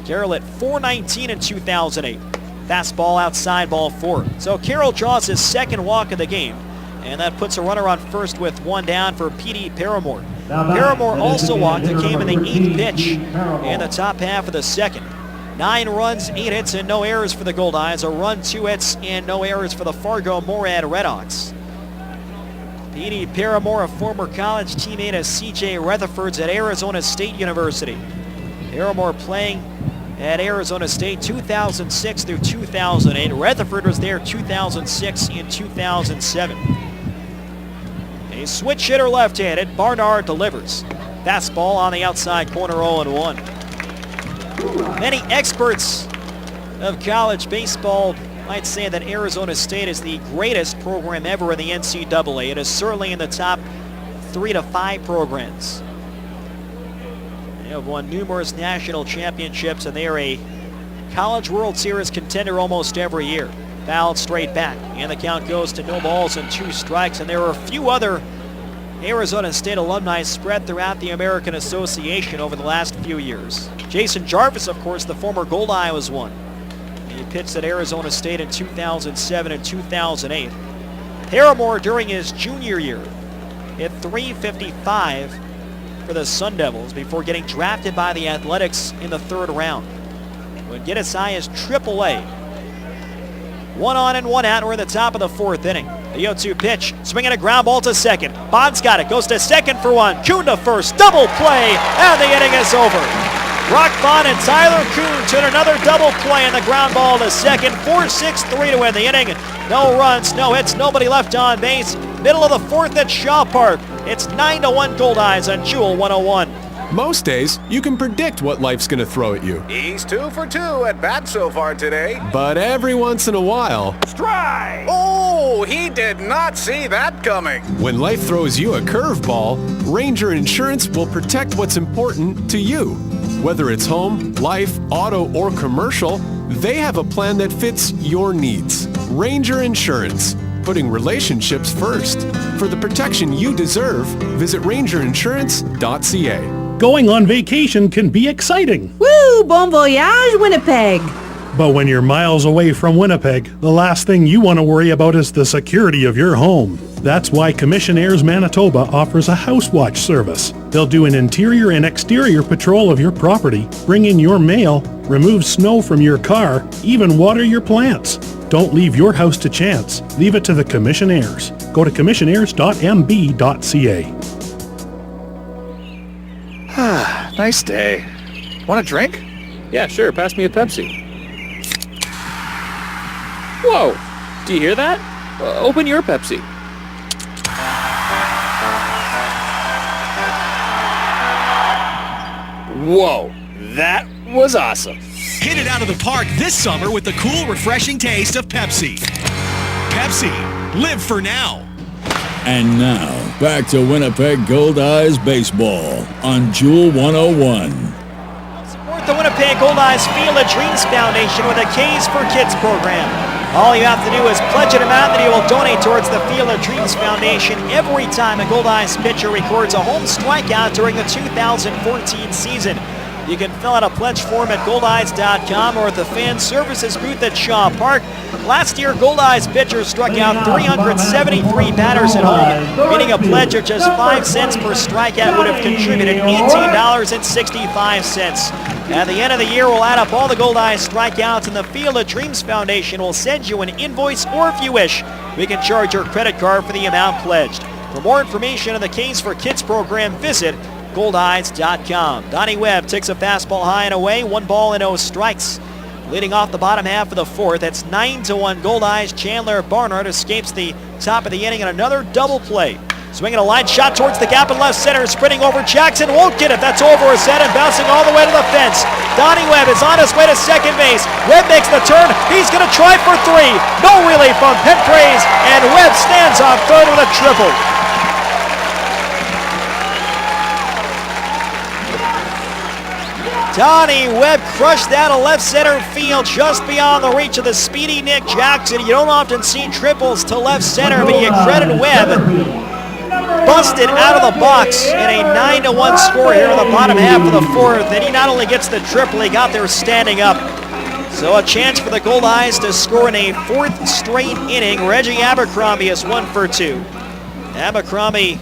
Carroll at .419 in 2008. Fastball outside, ball 4. So Carroll draws his second walk of the game, and that puts a runner on first with 1 down for P.D. Paramore. Paramore also walked. It came in the 8th pitch in the top half of the second. 9 runs, 8 hits, and no errors for the Goldeyes. A run, 2 hits, and no errors for the Fargo-Moorhead RedHawks. P.D. Paramore, a former college teammate of C.J. Rutherford's at Arizona State University. Paramore playing at Arizona State 2006 through 2008. Rutherford was there 2006 and 2007. A switch hitter left-handed. Barnard delivers. Fastball on the outside corner, 0-1. Many experts of college baseball might say that Arizona State is the greatest program ever in the NCAA. It is certainly in the top 3-5 programs. They have won numerous national championships, and they are a College World Series contender almost every year. Fouled straight back, and the count goes to no balls and 2 strikes, and there are a few other Arizona State alumni spread throughout the American Association over the last few years. Jason Jarvis, of course, the former Goldeye, was one. He pitched at Arizona State in 2007 and 2008. Paramore, during his junior year, hit .355 for the Sun Devils before getting drafted by the Athletics in the 3rd round. Would get as high as AAA. 1 on and 1 out. We're in the top of the 4th inning. The 0-2 pitch, swinging a ground ball to second. Bond's got it, goes to second for 1. Kuhn to first, double play, and the inning is over. Brock Bond and Tyler Kuhn turn another double play, and the ground ball to second. 4-6-3 to win the inning. No runs, no hits, nobody left on base. Middle of the 4th at Shaw Park. It's 9-1 Goldeyes on Jewel 101. Most days, you can predict what life's gonna throw at you. He's 2 for 2 at bat so far today. But every once in a while... Strike! Oh, he did not see that coming. When life throws you a curveball, Ranger Insurance will protect what's important to you. Whether it's home, life, auto, or commercial, they have a plan that fits your needs. Ranger Insurance, putting relationships first. For the protection you deserve, visit rangerinsurance.ca. Going on vacation can be exciting. Woo! Bon voyage, Winnipeg! But when you're miles away from Winnipeg, the last thing you want to worry about is the security of your home. That's why Commissionaires Manitoba offers a house watch service. They'll do an interior and exterior patrol of your property, bring in your mail, remove snow from your car, even water your plants. Don't leave your house to chance. Leave it to the Commissionaires. Go to commissionaires.mb.ca. Nice day. Want a drink? Yeah, sure. Pass me a Pepsi. Whoa! Do you hear that? Open your Pepsi. Whoa, that was awesome. Hit it out of the park this summer with the cool, refreshing taste of Pepsi. Pepsi, live for now. And now, back to Winnipeg Goldeyes baseball on Jewel 101. Support the Winnipeg Goldeyes Field of Dreams Foundation with a K's for Kids program. All you have to do is pledge an amount that you will donate towards the Field of Dreams Foundation every time a Goldeyes pitcher records a home strikeout during the 2014 season. You can fill out a pledge form at goldeyes.com or at the Fan Services booth at Shaw Park. Last year, Goldeyes pitchers struck out 373 batters at home, meaning a pledge of just 5 cents per strikeout would have contributed $18.65. At the end of the year, we'll add up all the Goldeyes strikeouts, and the Field of Dreams Foundation will send you an invoice, or if you wish, we can charge your credit card for the amount pledged. For more information on the K's for Kids program, visit goldeyes.com. Donnie Webb takes a fastball high and away, 1 ball and 0 strikes. Leading off the bottom half of the 4th, it's 9-1 Goldeyes. Chandler Barnard escapes the top of the inning and another double play. Swinging a line shot towards the gap in left center, sprinting over Jackson, won't get it. That's over his head and bouncing all the way to the fence. Donnie Webb is on his way to second base. Webb makes the turn. He's going to try for 3. No relief from Penpraise, and Webb stands on third with a triple. Donnie Webb crushed that to left center field just beyond the reach of the speedy Nick Jackson. You don't often see triples to left center, but you credit Webb. Busted out of the box in a 9-1 score here in the bottom half of the 4th. And he not only gets the triple, he got there standing up. So a chance for the Goldeyes to score in a 4th straight inning. Reggie Abercrombie is 1 for 2. Abercrombie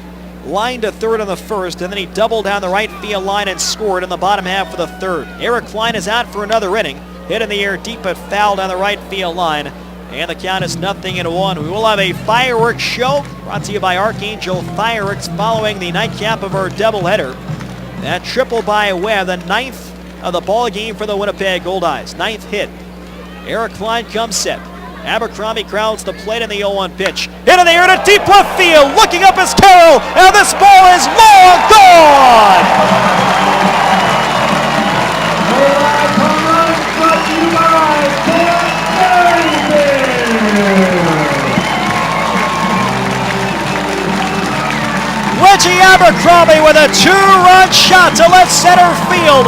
lined to third in the 1st, and then he doubled down the right field line and scored in the bottom half of the 3rd. Eric Klein is out for another inning. Hit in the air deep but foul down the right field line. And the count is 0-1. We will have a fireworks show brought to you by Archangel Fireworks following the nightcap of our doubleheader. That triple by Webb, the 9th of the ball game for the Winnipeg Goldeyes. 9th hit. Eric Klein comes set. Abercrombie crowds the plate in the 0-1 pitch. Hit in the air to deep left field. Looking up is Carroll. And this ball is long gone. Reggie Abercrombie with a 2-run shot to left center field.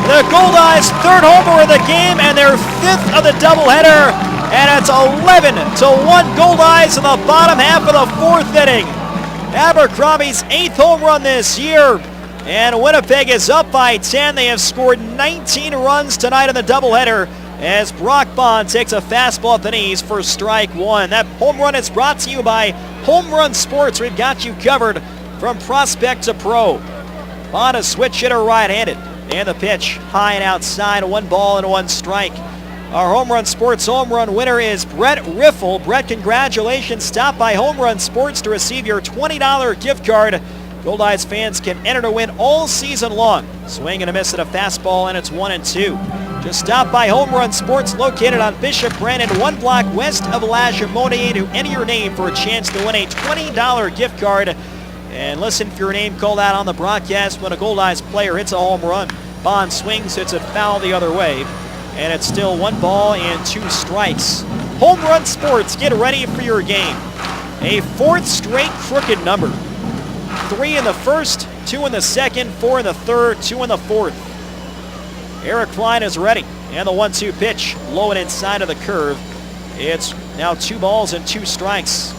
The Goldeyes' 3rd homer of the game and their 5th of the doubleheader. And it's 11-1 Goldeyes in the bottom half of the 4th inning. Abercrombie's 8th home run this year. And Winnipeg is up by 10. They have scored 19 runs tonight in the doubleheader as Brock Bond takes a fastball at the knees for strike 1. That home run is brought to you by Home Run Sports. We've got you covered from prospect to pro. Bond, a switch hitter, right-handed. And the pitch, high and outside, 1 ball and 1 strike. Our Home Run Sports home run winner is Brett Riffle. Brett, congratulations. Stop by Home Run Sports to receive your $20 gift card. Goldeyes fans can enter to win all season long. Swing and a miss at a fastball, and it's 1-2. Just stop by Home Run Sports, located on Bishop Brandon, 1 block west of La Jamonier, to enter your name for a chance to win a $20 gift card. And listen for your name called out on the broadcast when a Goldeyes player hits a home run. Bond swings, hits it foul the other way. And it's still 1 ball and 2 strikes. Home Run Sports, get ready for your game. A 4th straight crooked number. 3 in the first, 2 in the second, 4 in the third, 2 in the fourth. Eric Klein is ready. And the 1-2 pitch, low and inside of the curve. It's now 2 balls and 2 strikes.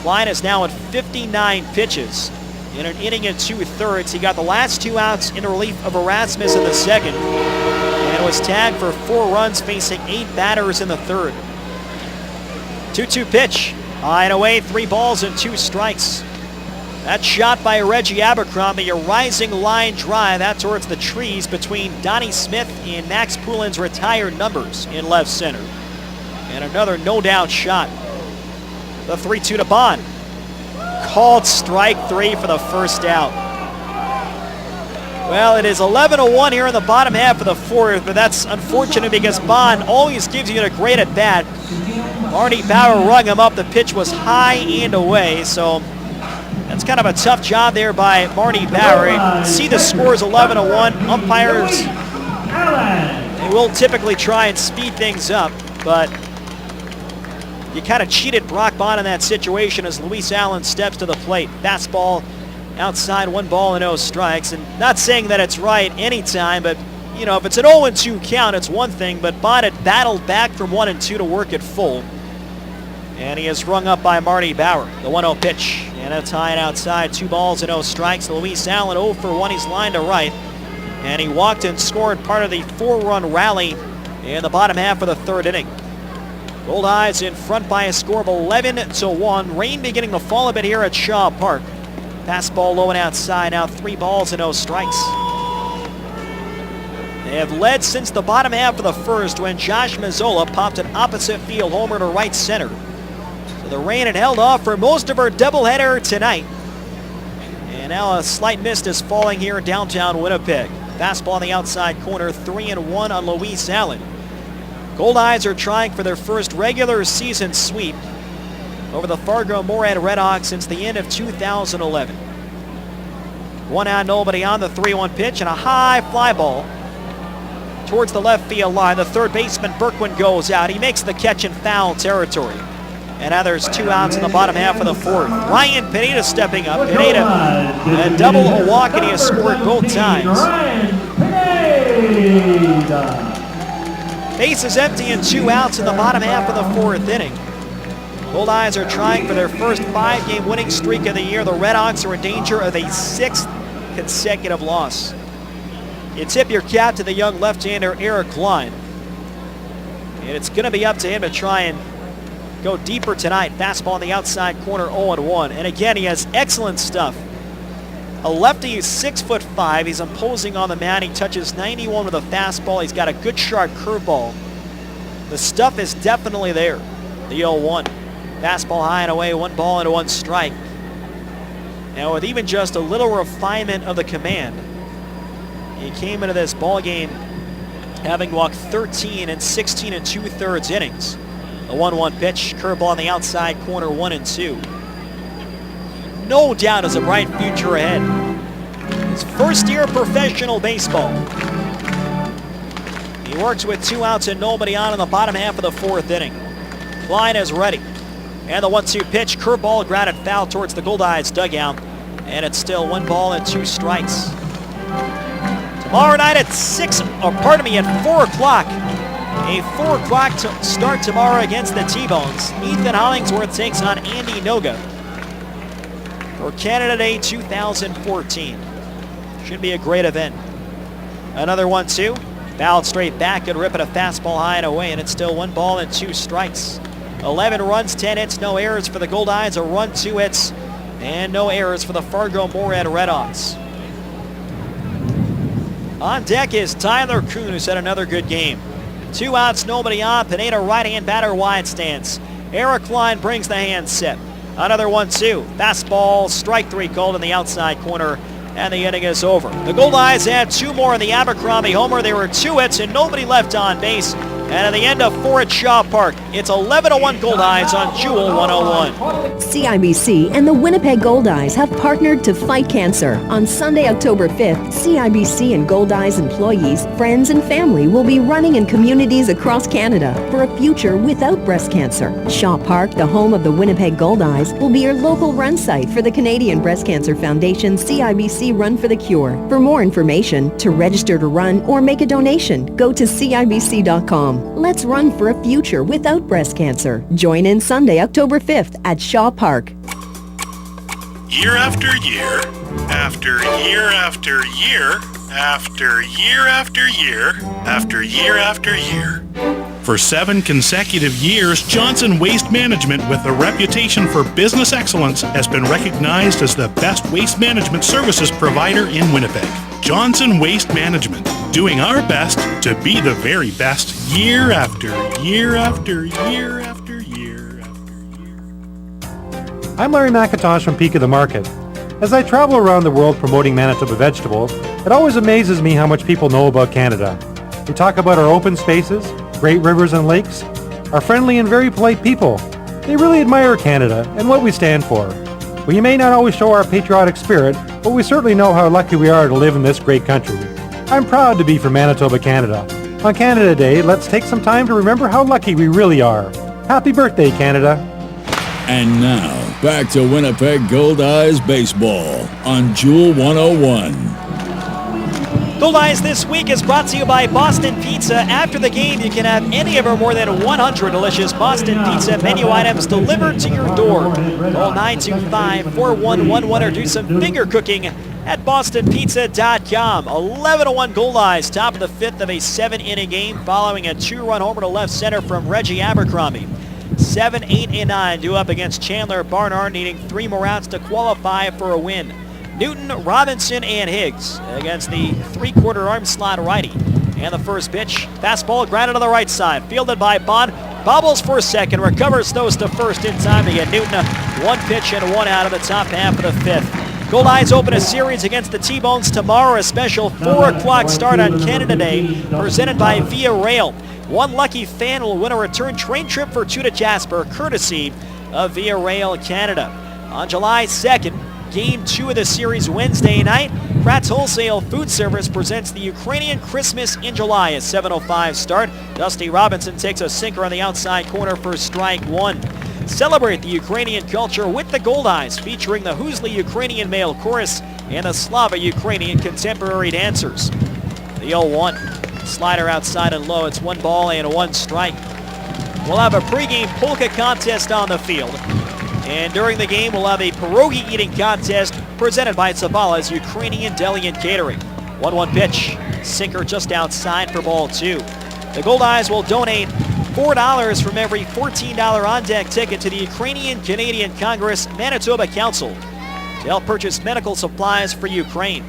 Klein is now at 59 pitches in an inning and 2/3. He got the last 2 outs in relief of Erasmus in the second and was tagged for 4 runs, facing 8 batters in the third. 2-2 pitch, high and away, 3 balls and 2 strikes. That shot by Reggie Abercrombie, a rising line drive out towards the trees between Donnie Smith and Max Poulin's retired numbers in left center. And another no-doubt shot. The 3-2 to Bond. Called strike 3 for the first out. Well, it is 11-1 here in the bottom half of the 4th, but that's unfortunate because Bond always gives you a great at-bat. Marty Bauer rung him up. The pitch was high and away, so that's kind of a tough job there by Marty Bauer. You see the score is 11-1. Umpires, they will typically try and speed things up, but you kind of cheated Brock Bond in that situation as Luis Allen steps to the plate. Fastball outside, 1 ball and 0 strikes. And not saying that it's right anytime, but you know, if it's an 0-2 count, it's one thing, but Bond had battled back from 1-2 to work it full. And he is rung up by Marty Bauer. The 1-0 pitch, and it's high and outside, 2 balls and 0 strikes. Luis Allen 0 for 1, he's lined to right. And he walked and scored part of the 4-run rally in the bottom half of the 3rd inning. Goldeyes in front by a score of 11-1. Rain beginning to fall a bit here at Shaw Park. Fastball low and outside, now 3 balls and 0 strikes. They have led since the bottom half of the 1st when Josh Mazzola popped an opposite field homer to right center. So the rain had held off for most of our doubleheader tonight. And now a slight mist is falling here in downtown Winnipeg. Fastball on the outside corner, 3-1 on Luis Allen. Goldeyes are trying for their first regular season sweep over the Fargo-Moorhead RedHawks since the end of 2011. 1 out, nobody on. The 3-1 pitch and a high fly ball towards the left field line. The third baseman Berkwin goes out. He makes the catch in foul territory. And now there's 2 outs in the bottom half of the 4th. Ryan Pineda stepping up. Pineda a double, a walk, and he has scored both times. Base is empty and 2 outs in the bottom half of the 4th inning. Goldeyes are trying for their first 5-game winning streak of the year. The RedHawks are in danger of a 6th consecutive loss. You tip your cap to the young left-hander Eric Klein. And it's going to be up to him to try and go deeper tonight. Fastball on the outside corner, 0-1. And again, he has excellent stuff. A lefty who's 6'5". He's imposing on the mound. He touches 91 with a fastball. He's got a good sharp curveball. The stuff is definitely there. The 0-1. Fastball high and away, 1 ball and 1 strike. Now with even just a little refinement of the command, he came into this ball game having walked 13 and 16 2/3 innings. The 1-1 pitch, curveball on the outside corner, 1-2. No doubt has a bright future ahead. His first year of professional baseball. He works with 2 outs and nobody on in the bottom half of the 4th inning. Klein is ready. And the 1-2 pitch, curveball grounded foul towards the Goldeyes dugout. and it's still 1 ball and 2 strikes. Tomorrow night at 4 o'clock. A 4 o'clock start tomorrow against the T-Bones. Ethan Hollingsworth takes on Andy Noga for Canada Day 2014. Should be a great event. Another 1-2. Fouled straight back and ripping a fastball high and away, and it's still 1 ball and 2 strikes. 11 runs, 10 hits, no errors for the Goldeyes. A run, 2 hits, and no errors for the Fargo-Moorhead RedHawks. On deck is Tyler Kuhn, who's had another good game. 2 outs, nobody on. Pineda right-hand batter wide stance. Eric Klein brings the hand set. Another 1-2. Fastball, strike 3 called in the outside corner, and the inning is over. The Goldeyes had 2 more in the Abercrombie homer. There were 2 hits and nobody left on base. And at the end of 4 at Shaw Park, it's 11-1 Goldeyes on Jewel 101. CIBC and the Winnipeg Goldeyes have partnered to fight cancer. On Sunday, October 5th, CIBC and Goldeyes employees, friends, and family will be running in communities across Canada for a future without breast cancer. Shaw Park, the home of the Winnipeg Goldeyes, will be your local run site for the Canadian Breast Cancer Foundation's CIBC Run for the Cure. For more information, to register to run or make a donation, go to CIBC.com. Let's run for a future without breast cancer. Join in Sunday, October 5th at Shaw Park. Year after year, after year after year, after year after year, after year after year. For 7 consecutive years, Johnson Waste Management, with a reputation for business excellence, has been recognized as the best waste management services provider in Winnipeg. Johnson Waste Management, doing our best to be the very best year after year after year after year after year. I'm Larry McIntosh from Peak of the Market. As I travel around the world promoting Manitoba vegetables, it always amazes me how much people know about Canada. We talk about our open spaces, great rivers and lakes, our friendly and very polite people. They really admire Canada and what we stand for. We may not always show our patriotic spirit, but we certainly know how lucky we are to live in this great country. I'm proud to be from Manitoba, Canada. On Canada Day, let's take some time to remember how lucky we really are. Happy birthday, Canada. And now, back to Winnipeg Goldeyes baseball on Jewel 101. Goldeyes This Week is brought to you by Boston Pizza. After the game, you can have any of our more than 100 delicious Boston Pizza menu items delivered to your door. Call 925-4111 or do some finger cooking at bostonpizza.com. 11-1 Goldeyes, top of the 5th of a 7-inning game following a 2-run homer to left center from Reggie Abercrombie. 7, 8, and 9 due up against Chandler Barnard, needing 3 more outs to qualify for a win. Newton, Robinson, and Higgs against the 3-quarter arm slot righty. And the first pitch, fastball grounded to the right side, fielded by Bond, bobbles for second, recovers, throws to first in time to get Newton 1 pitch and 1 out of the top half of the 5th. Goldeyes open a series against the T-Bones tomorrow, a special 4 o'clock start on Canada Day, presented by Via Rail. One lucky fan will win a return train trip for 2 to Jasper, courtesy of Via Rail Canada. On July 2nd, Game 2 of the series Wednesday night, Pratt's Wholesale Food Service presents the Ukrainian Christmas in July, a 7:05 start. Dusty Robinson takes a sinker on the outside corner for strike 1. Celebrate the Ukrainian culture with the Goldeyes, featuring the Husli Ukrainian male chorus and the Slava Ukrainian contemporary dancers. The 0-1. Slider outside and low. It's 1 ball and 1 strike. We'll have a pregame polka contest on the field. And during the game, we'll have a pierogi eating contest presented by Zavala's Ukrainian Deli and Catering. 1-1 pitch. Sinker just outside for ball 2. The Goldeyes will donate $4 from every $14 on-deck ticket to the Ukrainian Canadian Congress Manitoba Council to help purchase medical supplies for Ukraine.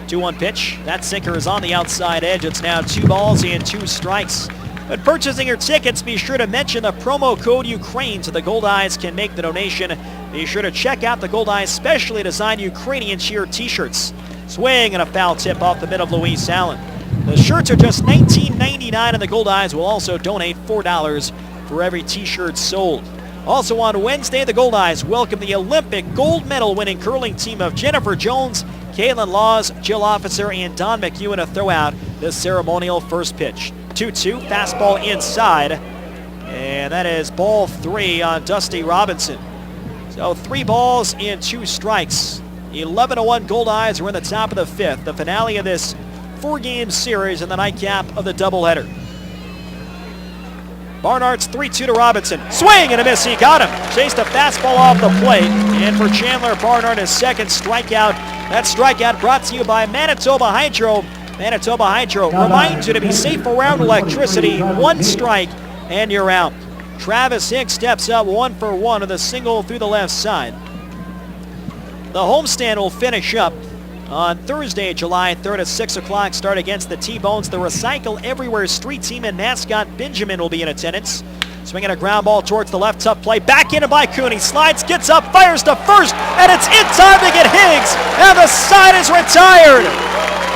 2-1 pitch. That sinker is on the outside edge. It's now 2 balls and 2 strikes. When purchasing your tickets, be sure to mention the promo code Ukraine so the Goldeyes can make the donation. Be sure to check out the Goldeyes specially designed Ukrainian cheer t-shirts. Swing and a foul tip off the mid of Luis Allen. The shirts are just $19.99 and the Goldeyes will also donate $4 for every t-shirt sold. Also on Wednesday, the Goldeyes welcome the Olympic gold medal winning curling team of Jennifer Jones, Caitlin Laws, Jill Officer, and Don McEwen to throw out the ceremonial first pitch. 2-2, fastball inside, and that is ball 3 on Dusty Robinson. So 3 balls and 2 strikes 11-1 Goldeyes are in the top of the fifth, the finale of this 4-game series and the nightcap of the doubleheader. Barnhart's 3-2 to Robinson. Swing and a miss. He got him. Chased a fastball off the plate. And for Chandler Barnhart, his second strikeout. That strikeout brought to you by Manitoba Hydro. Manitoba Hydro reminds you to be safe around electricity. One strike and you're out. Travis Hicks steps up 1 for 1 with a single through the left side. The homestand will finish up on Thursday, July 3rd at 6 o'clock. Start against the T-Bones. The Recycle Everywhere street team and mascot Benjamin will be in attendance. Swinging a ground ball towards the left, tough play. Back in by Kuhn. He slides, gets up, fires to first, and it's in time to get Higgs. And the side is retired.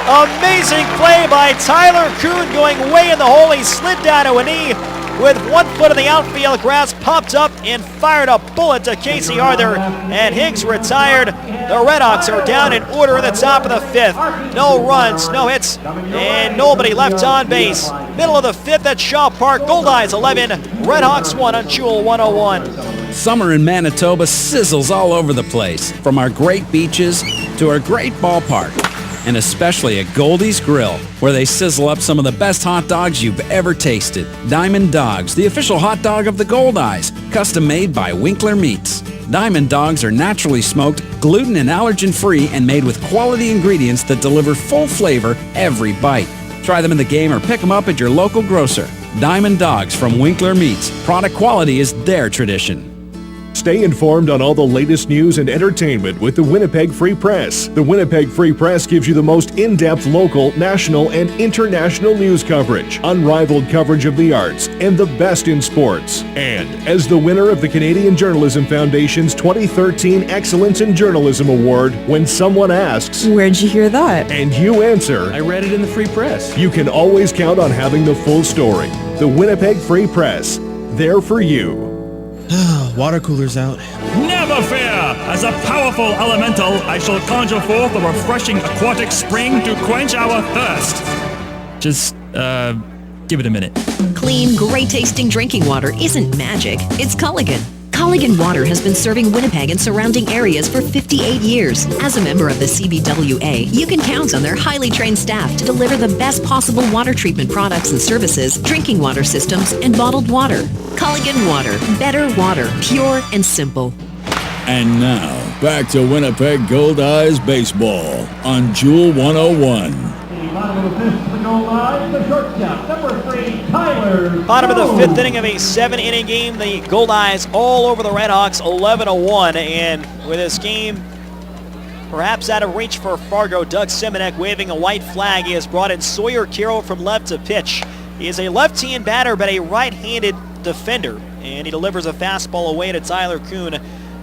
Amazing play by Tyler Kuhn going way in the hole. He slid down to a knee with 1 foot in the outfield. Grass popped up and fired a bullet to Casey Arthur, and Higgs retired. The RedHawks are down in order in the top of the fifth. No runs, no hits, and nobody left on base. Middle of the fifth at Shaw Park. Goldeyes 11, RedHawks 1 on Jewel 101. Summer in Manitoba sizzles all over the place, from our great beaches to our great ballpark. And especially at Goldeyes Grill, where they sizzle up some of the best hot dogs you've ever tasted. Diamond Dogs, the official hot dog of the Goldeyes, custom made by Winkler Meats. Diamond Dogs are naturally smoked, gluten and allergen-free, and made with quality ingredients that deliver full flavor every bite. Try them in the game or pick them up at your local grocer. Diamond Dogs from Winkler Meats. Product quality is their tradition. Stay informed on all the latest news and entertainment with the Winnipeg Free Press. The Winnipeg Free Press gives you the most in-depth local, national, and international news coverage, unrivaled coverage of the arts, and the best in sports. And as the winner of the Canadian Journalism Foundation's 2013 Excellence in Journalism Award, when someone asks, "Where'd you hear that?" and you answer, "I read it in the Free Press," you can always count on having the full story. The Winnipeg Free Press, there for you. Water cooler's out. Never fear! As a powerful elemental, I shall conjure forth a refreshing aquatic spring to quench our thirst. Just, give it a minute. Clean, great-tasting drinking water isn't magic. It's Culligan. Culligan Water has been serving Winnipeg and surrounding areas for 58 years. As a member of the CBWA, you can count on their highly trained staff to deliver the best possible water treatment products and services, drinking water systems, and bottled water. Culligan Water. Better water. Pure and simple. And now, back to Winnipeg Goldeyes baseball on Jewel 101. Bottom of the fifth inning of a 7-inning game. The Goldeyes all over the RedHawks, 11-1. And with this game perhaps out of reach for Fargo, Doug Simonek waving a white flag. He has brought in Sawyer Carroll from left to pitch. He is a left-hand batter but a right-handed defender. And he delivers a fastball away to Tyler Kuhn.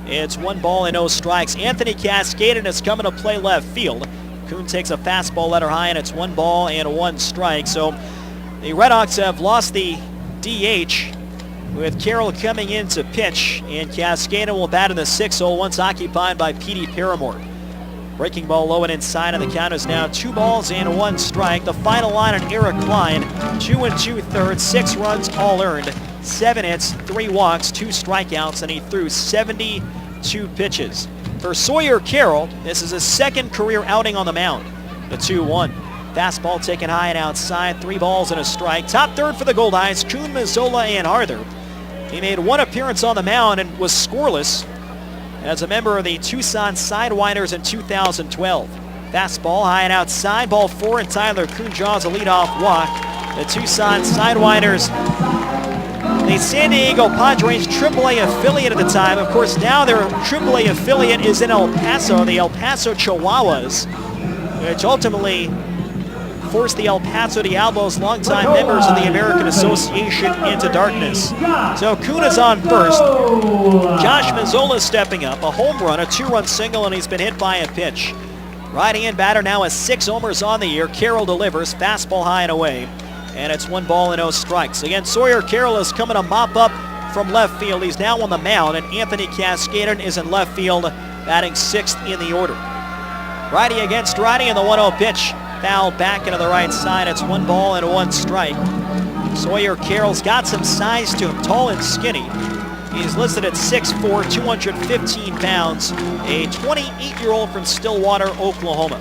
It's 1 ball and no strikes. Anthony Cascaden is coming to play left field. Kuhn takes a fastball letter high, and it's 1 ball and 1 strike. So the RedHawks have lost the DH with Carroll coming in to pitch, and Cascaden will bat in the 6-0 once occupied by Petey Paramore. Breaking ball low and inside, and the count is now 2 balls and 1 strike. The final line on Eric Klein, 2 2/3, 6 runs all earned, 7 hits, 3 walks, 2 strikeouts, and he threw 72 pitches. For Sawyer Carroll, this is his second career outing on the mound. The 2-1. Fastball taken high and outside, 3 balls and a strike. Top third for the Goldeyes, Kuhn, Mazzola, and Arthur. He made 1 appearance on the mound and was scoreless as a member of the Tucson Sidewinders in 2012. Fastball high and outside, ball 4, and Tyler Kuhn draws a leadoff walk. The Tucson Sidewinders, the San Diego Padres AAA affiliate at the time. Of course, now their AAA affiliate is in El Paso, the El Paso Chihuahuas, which ultimately forced the El Paso Diablos, longtime members of the American Association, into darkness. So Kuhn is on first. Josh Mazzola stepping up, a home run, a 2-run single, and he's been hit by a pitch. Right-hand batter now has 6 homers on the year. Carroll delivers, fastball high and away. And it's 1 ball and no strikes. Again, Sawyer Carroll is coming to mop up from left field. He's now on the mound, and Anthony Cascaden is in left field, batting 6th in the order. Righty against righty, and the 1-0 pitch fouled back into the right side. It's 1 ball and 1 strike. Sawyer Carroll's got some size to him, tall and skinny. He's listed at 6'4", 215 pounds, a 28-year-old from Stillwater, Oklahoma.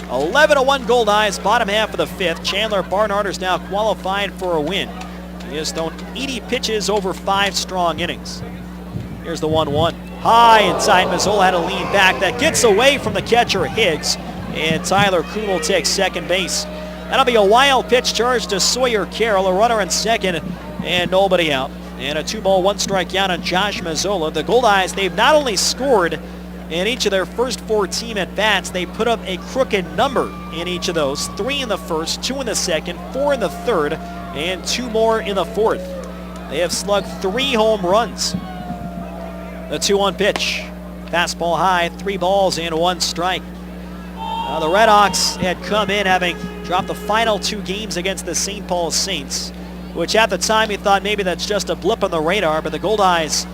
11-1 Goldeyes, bottom half of the fifth. Chandler Barnharder's now qualified for a win. He has thrown 80 pitches over 5 strong innings. Here's the 1-1. High inside, Mazzola had to lean back. That gets away from the catcher, Higgs, and Tyler Kuhn will take second base. That'll be a wild pitch charge to Sawyer Carroll, a runner in second, and nobody out. And a 2-ball, 1-strike count on Josh Mazzola. The Goldeyes, they've not only scored in each of their first 4 team at-bats, they put up a crooked number in each of those. 3 in the first, 2 in the second, 4 in the third, and 2 more in the fourth. They have slugged 3 home runs. The 2-1 pitch. Fastball high, 3 balls and 1 strike. The RedHawks had come in having dropped the final 2 games against the St. Paul Saints, which at the time we thought maybe that's just a blip on the radar, but the Goldeyes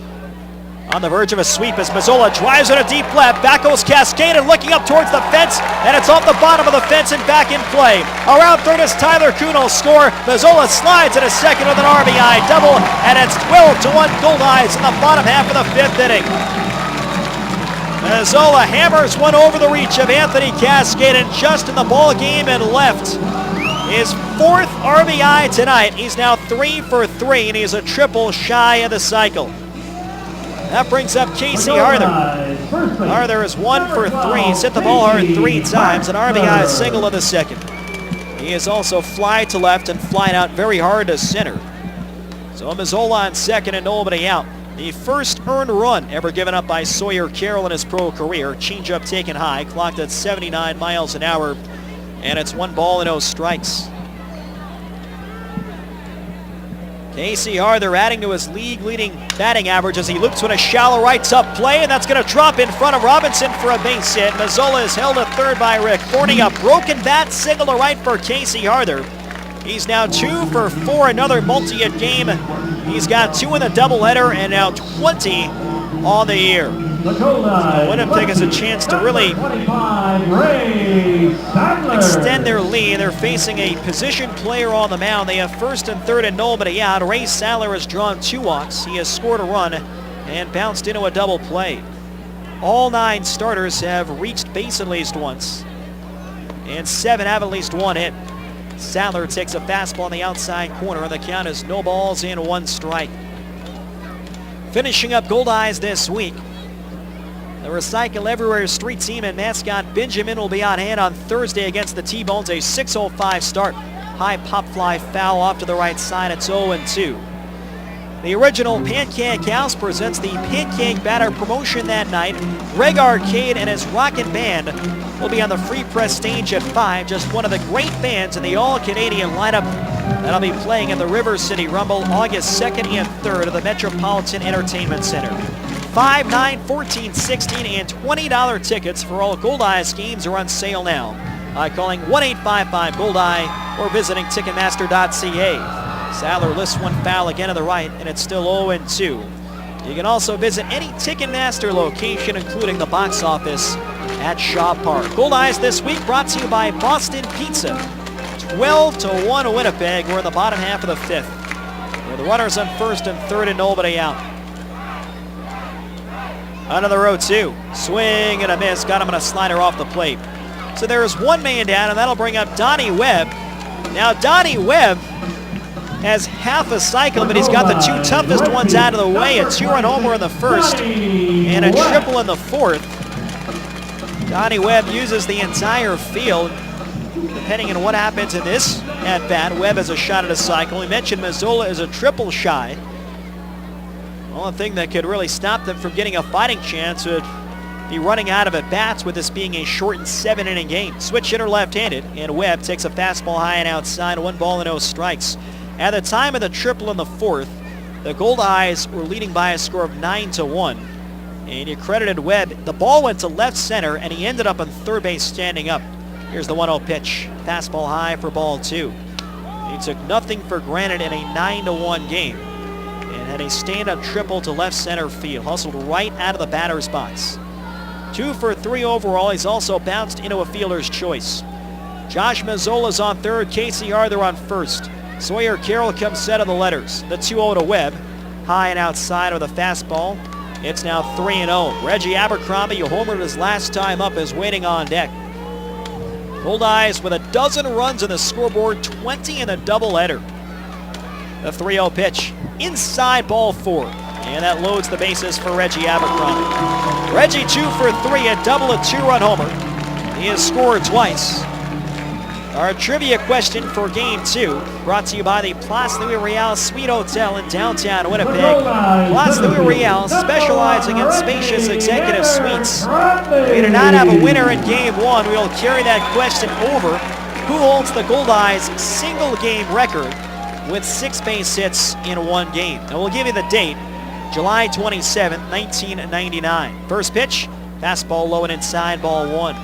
on the verge of a sweep as Mazzola drives it a deep left. Back goes Cascade and looking up towards the fence, and it's off the bottom of the fence and back in play. Around third is Tyler Kuhn will score. Mazzola slides at a second with an RBI double, and it's 12-1 Goldeyes in the bottom half of the 5th inning. Mazzola hammers one over the reach of Anthony Cascade, and just in the ball game and left. His 4th RBI tonight. He's now 3 for 3, and he's a triple shy of the cycle. That brings up Casey Arthur. Arthur is 1 for 3. He's hit the ball hard 3 times, an RBI single in the second. He is also fly to left and flying out very hard to center. So Mazzola on second and nobody out. The first earned run ever given up by Sawyer Carroll in his pro career. Changeup taken high, clocked at 79 miles an hour, and it's 1 ball and 0 strikes. Casey Arthur adding to his league-leading batting average as he loops with a shallow right up play, and that's going to drop in front of Robinson for a base hit. Mazzola is held at third by Rick Forney. A broken bat single to right for Casey Arthur. He's now 2 for 4, another multi-hit game. He's got 2 in the doubleheader and now 20 on the year. So Winnipeg has a chance to really extend their lead. They're facing a position player on the mound. They have first and third and nobody out. Ray Sadler has drawn 2 walks. He has scored a run and bounced into a double play. All 9 starters have reached base at least once, and 7 have at least 1 hit. Sadler takes a fastball on the outside corner, and the count is no balls and 1 strike. Finishing up Goldeyes this week, the Recycle Everywhere street team and mascot Benjamin will be on hand on Thursday against the T-Bones, a 6:05 start. High pop fly foul off to the right side. It's 0-2. The original Pancake House presents the Pancake Batter promotion that night. Greg Arcade and his Rockin' Band will be on the Free Press stage at 5. Just one of the great bands in the all-Canadian lineup that'll be playing at the River City Rumble August 2nd and 3rd at the Metropolitan Entertainment Center. $5, $9, $14, $16, and $20 tickets for all Goldeyes games are on sale now by calling 1-855-GOLDEYE or visiting Ticketmaster.ca. Sadler lifts one foul again to the right, and it's still 0-2. You can also visit any Ticketmaster location, including the box office at Shaw Park. Goldeyes this week brought to you by Boston Pizza. 12-1 Winnipeg. We're in the bottom half of the 5th. The runners on first and third and nobody out. Another 0-2. Swing and a miss. Got him on a slider off the plate. So there's 1 man down, and that'll bring up Donnie Webb. Now Donnie Webb has half a cycle, but he's got the 2 toughest ones out of the way. A 2-run homer in the first and a triple in the fourth. Donnie Webb uses the entire field. Depending on what happens in this at-bat, Webb has a shot at a cycle. We mentioned Mazzola is a triple shy. The only thing that could really stop them from getting a fighting chance would be running out of at-bats, with this being a shortened 7-inning game. Switch hitter left-handed, and Webb takes a fastball high and outside, 1 ball and 0 strikes. At the time of the triple in the fourth, the Goldeyes were leading by a score of 9-1. And you credited Webb. The ball went to left center, and he ended up on third base standing up. Here's the 1-0 pitch. Fastball high for ball 2. He took nothing for granted in a 9-1 game and had a stand-up triple to left center field. Hustled right out of the batter's box. 2 for 3 overall. He's also bounced into a fielder's choice. Josh Mazzola's on third. Casey Arthur on first. Sawyer Carroll comes set of the letters. The 2-0 to Webb. High high and outside with a fastball. It's now 3-0. Reggie Abercrombie, who homered his last time up, is waiting on deck. Goldeyes with a dozen runs on the scoreboard, 20 in a doubleheader. The 3-0 pitch, inside ball 4. And that loads the bases for Reggie Abercrombie. Reggie 2 for 3, a double, a 2-run homer. He has scored twice. Our trivia question for Game 2, brought to you by the Place Louis Riel Suite Hotel in downtown Winnipeg. Place Louis Riel, specializing in spacious executive suites. We do not have a winner in Game 1. We will carry that question over. Who holds the Goldeyes single-game record with 6 base hits in one game? And we'll give you the date, July 27, 1999. First pitch, fastball low and inside, ball 1.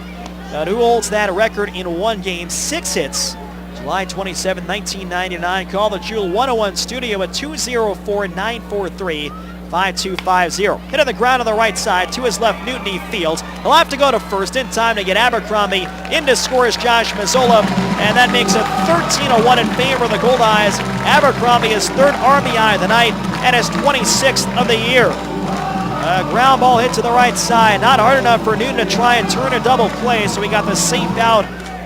Who holds that record in one game, 6 hits, July 27, 1999. Call the Jewel 101 studio at 204-943-5250. Hit on the ground on the right side, to his left, Newton E. Fields. He'll have to go to first in time to get Abercrombie. In to score is Josh Mazzola, and that makes it 13-1 in favor of the Goldeyes. Abercrombie is 3rd RBI of the night and his 26th of the year. A ground ball hit to the right side, not hard enough for Newton to try and turn a double play, so we got the safe out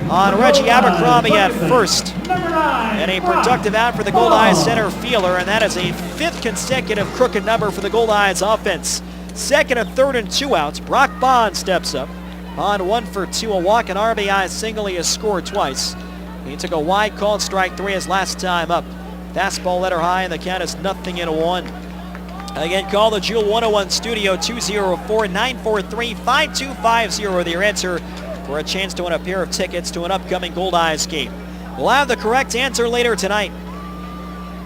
on Reggie Abercrombie at first. And a productive out for the Goldeyes center fielder, and that is a 5th consecutive crooked number for the Goldeyes offense. Second and third and 2 outs. Brock Bond steps up. Bond 1 for 2, a walk and RBI single. He has scored twice. He took a wide called strike 3 his last time up. Fastball let her high, and the count is 0-1. Again, call the Jewel 101 studio, 204-943-5250. Your answer for a chance to win a pair of tickets to an upcoming Goldeyes game. We'll have the correct answer later tonight.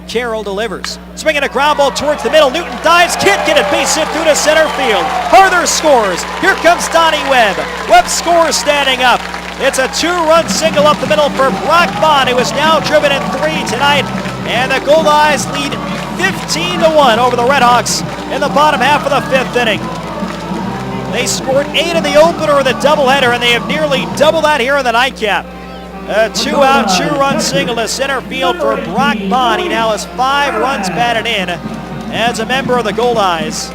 Carroll delivers. Swinging a ground ball towards the middle. Newton dives, can't get it, base hit through to center field. Harder scores. Here comes Donnie Webb. Webb scores standing up. It's a 2-run single up the middle for Brock Bond, who is now driven in 3 tonight. And the Goldeyes lead 15-1 over the RedHawks in the bottom half of the 5th inning. They scored 8 in the opener of the doubleheader, and they have nearly doubled that here in the nightcap. A 2-out, 2-run single to center field for Brock Bond. He now has 5 runs batted in as a member of the Goldeyes.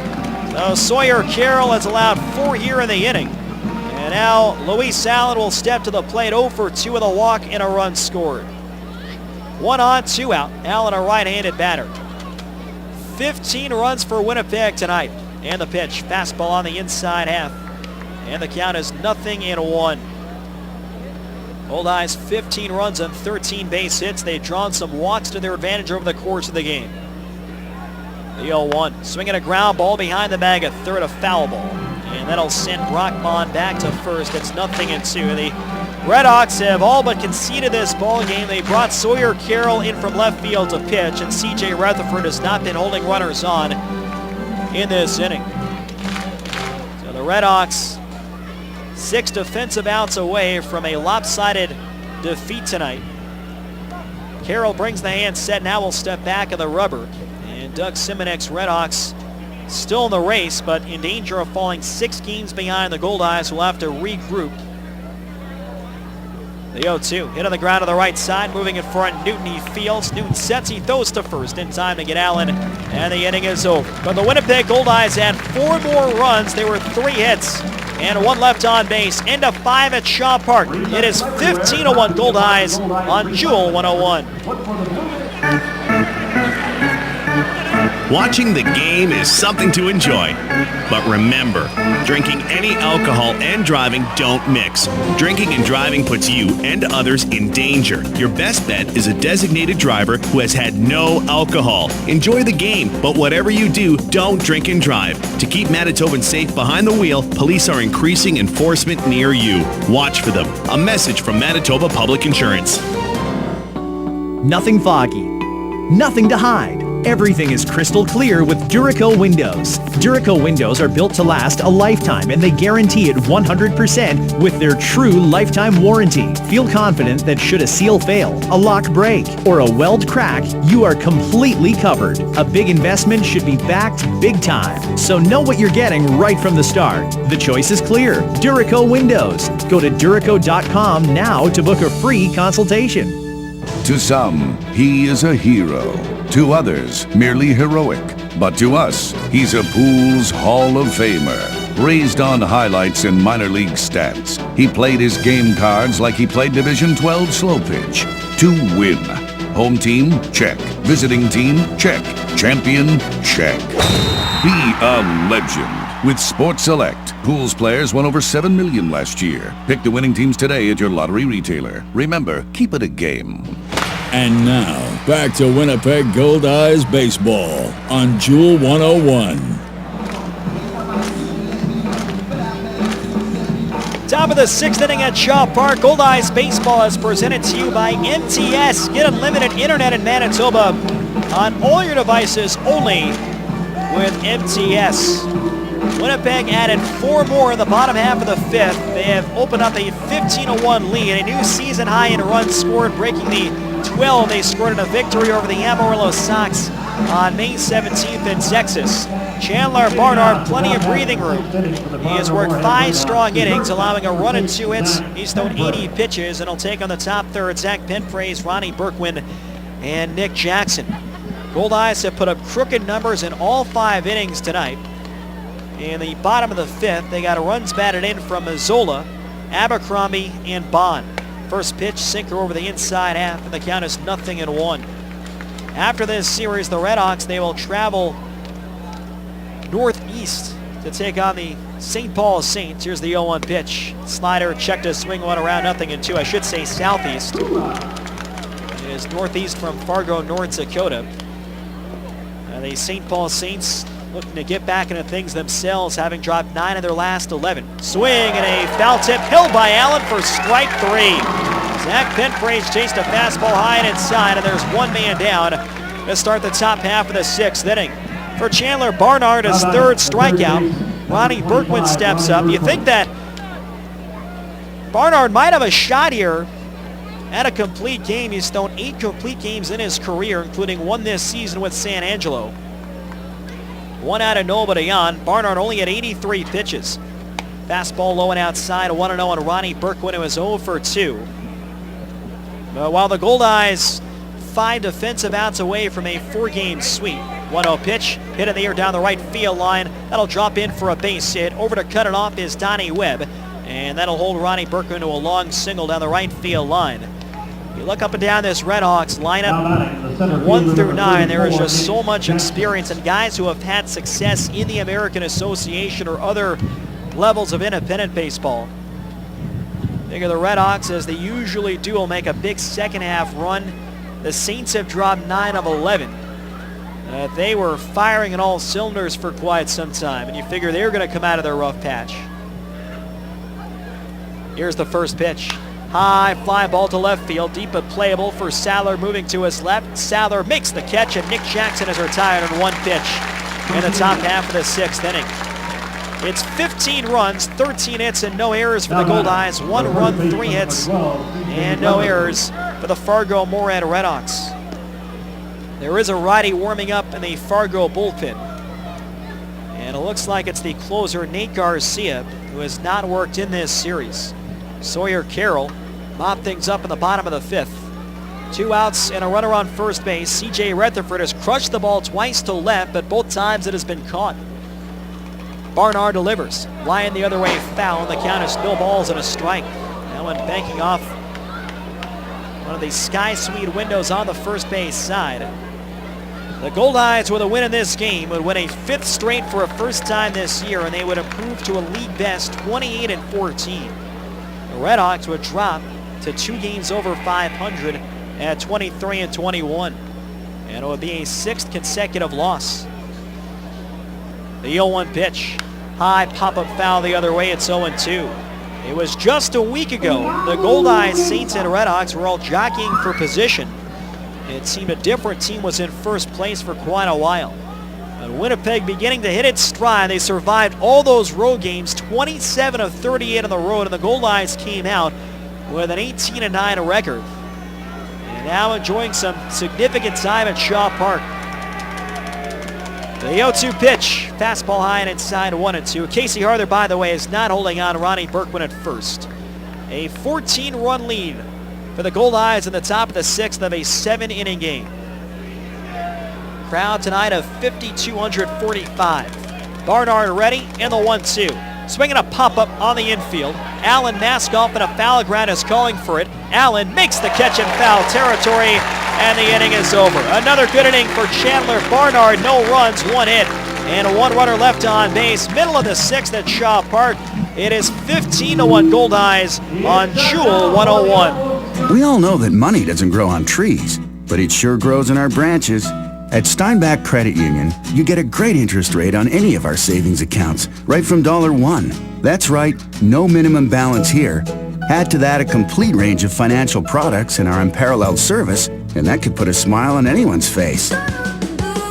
So Sawyer Carroll has allowed 4 here in the inning. And now Luis Allen will step to the plate, 0 for 2 with a walk and a run scored. 1 on, 2 out. Allen, a right-handed batter. 15 runs for Winnipeg tonight. And the pitch, fastball on the inside half. And the count is 0-1. Goldeyes 15 runs on 13 base hits. They've drawn some walks to their advantage over the course of the game. The 0-1, swinging a ground ball behind the bag, a third, a foul ball. And that'll send Brock Bond back to first. It's 0-2. The RedHawks have all but conceded this ball game. They brought Sawyer Carroll in from left field to pitch, and C.J. Rutherford has not been holding runners on in this inning. So the RedHawks 6 defensive outs away from a lopsided defeat tonight. Carroll brings the hand set, now will step back in the rubber. And Doug Simonek's RedHawks still in the race, but in danger of falling 6 games behind the Goldeyes, who will have to regroup. The 0-2, hit on the ground to the right side, moving in front, Newton E. Fields. Newton sets, he throws to first in time to get Allen, and the inning is over. But the Winnipeg Goldeyes had 4 more runs. There were 3 hits and 1 left on base. End of 5 at Shaw Park. It is 15-1 Goldeyes on Jewel 101. Watching the game is something to enjoy. But remember, drinking any alcohol and driving don't mix. Drinking and driving puts you and others in danger. Your best bet is a designated driver who has had no alcohol. Enjoy the game, but whatever you do, don't drink and drive. To keep Manitobans safe behind the wheel, police are increasing enforcement near you. Watch for them. A message from Manitoba Public Insurance. Nothing foggy. Nothing to hide. Everything is crystal clear with Duraco windows. Duraco windows are built to last a lifetime, and they guarantee it 100% with their true lifetime warranty. Feel confident that should a seal fail, a lock break, or a weld crack, you are completely covered. A big investment should be backed big time, so know what you're getting right from the start. The choice is clear. Duraco windows. Go to Duraco.com now to book a free consultation. To some, he is a hero. To others, merely heroic. But to us, he's a Pools Hall of Famer. Raised on highlights and minor league stats, he played his game cards like he played Division 12 slow pitch. To win. Home team? Check. Visiting team? Check. Champion? Check. Be a legend with Sports Select. Pools players won over $7 million last year. Pick the winning teams today at your lottery retailer. Remember, keep it a game. And now, back to Winnipeg Goldeyes baseball on Jewel 101. Top of the 6th inning at Shaw Park. Goldeyes baseball is presented to you by MTS. Get unlimited internet in Manitoba on all your devices only with MTS. Winnipeg added 4 more in the bottom half of the 5th. They have opened up a 15-1 lead, a new season high in runs scored, breaking the 12 they scored in a victory over the Amarillo Sox on May 17th in Texas. Chandler Barnard, plenty of breathing room. He has worked 5 strong innings, allowing a run and 2 hits. He's thrown 80 pitches, and he'll take on the top third Zach Penpraise, Ronnie Berkwin, and Nick Jackson. Goldeyes have put up crooked numbers in all 5 innings tonight. In the bottom of the 5th, they got runs batted in from Mazzola, Abercrombie, and Bond. First pitch, sinker over the inside half, and the count is 0-1. After this series, the RedHawks, they will travel northeast to take on the St. Paul Saints. Here's the 0-1 pitch. Slider checked a swing 1 around 0-2. I should say southeast. It is northeast from Fargo, North Dakota. The St. Paul Saints looking to get back into things themselves, having dropped 9 of their last 11. Swing and a foul tip held by Allen for strike 3. Zach Penpraise chased a fastball high and inside, and there's 1 man down to start the top half of the 6th inning. For Chandler Barnard, his 3rd strikeout. Ronnie Berkwin steps up. You think that Barnard might have a shot here at a complete game. He's thrown 8 complete games in his career, including 1 this season with San Angelo. 1 out and nobody on. Barnard only had 83 pitches. Fastball low and outside, a 1-0 on Ronnie Berkwin, who was 0 for 2. While the Goldeyes 5 defensive outs away from a 4-game sweep. 1-0 pitch, hit in the air down the right field line. That'll drop in for a base hit. Over to cut it off is Donnie Webb, and that'll hold Ronnie Berkwin to a long single down the right field line. You look up and down this RedHawks lineup, 1 through 9, there is just so much experience and guys who have had success in the American Association or other levels of independent baseball. Figure the RedHawks, as they usually do, will make a big second half run. The Saints have dropped 9 of 11. They were firing on all cylinders for quite some time, and you figure they're going to come out of their rough patch. Here's the first pitch. High fly ball to left field, deep but playable for Sadler, moving to his left. Sadler makes the catch, and Nick Jackson is retired on 1 pitch in the top half of the 6th inning. It's 15 runs, 13 hits, and no errors for the Goldeyes. 1 run, 3 hits, and no errors for the Fargo-Moorhead RedHawks. There is a righty warming up in the Fargo bullpen, and it looks like it's the closer, Nate Garcia, who has not worked in this series. Sawyer Carroll mopped things up in the bottom of the 5th. 2 outs and a runner on first base. C.J. Rutherford has crushed the ball twice to left, but both times it has been caught. Barnard delivers. Line the other way, foul, and the count is still balls and a strike. That one banking off one of the Sky Suite windows on the first base side. The Goldeyes, with a win in this game, would win a 5th straight for a first time this year, and they would improve to a league best 28-14. The RedHawks would drop to 2 games over 500 at 23-21, and it would be a 6th consecutive loss. The 0-1 pitch, high pop-up foul the other way. It's 0-2. It was just a week ago the Goldeyes, Saints, and RedHawks were all jockeying for position. It seemed a different team was in first place for quite a while. But Winnipeg beginning to hit its stride. They survived all those road games, 27 of 38 on the road, and the Goldeyes came out with an 18-9 record. And now enjoying some significant time at Shaw Park. The 0-2 pitch, fastball high and inside, 1-2. Casey Harther, by the way, is not holding on Ronnie Berkwin at first. A 14-run lead for the Goldeyes in the top of the 6th of a 7-inning game. Crowd tonight of 5,245. Barnard ready in the 1-2. Swinging a pop-up on the infield. Allen Maskoff in a foul ground is calling for it. Allen makes the catch in foul territory, and the inning is over. Another good inning for Chandler Barnard. No runs, 1 hit, and 1 runner left on base. Middle of the 6th at Shaw Park. It is 15-1 Goldeyes on Jewel 101. We all know that money doesn't grow on trees, but it sure grows in our branches. At Steinbach Credit Union, you get a great interest rate on any of our savings accounts, right from $1. That's right, no minimum balance here. Add to that a complete range of financial products and our unparalleled service, and that could put a smile on anyone's face.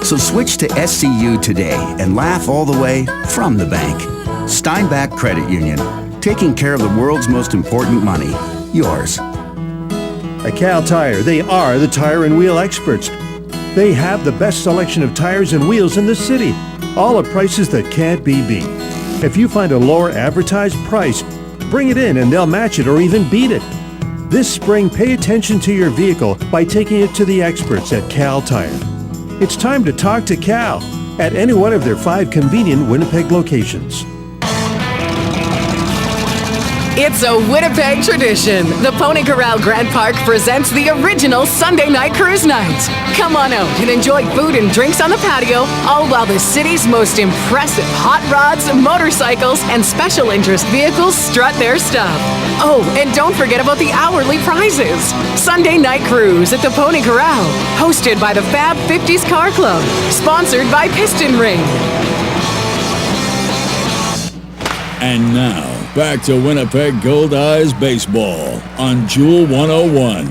So switch to SCU today and laugh all the way from the bank. Steinbach Credit Union, taking care of the world's most important money, yours. At Cal Tire, they are the tire and wheel experts. They have the best selection of tires and wheels in the city, all at prices that can't be beat. If you find a lower advertised price, bring it in and they'll match it or even beat it. This spring, pay attention to your vehicle by taking it to the experts at Cal Tire. It's time to talk to Cal at any one of their 5 convenient Winnipeg locations. It's a Winnipeg tradition. The Pony Corral Grant Park presents the original Sunday night cruise night. Come on out and enjoy food and drinks on the patio, all while the city's most impressive hot rods, motorcycles, and special interest vehicles strut their stuff. Oh, and don't forget about the hourly prizes. Sunday night cruise at the Pony Corral, hosted by the Fab 50s Car Club, sponsored by Piston Ring. And now, back to Winnipeg Goldeyes baseball on Jewel 101.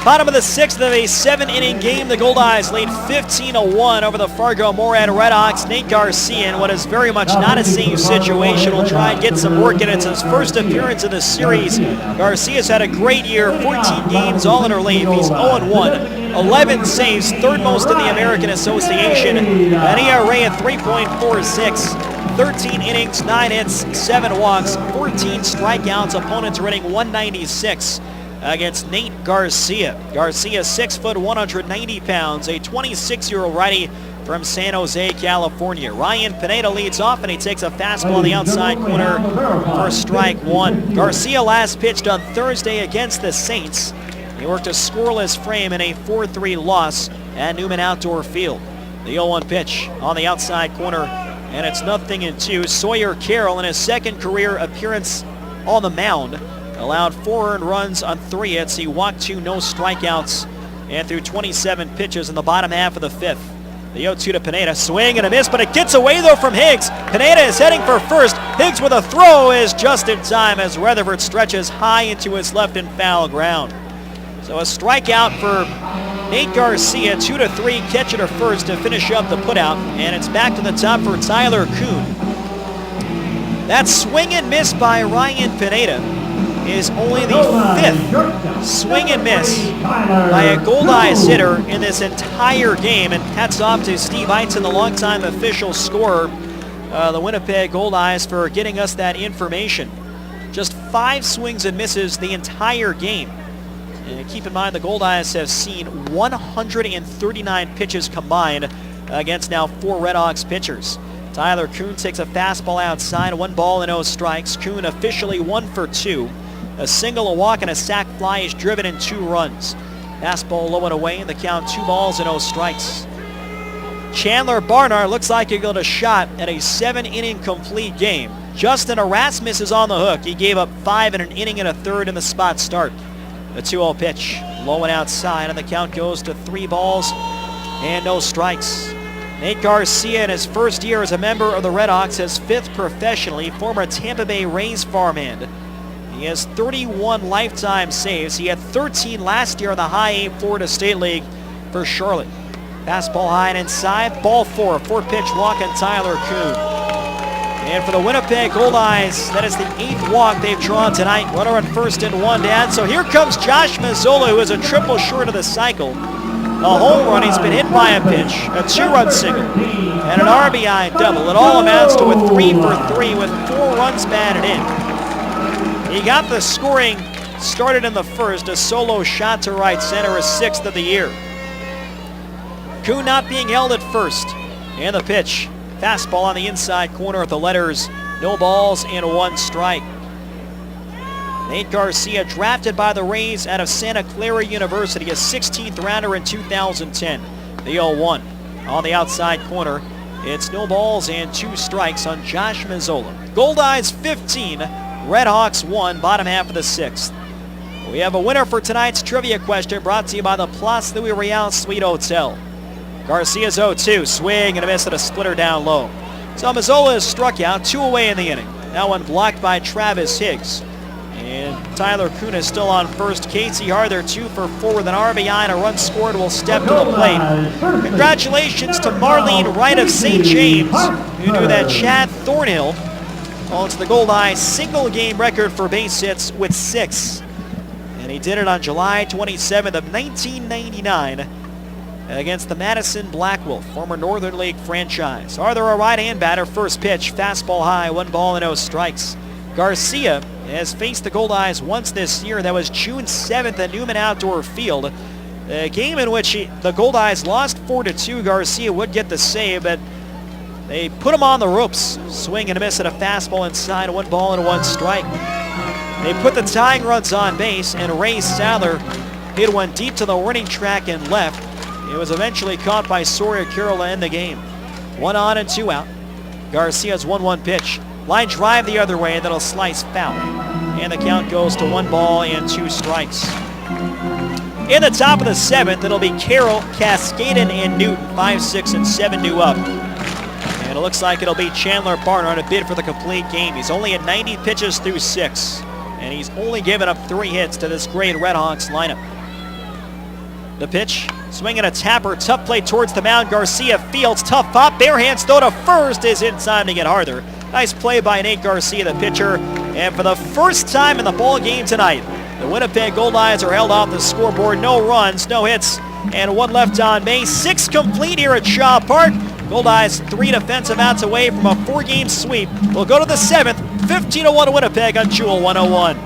Bottom of the 6th of a 7-inning game. The Goldeyes lead 15-1 over the Fargo-Moorhead RedHawks. Nate Garcia, in what is very much not a save situation, will try and get some work in. It's his first appearance in the series. Garcia's had a great year, 14 games, all in relief. He's 0-1, 11 saves, third most in the American Association. An ERA at 3.46. 13 innings, 9 hits, 7 walks, 14 strikeouts. Opponents rating 196 against Nate Garcia. Garcia, 6 foot, 190 pounds, a 26-year-old righty from San Jose, California. Ryan Pineda leads off, and he takes a fastball on the outside corner for strike 1. Garcia last pitched on Thursday against the Saints. He worked a scoreless frame in a 4-3 loss at Newman Outdoor Field. The 0-1 pitch on the outside corner, and it's 0-2. Sawyer Carroll, in his second career appearance on the mound, allowed 4 earned runs on 3 hits. He walked 2, no strikeouts, and threw 27 pitches in the bottom half of the 5th. The 0-2 to Pineda, swing and a miss, but it gets away though from Higgs. Pineda is heading for first. Higgs with a throw is just in time as Rutherford stretches high into his left and foul ground. So a strikeout for Nate Garcia, 2-3, catch it to first to finish up the putout, and it's back to the top for Tyler Kuhn. That swing and miss by Ryan Pineda is only the 5th swing and miss by a Goldeyes hitter in this entire game, and hats off to Steve Eitzen, the longtime official scorer, the Winnipeg Goldeyes, for getting us that information. Just 5 swings and misses the entire game. And keep in mind, the Goldeyes have seen 139 pitches combined against now 4 RedHawks pitchers. Tyler Kuhn takes a fastball outside, 1 ball and 0 strikes. Kuhn officially 1 for 2. A single, a walk, and a sac fly is driven in 2 runs. Fastball low and away, and the count 2 balls and 0 strikes. Chandler Barnard looks like he got a shot at a 7-inning complete game. Justin Erasmus is on the hook. He gave up 5 in an inning and a third in the spot start. The 2-0 pitch, low and outside, and the count goes to 3 balls and 0 strikes. Nate Garcia, in his first year as a member of the RedHawks, has 5th professionally, former Tampa Bay Rays farmhand. He has 31 lifetime saves. He had 13 last year in the high A Florida State League for Charlotte. Fastball high and inside, ball 4, 4-pitch walk on Tyler Kuhn. And for the Winnipeg Goldeyes, that is the 8th walk they've drawn tonight. Runner on first and 1 down. So here comes Josh Mazzola, who is a triple short of the cycle. A home run, he's been hit by a pitch, a 2-run single, and an RBI double. It all amounts to a 3 for 3 with 4 runs batted in. He got the scoring started in the first. A solo shot to right center, his 6th of the year. Kuhn not being held at first. And the pitch. Fastball on the inside corner with the letters no balls and 1 strike. Nate Garcia, drafted by the Rays out of Santa Clara University, a 16th rounder in 2010. The 0-1 on the outside corner. It's no balls and 2 strikes on Josh Mazzola. Goldeyes 15, RedHawks 1, bottom half of the 6th. We have a winner for tonight's trivia question brought to you by the Place Louis Riel Suite Hotel. Garcia's 0-2, swing and a miss at a splitter down low. So Mazzola is struck out, 2 away in the inning. That one blocked by Travis Higgs. And Tyler Kuhn is still on first. Casey Harther 2 for 4 with an RBI and a run scored, will step to the plate. Congratulations to Marlene Wright of St. James, who knew that Chad Thornhill owns the Goldeyes single game record for base hits with 6. And he did it on July 27th of 1999 against the Madison Black Wolf, former Northern League franchise. Harther, a right-hand batter, first pitch, fastball high, 1 ball and no strikes. Garcia has faced the Goldeyes once this year. That was June 7th at Newman Outdoor Field. A game in which the Goldeyes lost 4-2. Garcia would get the save, but they put him on the ropes. Swing and a miss at a fastball inside, 1 ball and 1 strike. They put the tying runs on base, and Ray Sadler hit one deep to the warning track and left. It was eventually caught by Sawyer Carroll to end the game. 1 on and 2 out. Garcia's 1-1 pitch. Line drive the other way, that'll slice foul. And the count goes to 1 ball and 2 strikes. In the top of the 7th, it'll be Carroll, Cascaden, and Newton, 5, 6, and 7 due up. And it looks like it'll be Chandler Barnard on a bid for the complete game. He's only at 90 pitches through 6. And he's only given up 3 hits to this great RedHawks lineup. The pitch, swinging a tapper, tough play towards the mound. Garcia fields, tough pop, bare hands throw to first, is in time to get Harther. Nice play by Nate Garcia, the pitcher. And for the first time in the ball game tonight, the Winnipeg Goldeyes are held off the scoreboard. No runs, no hits, and 1 left on base. 6 complete here at Shaw Park. Goldeyes 3 defensive outs away from a 4-game sweep. We'll go to the 7th, 15-1 Winnipeg on Jewel 101.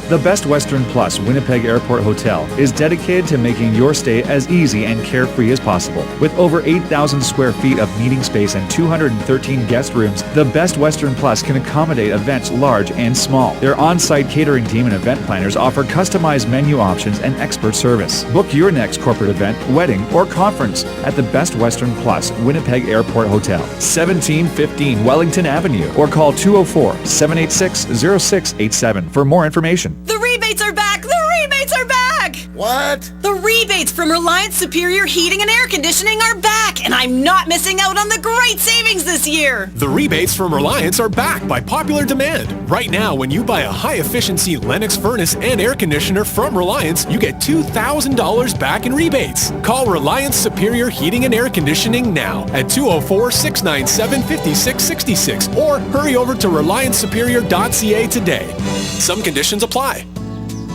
The Best Western Plus Winnipeg Airport Hotel is dedicated to making your stay as easy and carefree as possible. With over 8,000 square feet of meeting space and 213 guest rooms, the Best Western Plus can accommodate events large and small. Their on-site catering team and event planners offer customized menu options and expert service. Book your next corporate event, wedding, or conference at the Best Western Plus Winnipeg Airport Hotel, 1715 Wellington Avenue, or call 204-786-0687 for more information. The rebates are back! The rebates are back! What? The rebates from Reliance Superior Heating and Air Conditioning are back, and I'm not missing out on the great savings this year! The rebates from Reliance are back by popular demand. Right now, when you buy a high-efficiency Lennox furnace and air conditioner from Reliance, you get $2,000 back in rebates. Call Reliance Superior Heating and Air Conditioning now at 204-697-5666 or hurry over to RelianceSuperior.ca today. Some conditions apply.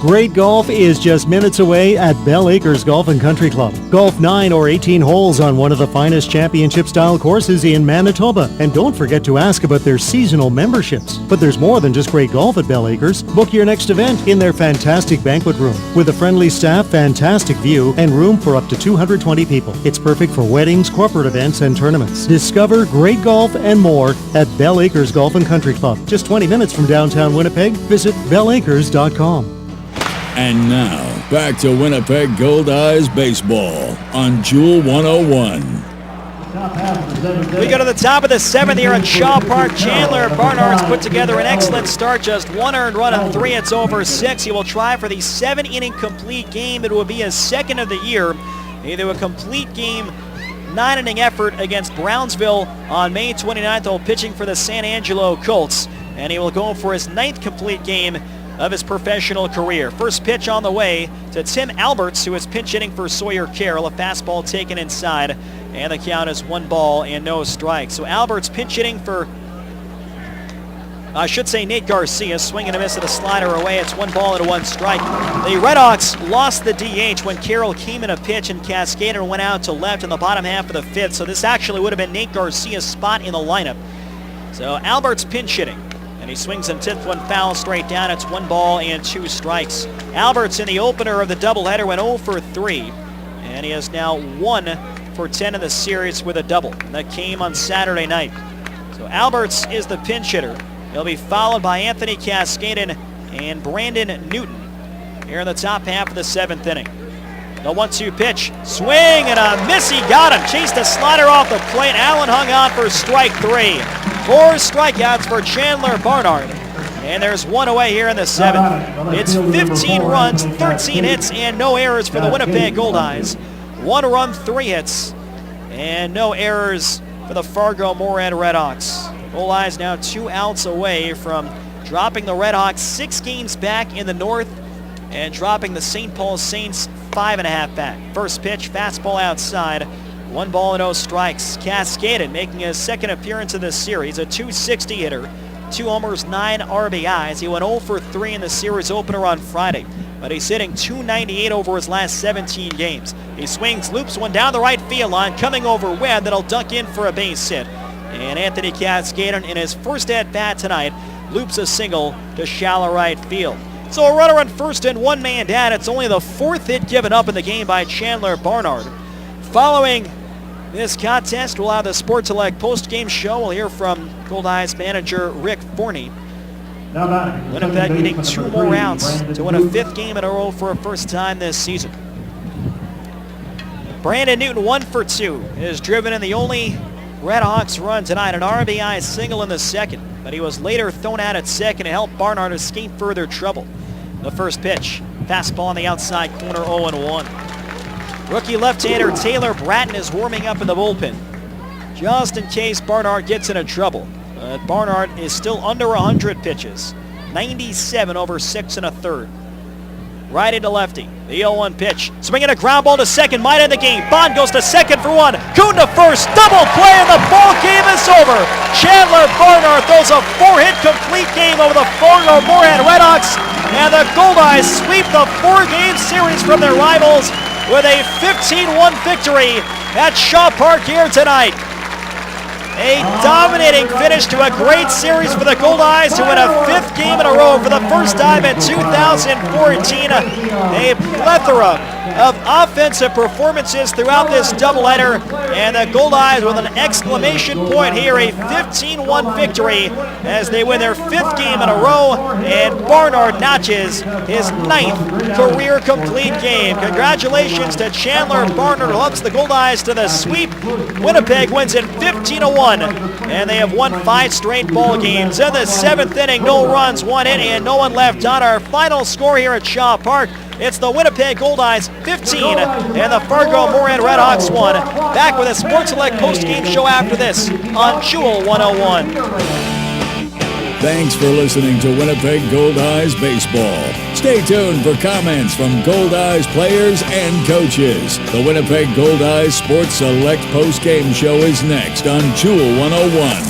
Great golf is just minutes away at Bell Acres Golf and Country Club. Golf 9 or 18 holes on one of the finest championship-style courses in Manitoba. And don't forget to ask about their seasonal memberships. But there's more than just great golf at Bell Acres. Book your next event in their fantastic banquet room. With a friendly staff, fantastic view, and room for up to 220 people. It's perfect for weddings, corporate events, and tournaments. Discover great golf and more at Bell Acres Golf and Country Club. Just 20 minutes from downtown Winnipeg. Visit bellacres.com. And now, back to Winnipeg Goldeyes baseball on Jewel 101. We go to the top of the 7th here at Shaw Park. Chandler Barnard's put together an excellent start. Just 1 earned run and 3 hits over 6. He will try for the 7-inning complete game. It will be his 2nd of the year. Either a complete game 9-inning effort against Brownsville on May 29th while pitching for the San Angelo Colts. And he will go for his 9th complete game of his professional career. First pitch on the way to Tim Alberts, who is pinch hitting for Sawyer Carroll. A fastball taken inside, and the count is 1 ball and no strikes. So Alberts pinch hitting for, I should say, Nate Garcia. Swing and a miss at a slider away. It's 1 ball and 1 strike. The RedHawks lost the DH when Carroll came in a pitch and Cascaden went out to left in the bottom half of the 5th. So this actually would have been Nate Garcia's spot in the lineup. So Alberts pinch hitting. And he swings and tips one foul straight down. It's 1 ball and 2 strikes. Alberts in the opener of the doubleheader went 0 for 3. And he is now 1 for 10 in the series with a double. That came on Saturday night. So Alberts is the pinch hitter. He'll be followed by Anthony Cascaden and Brandon Newton here in the top half of the 7th inning. The 1-2 pitch, swing and a miss. He got him. Chased the slider off the plate. Allen hung on for strike 3. 4 strikeouts for Chandler Barnard. And there's 1 away here in the 7th. It's 15 runs, 13 hits, and no errors for the Winnipeg Goldeyes. 1 run, 3 hits, and no errors for the Fargo-Moorhead RedHawks. Goldeyes now 2 outs away from dropping the RedHawks 6 games back in the North and dropping the St. Paul Saints 5.5 back. First pitch, fastball outside, 1 ball and 0 strikes. Cascaden making his 2nd appearance in this series, a .260 hitter, 2 homers, 9 RBIs. He went 0 for 3 in the series opener on Friday, but he's hitting .298 over his last 17 games. He swings, loops one down the right field line, coming over Webb, that'll duck in for a base hit. And Anthony Cascaden, in his first at-bat tonight, loops a single to shallow right field. So a runner on first and 1 man down. It's only the 4th hit given up in the game by Chandler Barnard. Following this contest, we'll have the Sports Select post-game show. We'll hear from Goldeyes manager Rick Forney. Winnipeg needing 2 more rounds to win a 5th game in a row for a first time this season. Brandon Newton 1 for 2 is driven in the only RedHawks run tonight, an RBI single in the 2nd, but he was later thrown out at 2nd to help Barnard escape further trouble. The first pitch, fastball on the outside corner, 0-1. Rookie left-hander Taylor Bratton is warming up in the bullpen, just in case Barnard gets into trouble. Barnard is still under 100 pitches, 97 over 6 1/3. Right into lefty, the 0-1 pitch, swinging a ground ball to second, might end the game. Bond goes to second for 1, Coon to first, double play, and the ball game is over. Chandler Barnard throws a 4-hit complete game over the Fargo-Moorhead RedHawks, and the Goldeyes sweep the 4-game series from their rivals with a 15-1 victory at Shaw Park here tonight. A dominating finish to a great series for the Goldeyes to win a 5th game in a row for the first time in 2014. A plethora of offensive performances throughout this doubleheader, and the Goldeyes with an exclamation point here, a 15-1 victory as they win their 5th game in a row, and Barnard notches his 9th career complete game. Congratulations to Chandler Barnard, who helps the Goldeyes to the sweep. Winnipeg wins it 15-1, and they have won 5 straight ball games. In the 7th inning, no runs, 1 hit, and no one left on. Our final score here at Shaw Park, it's the Winnipeg Goldeyes 15 and the Fargo-Moorhead RedHawks 1. Back with a Sports Select post-game show after this on Jewel 101. Thanks for listening to Winnipeg Goldeyes Baseball. Stay tuned for comments from Goldeyes players and coaches. The Winnipeg Goldeyes Sports Select post-game show is next on Jewel 101.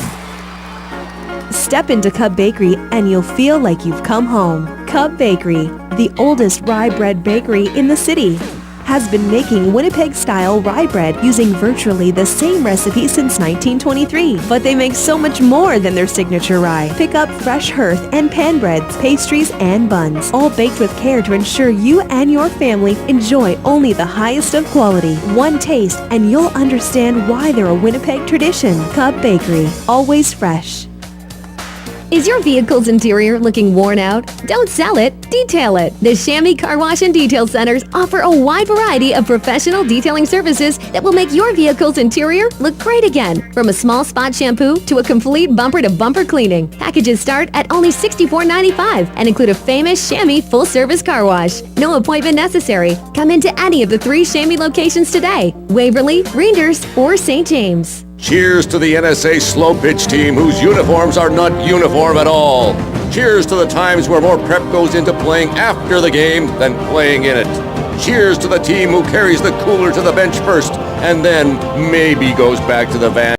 Step into Cub Bakery and you'll feel like you've come home. Cub Bakery, the oldest rye bread bakery in the city, has been making Winnipeg-style rye bread using virtually the same recipe since 1923. But they make so much more than their signature rye. Pick up fresh hearth and pan breads, pastries, and buns, all baked with care to ensure you and your family enjoy only the highest of quality. One taste and you'll understand why they're a Winnipeg tradition. Cub Bakery, always fresh. Is your vehicle's interior looking worn out? Don't sell it, detail it. The Chamois Car Wash and Detail Centers offer a wide variety of professional detailing services that will make your vehicle's interior look great again. From a small spot shampoo to a complete bumper-to-bumper cleaning. Packages start at only $64.95 and include a famous Chamois full-service car wash. No appointment necessary. Come into any of the 3 Chamois locations today: Waverly, Reinders, or St. James. Cheers to the NSA slow pitch team whose uniforms are not uniform at all. Cheers to the times where more prep goes into playing after the game than playing in it. Cheers to the team who carries the cooler to the bench first and then maybe goes back to the van.